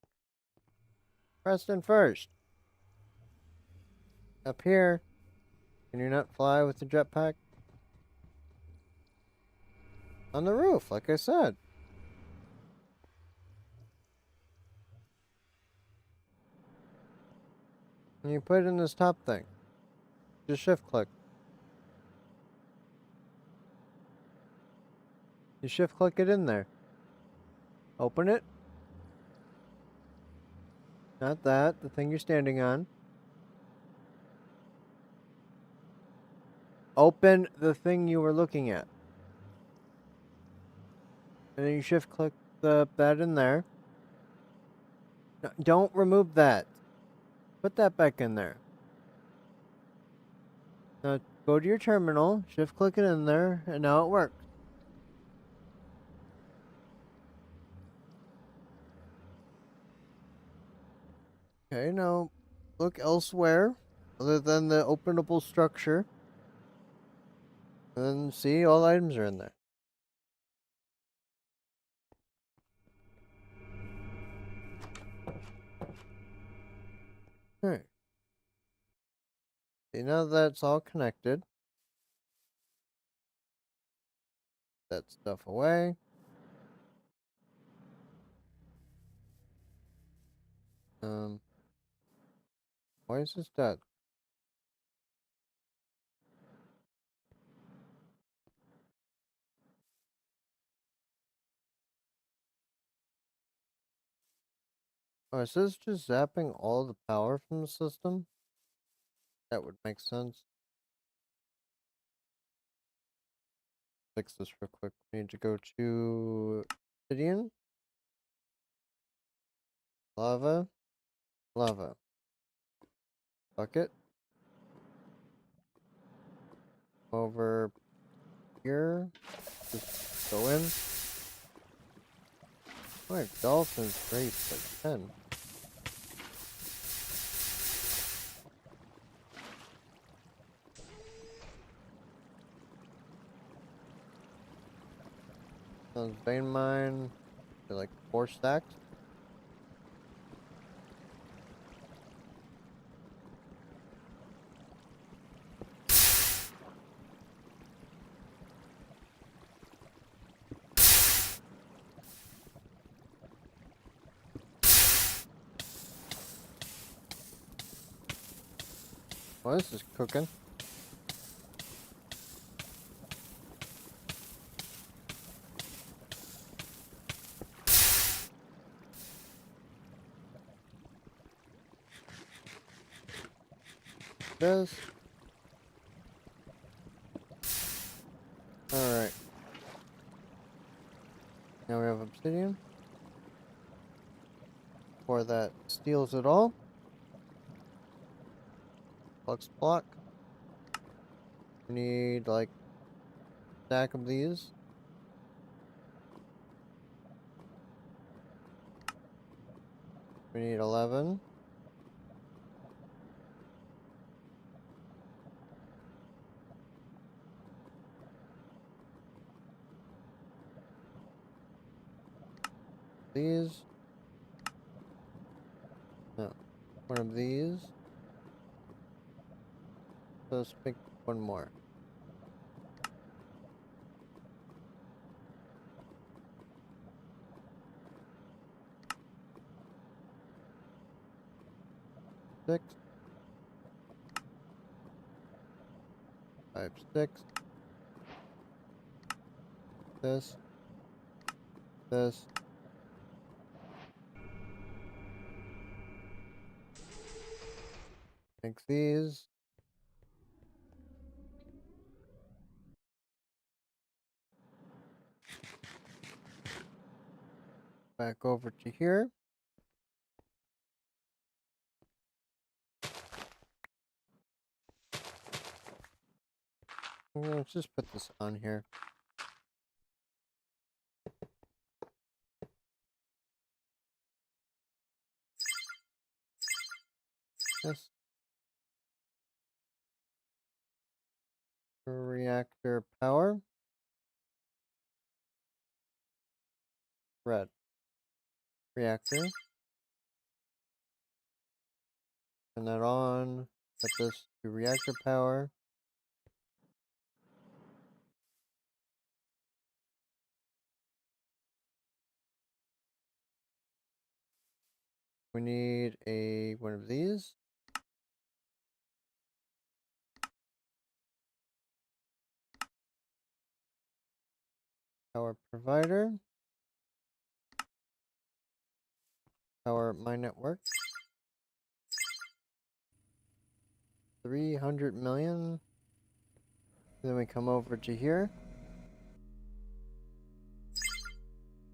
Preston first. Up here. Can you not fly with the jetpack? On the roof, like I said. And you put it in this top thing. Just shift click. You shift click it in there. Open it. Not that, the thing you're standing on. Open the thing you were looking at. And then you shift click that in there. No, don't remove that. Put that back in there. Now go to your terminal, shift click it in there, and now it works. Okay, now look elsewhere other than the openable structure. And then see all items are in there. Alright. See, now that's all connected. That stuff away. Why is this dead? Oh, is this just zapping all the power from the system? That would make sense. Fix this real quick. We need to go to obsidian. Lava. Lava. Bucket. Over here. Just go in. My dolphin's rate like 10. Those vein mine. They're like 4 stacks. Well, this is cooking. This. Alright. Now we have obsidian. Before that steals it all. Flux block. We need like a stack of these. We need 11. These. No. One of these. So let's make one more. Six. 5, 6. This. This. Make these. Back over to here. Let's just put this on here. This. Reactor power. Red. Reactor. Turn that on. Set this to reactor power. We need one of these. Power provider. Power my network. 300 million. Then we come over to here.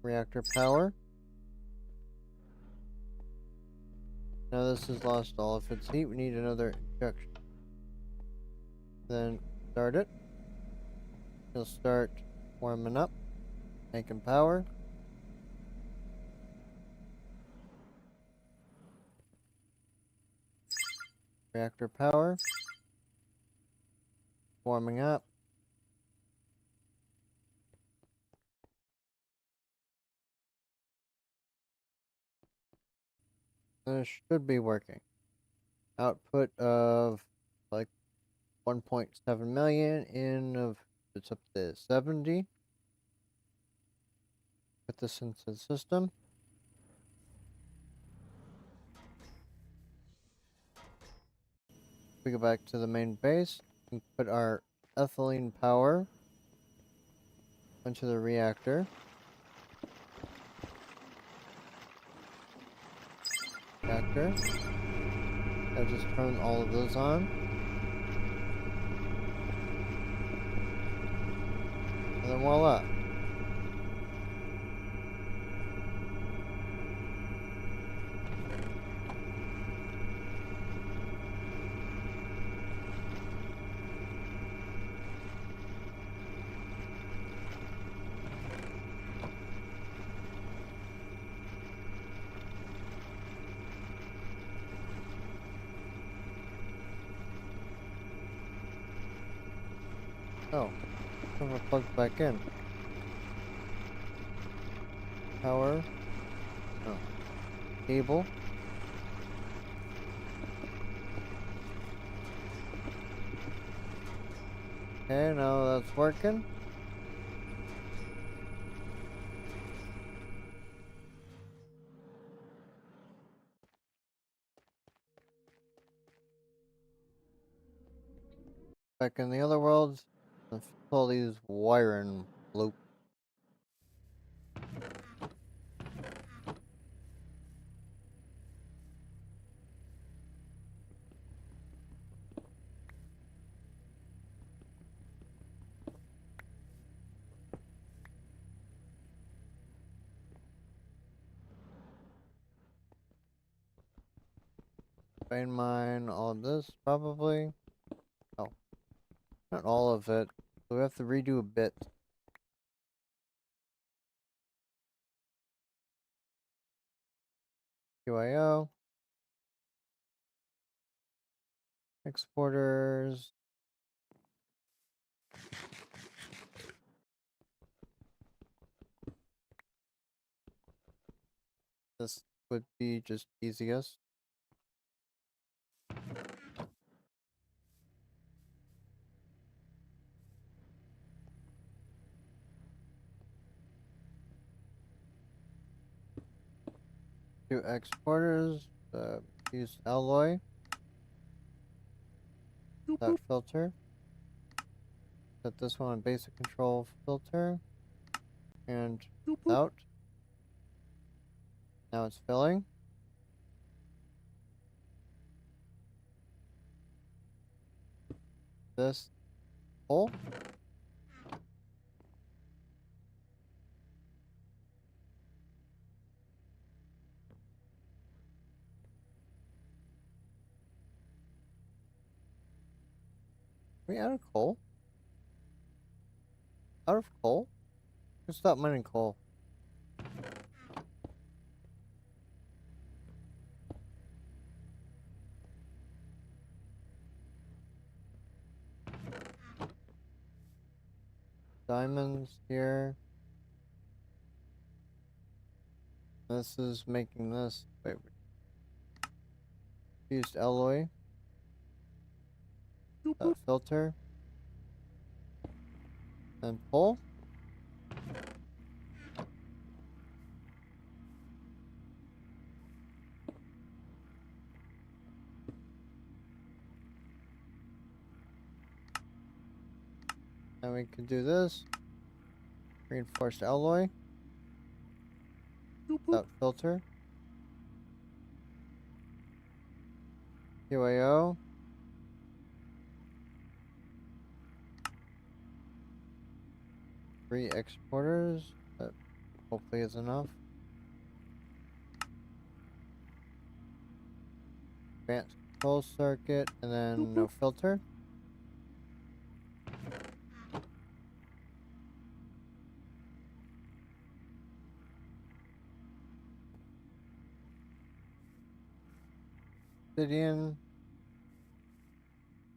Reactor power. Now this has lost all of its heat. We need another injection. Then start it. It'll start warming up, making power. Reactor power. Warming up. This should be working. Output of like 1.7 million in of it's up to 70. Put this into the system. We go back to the main base and put our ethylene power into the reactor. I'll just turn all of those on. And then voila. Oh, never plugged back in. Power. Oh. Cable. Okay, now that's working. back in the other worlds and fill all these wiring loop. Vein mine all of this probably. Oh, not all of it. So we have to redo a bit. QIO. Exporters. This would be just easiest. Two exporters. Use alloy. That filter. Set this one on basic control filter. And out. Now it's filling. This hole. We out of coal? Out of coal? Let's stop mining coal. Diamonds here. This is making this. Wait. Used alloy. Filter. And pull. And we can do this. Reinforced alloy. Without filter. QAO. Three exporters. That hopefully is enough. Advanced control circuit. And then no filter. Obsidian.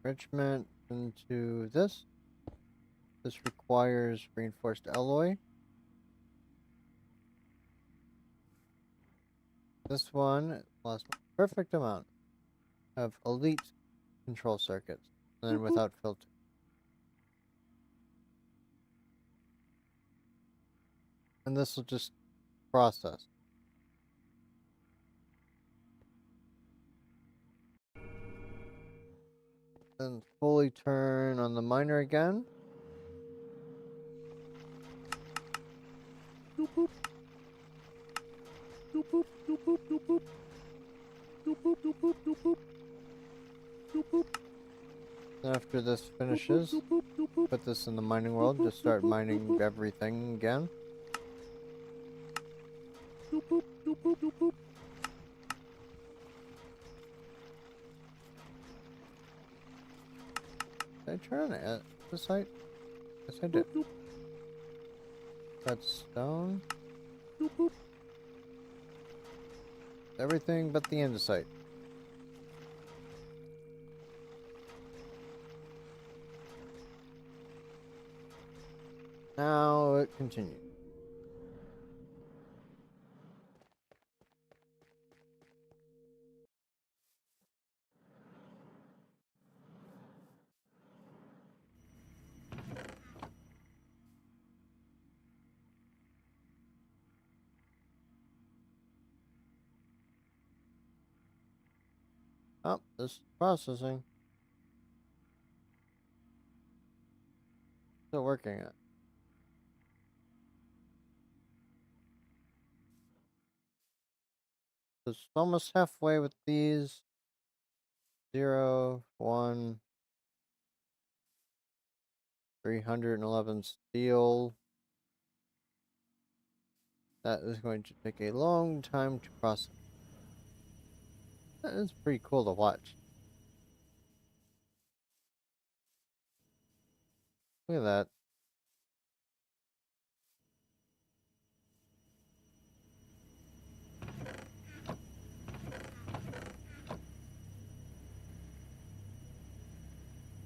Enrichment into this. This requires reinforced alloy. This one lost a perfect amount of elite control circuits, and then without filter. And this will just process. Then fully turn on the miner again. After this finishes, put this in the mining world, just start mining everything again. Did I turn on the site? Yes, I did. That's stone. Everything but the andesite. Now it continues. Oh, this is processing. Still working at. It's almost halfway with these. 0, 1, 311 steel. That is going to take a long time to process. That is pretty cool to watch. Look at that.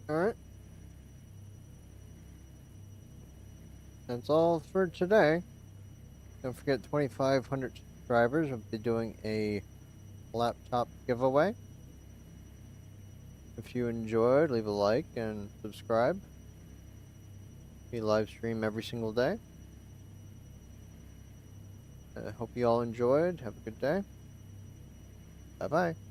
Alright. That's all for today. Don't forget 2,500 subscribers. We'll be doing a laptop giveaway. If you enjoyed, leave a like and subscribe. We live stream every single day. I hope you all enjoyed. Have a good day. Bye-bye.